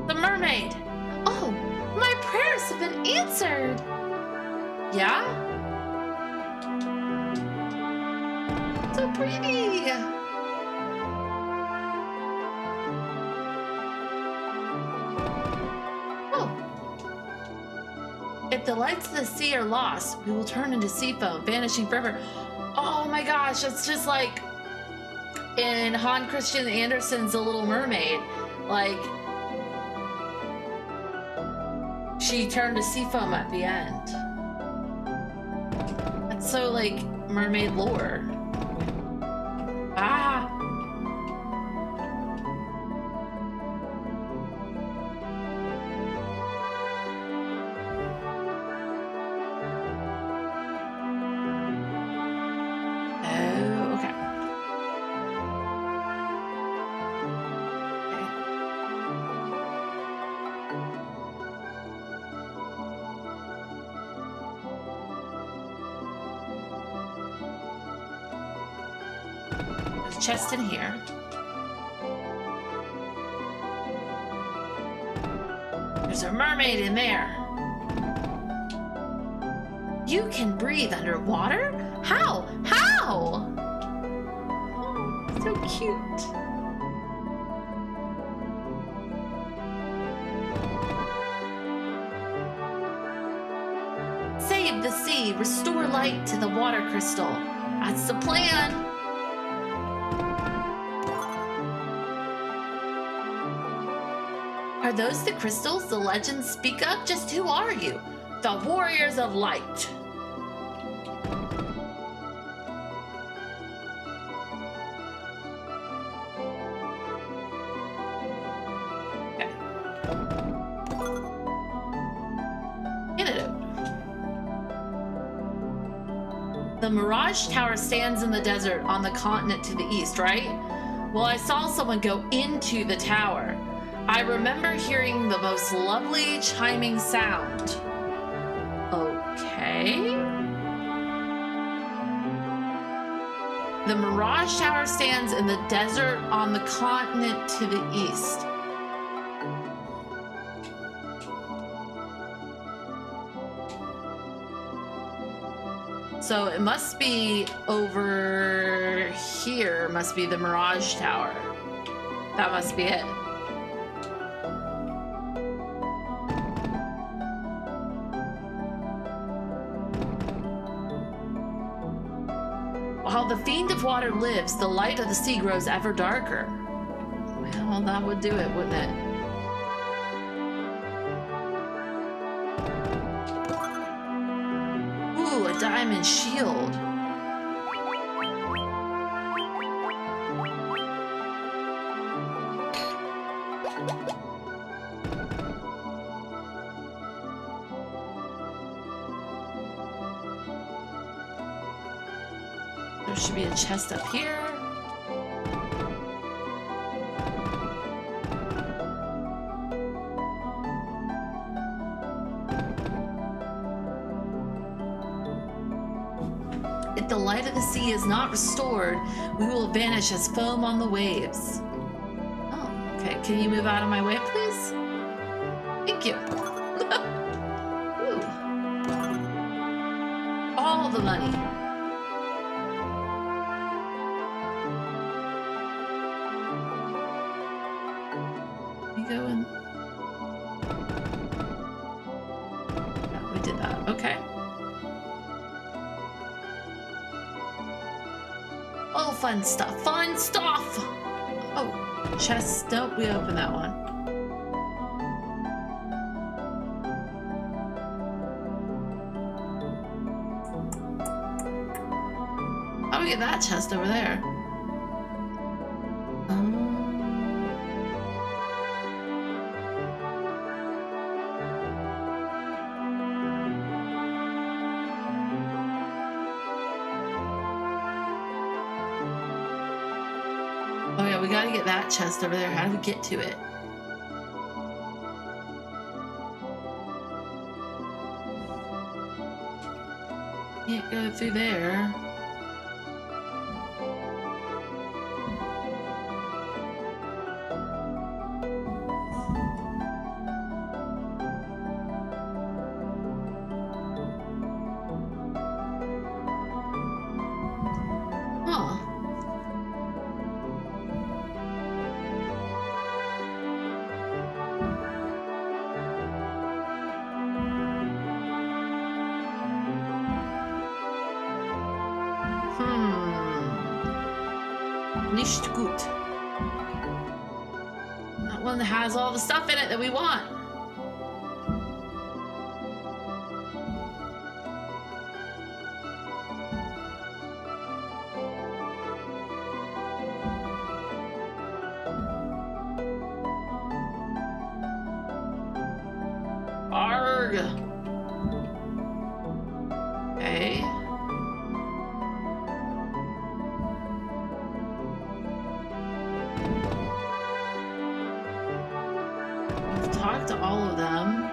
The mermaid. Oh, my prayers have been answered. Yeah? So pretty. the lights of the sea are lost, we will turn into sea foam, vanishing forever. Oh my gosh, it's just like in Hans Christian Andersen's The Little Mermaid. Like, she turned to sea foam at the end. That's so like mermaid lore. Ah! Chest in here. There's a mermaid in there. You can breathe underwater? How? How? Oh, so cute. Save the sea, restore light to the water crystal. That's the plan. Are those the crystals the legends speak of? Just who are you? The Warriors of Light. Okay. Antidote. The Mirage Tower stands in the desert on the continent to the east, right? Well, I saw someone go into the tower. I remember hearing the most lovely chiming sound. Okay. The Mirage Tower stands in the desert on the continent to the east. So it must be over here, must be the Mirage Tower. That must be it. While the fiend of water lives, the light of the sea grows ever darker. Well, that would do it, wouldn't it? Ooh, a diamond shield. There should be a chest up here. If the light of the sea is not restored, we will vanish as foam on the waves. Oh, okay. Can you move out of my way, please? Thank you. Ooh. All the money. Going. Yeah, we did that. Okay. Oh, fun stuff. Fun stuff. Oh, chest. Nope, we opened that one. How do we get that chest over there? Oh yeah, we gotta get that chest over there. How do we get to it? Can't go through there. Nicht gut. That one has all the stuff in it that we want. Arg. Okay. I've talked to all of them.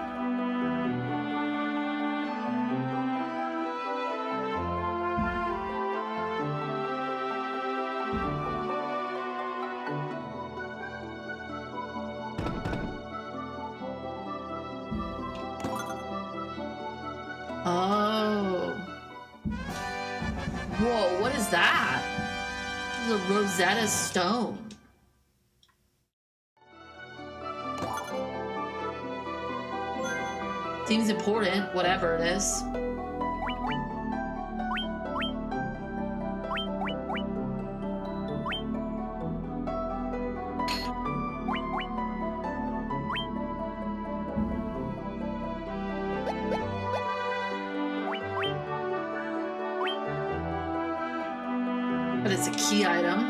Oh. Whoa, what is that? This is a Rosetta Stone. Seems important, whatever it is. But it's a key item.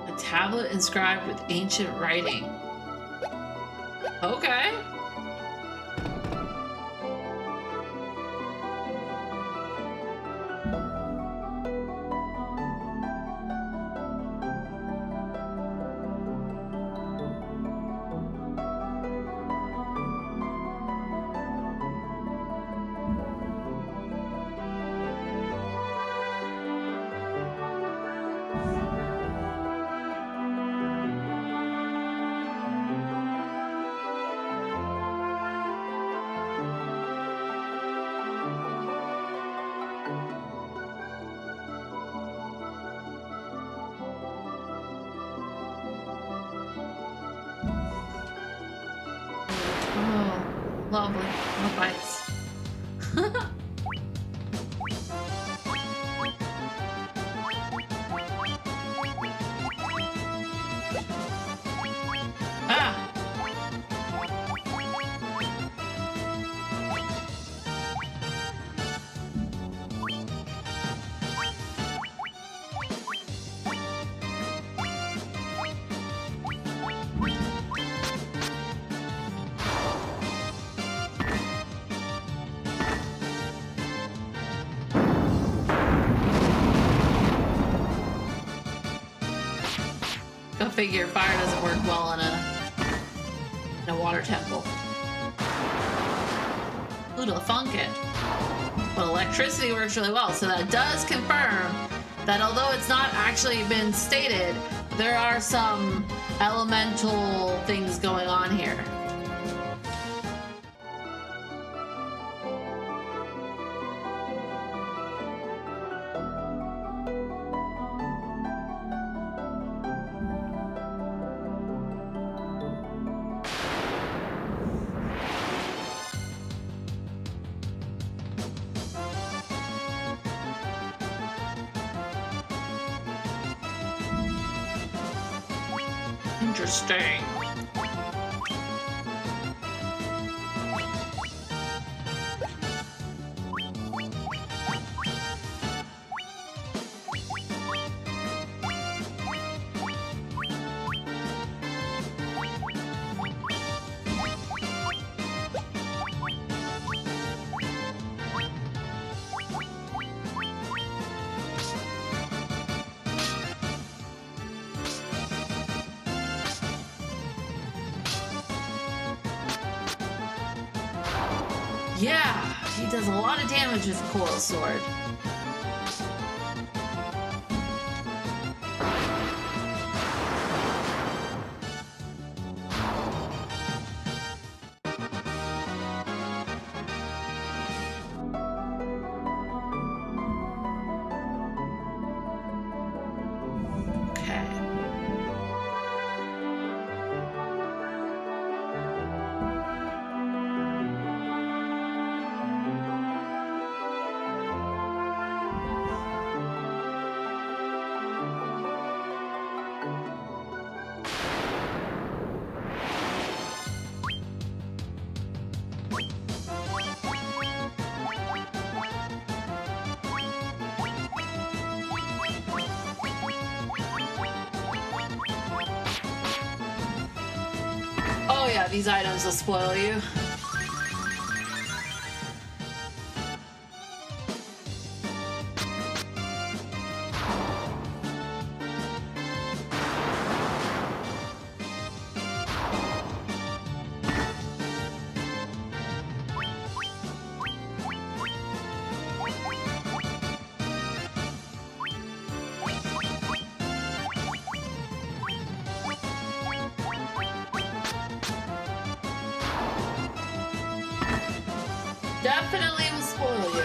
A tablet inscribed with ancient writing. Okay. Oh, lovely. No bites. Ah! Go figure, fire doesn't work well in a water temple. Oodle funk it. But electricity works really well, so that does confirm that although it's not actually been stated, there are some elemental things going on here. Interesting. Yeah, he does a lot of damage with Coil Sword. Okay. yeah, these items will spoil you. Definitely will spoil you.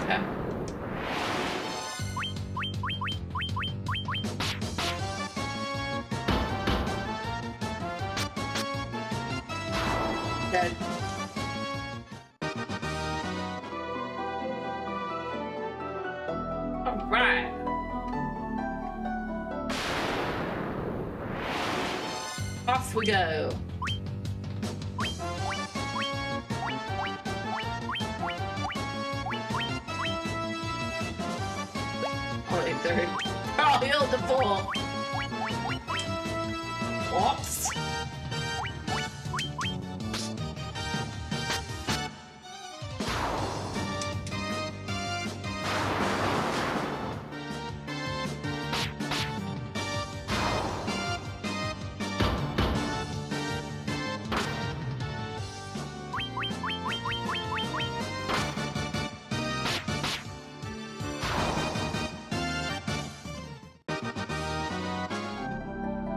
Okay. Dead. All right. Off we go. Wait, third. Oh, healed the full. Whoops.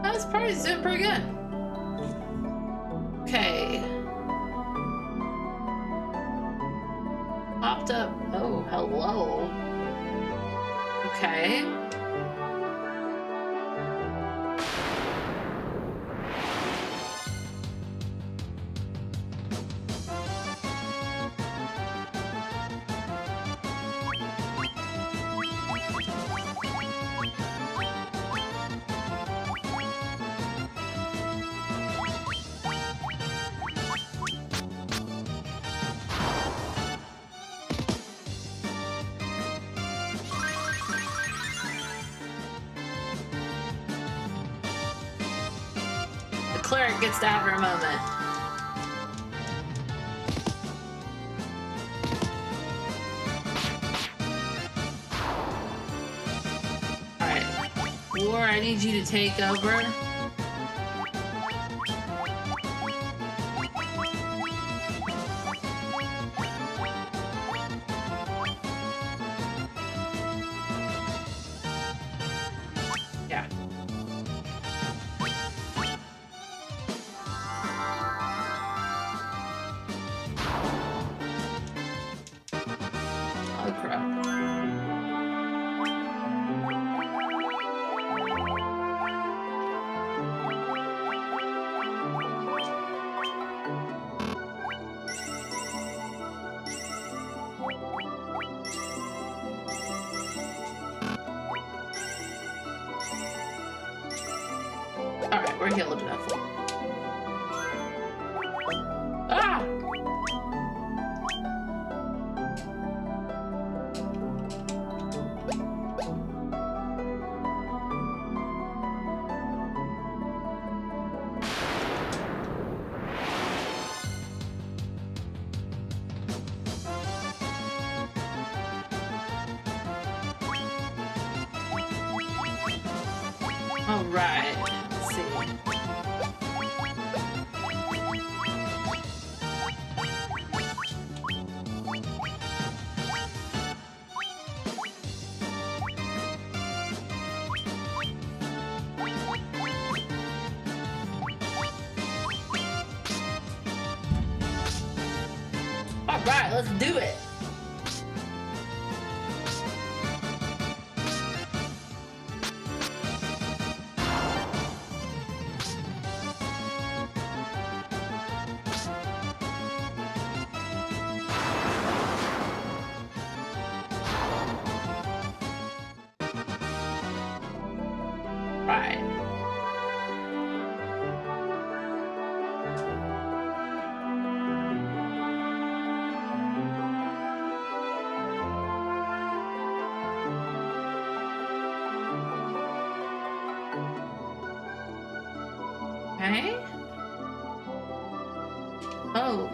That's probably doing pretty good. Okay. Popped up. Oh, hello. Okay. The cleric gets to have her moment. Alright. War, I need you to take over. Yeah. Oh crap. Alright, we're healed enough. Ah! Alright, let's see. Alright, let's do it. Right. Okay. Oh.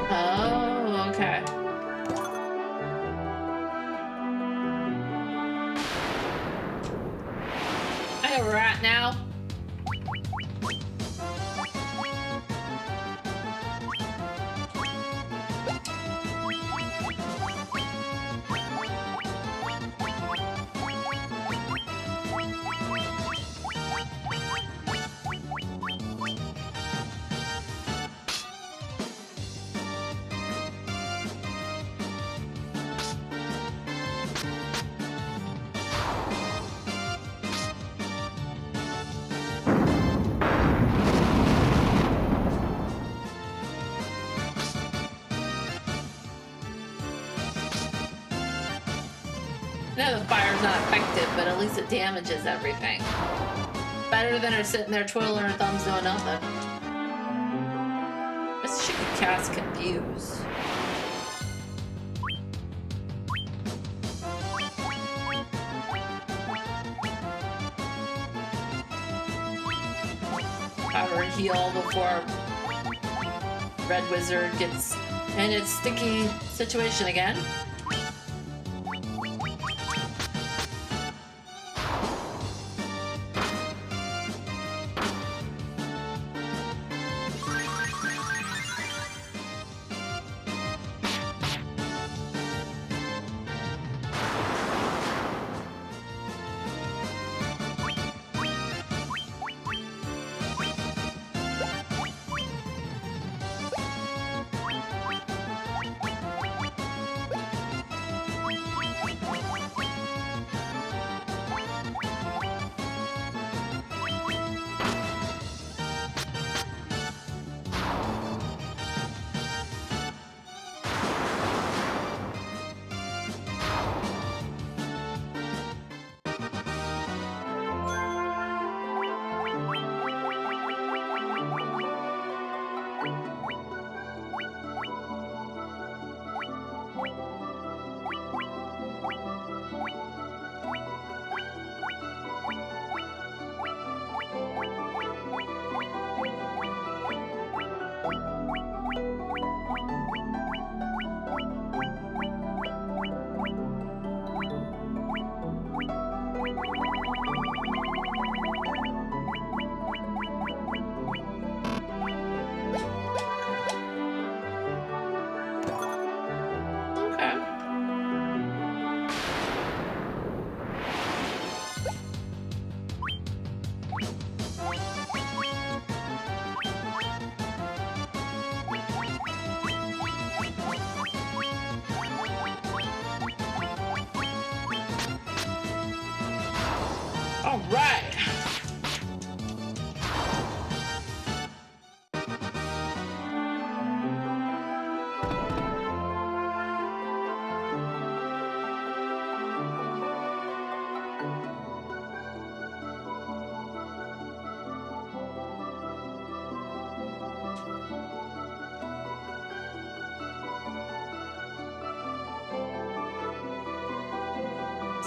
Oh, okay. I know where we're at now. No, the fire's not effective, but at least it damages everything. Better than her sitting there twiddling her thumbs doing nothing. Guess she could cast Confuse. Have her heal before Red Wizard gets in its sticky situation again.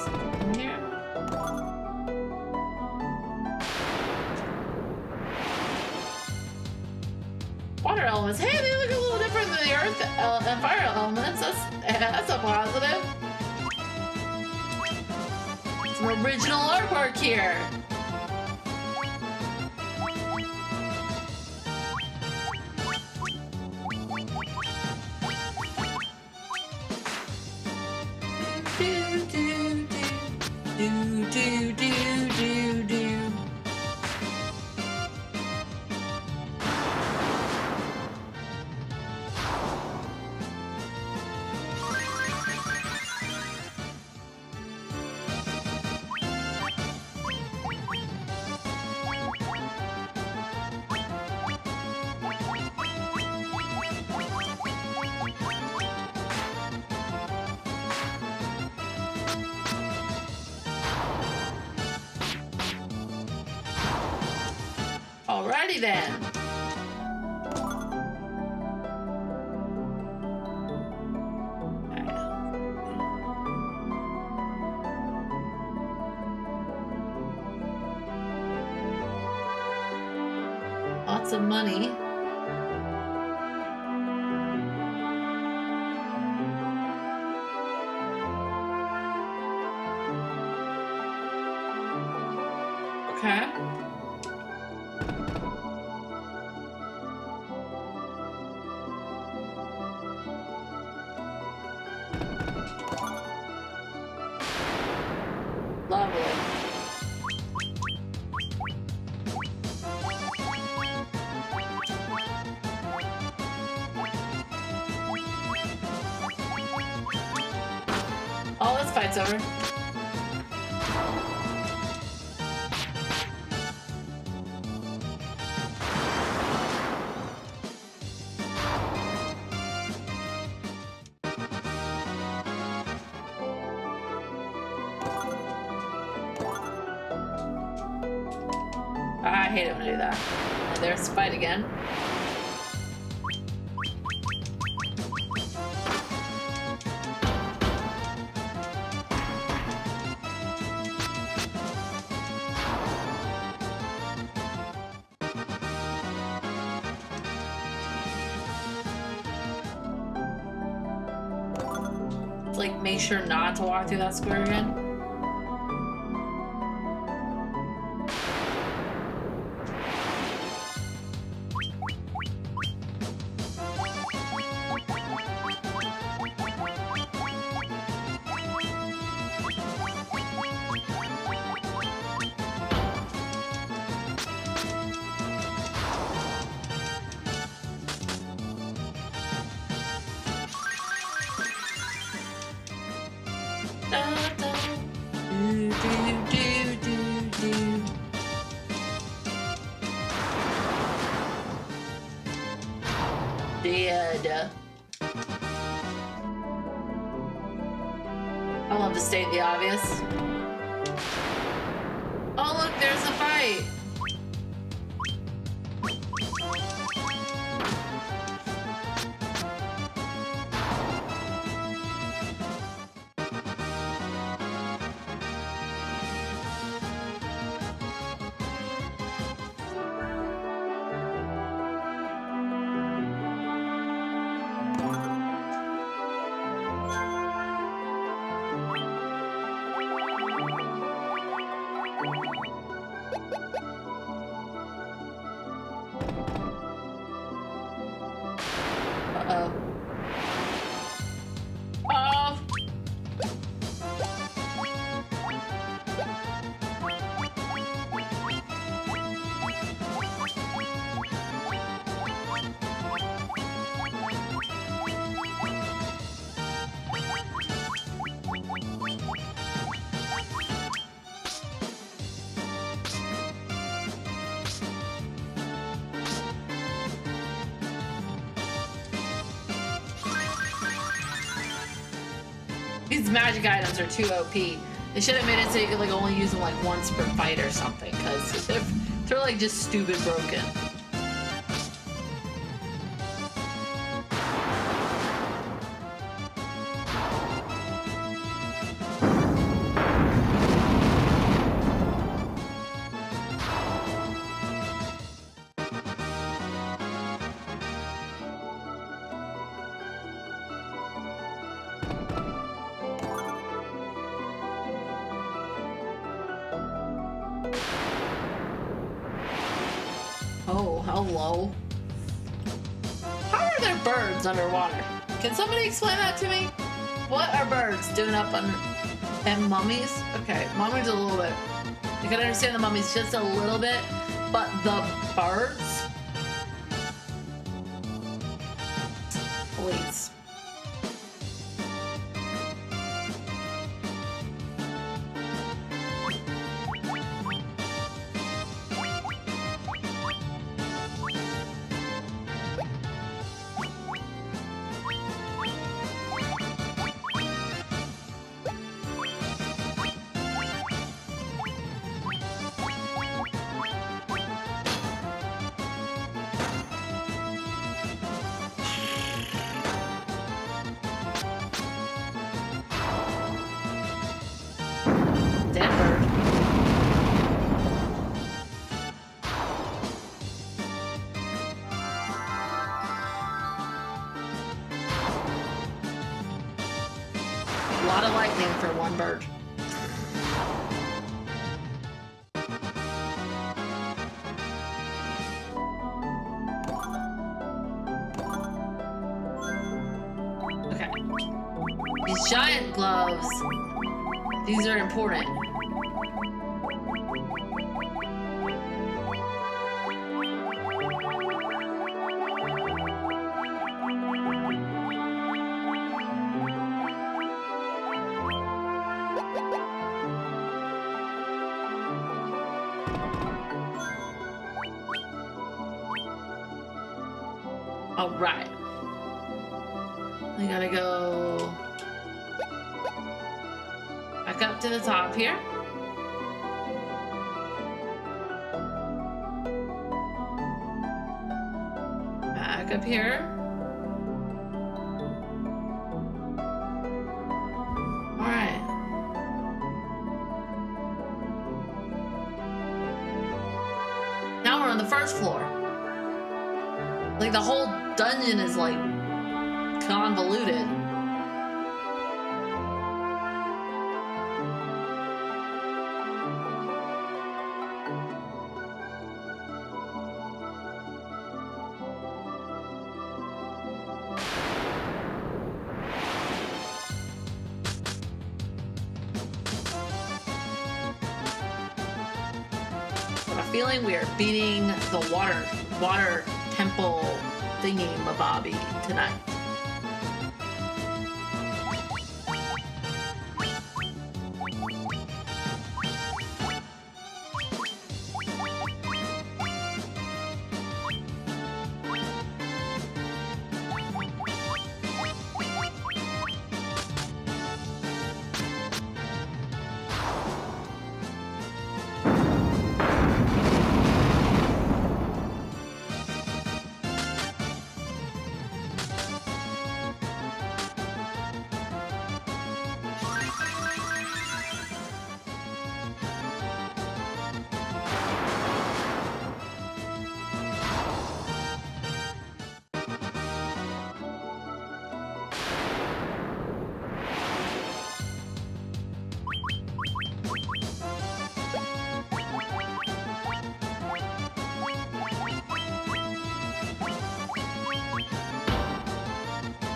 In here. Water elements. Hey, they look a little different than the earth and fire elements. That's a positive. Some original artwork here. Alrighty then. Lots of money. Okay. Lovely. Oh, this fight's over. I hate it when I do that. And there's the fight again. Like, make sure not to walk through that square again. Dead. I love to state the obvious. Oh look, there's a fight. Uh-oh. Oh! These magic items are too OP. They should have made it so you could like only use them like once per fight or something, because they're like just stupid broken. Hello. How are there birds underwater? Can somebody explain that to me? What are birds doing up under... And mummies? Okay, mummies a little bit. I can understand the mummies just a little bit, but the birds? Please. Dead bird. A lot of lightning for one bird. Okay. These giant gloves, these are important. All right. We gotta go back up to the top here. Back up here. All right. Now we're on the first floor. Like the whole dungeon is like convoluted. I have a feeling we are beating the water temple thingy mabobby tonight.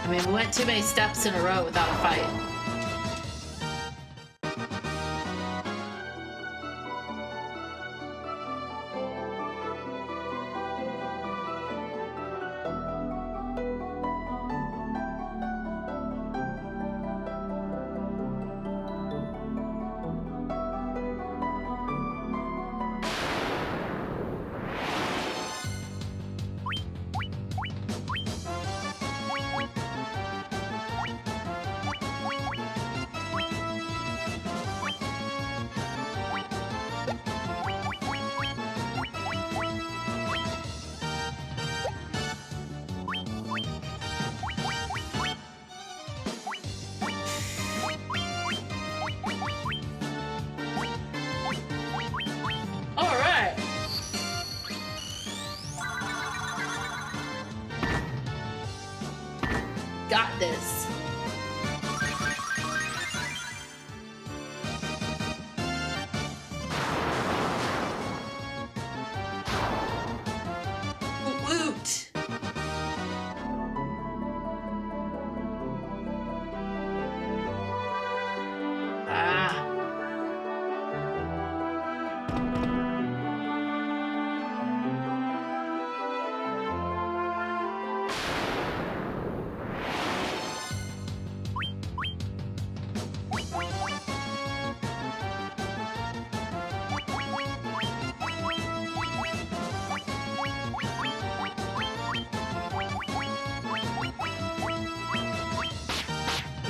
I mean, we went too many steps in a row without a fight. Got this.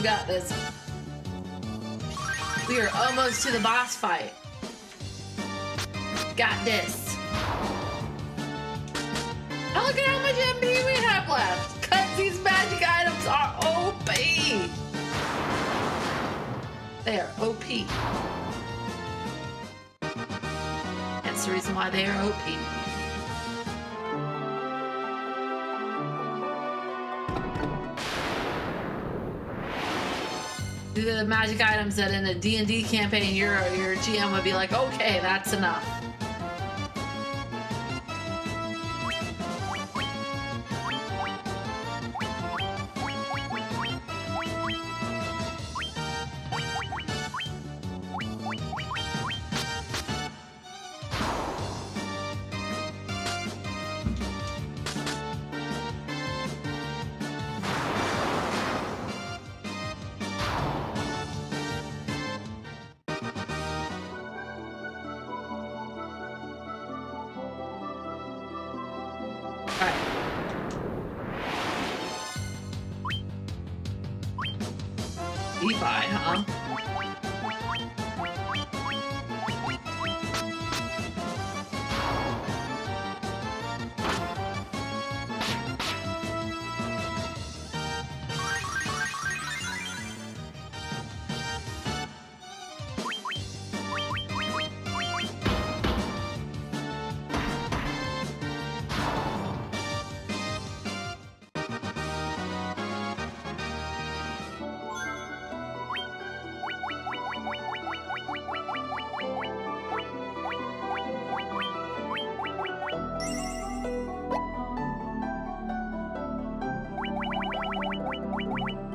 We got this. We are almost to the boss fight. Got this. Oh, look at how much MP we have left. Cause these magic items are OP. They are OP. That's the reason why they are OP. These are the magic items that in a D&D campaign your GM would be like, okay, that's enough. Levi, huh?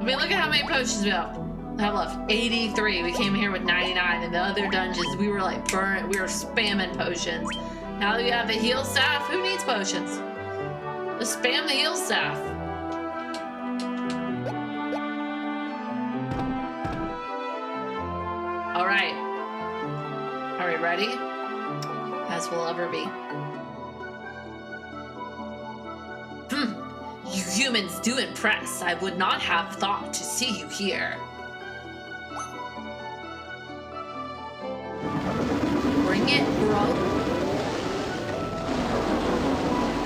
I mean, look at how many potions we have left. 83. We came here with 99. In the other dungeons, we were like burnt. We were spamming potions. Now that we have the heal staff, who needs potions? Just spam the heal staff. All right. Are we ready? As we'll ever be. You humans do impress. I would not have thought to see you here. Bring it, bro.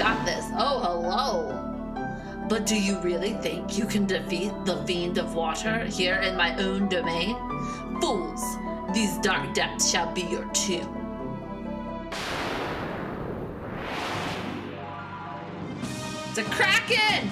Got this. Oh, hello. But do you really think you can defeat the Fiend of Water here in my own domain? Fools, these dark depths shall be your tomb. It's a kraken!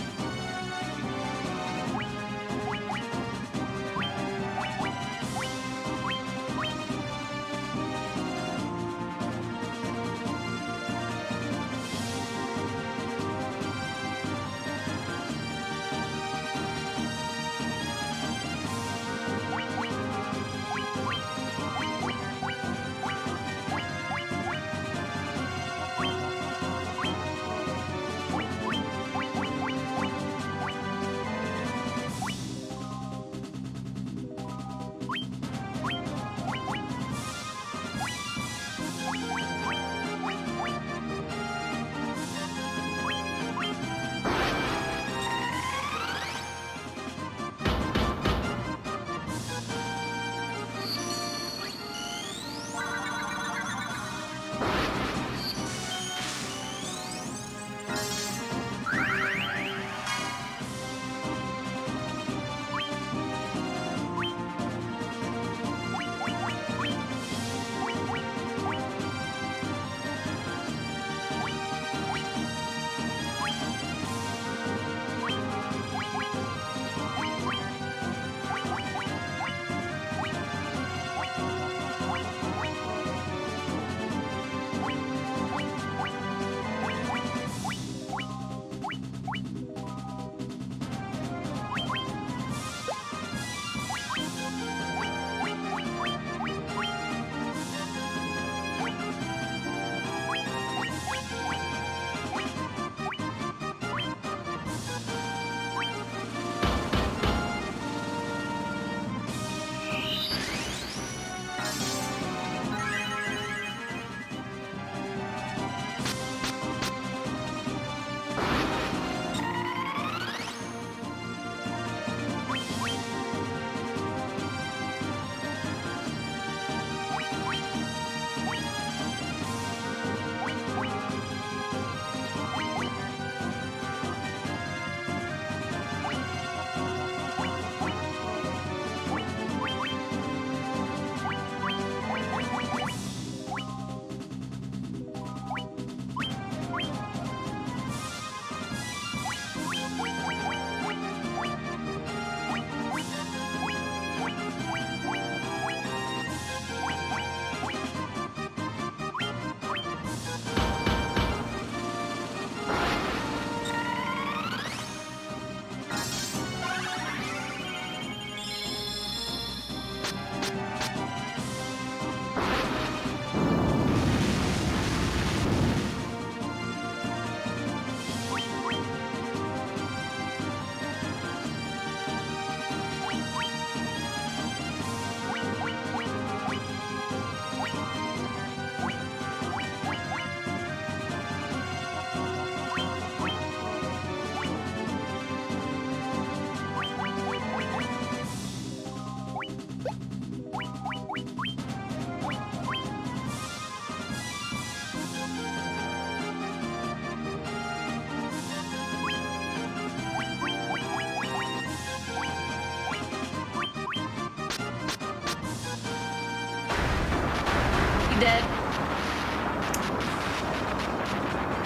dead.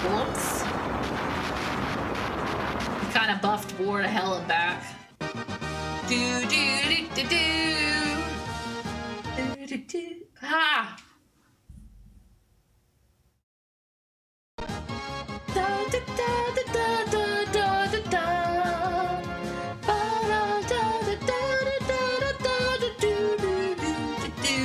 Whoops. He kind of buffed War to hell and back. Do do do do do. Do do do. Ha! Da da da da da da da da. Ba da da da da da da da do do do do.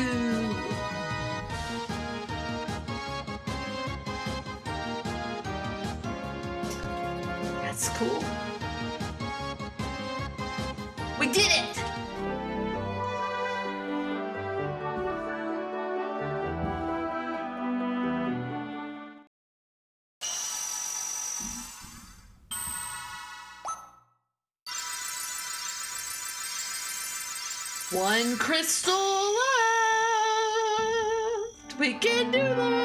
That's cool. We did it! One crystal left. We can do this.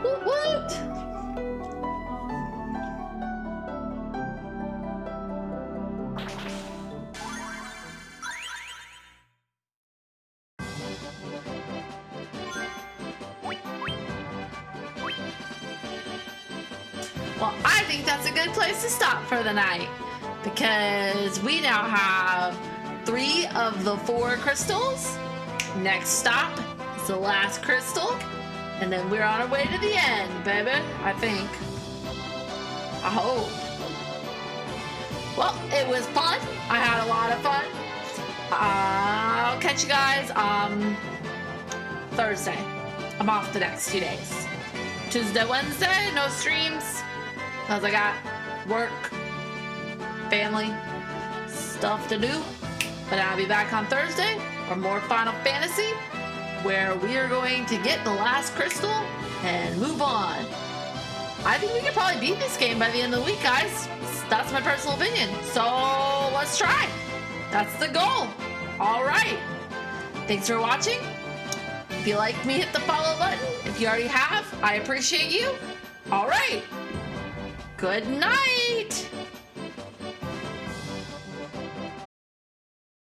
Woot woot! Well, I think that's a good place to stop for the night because we now have 3 of the 4 crystals. Next stop is the last crystal, and then we're on our way to the end, baby. I think. I hope. Well, it was fun. I had a lot of fun. I'll catch you guys Thursday. I'm off the next 2 days. Tuesday, Wednesday, no streams. Because I got work, family, stuff to do. But I'll be back on Thursday for more Final Fantasy, where we are going to get the last crystal and move on. I think we could probably beat this game by the end of the week, guys. That's my personal opinion. So let's try. That's the goal. All right. Thanks for watching. If you like me, hit the follow button. If you already have, I appreciate you. All right. Good night.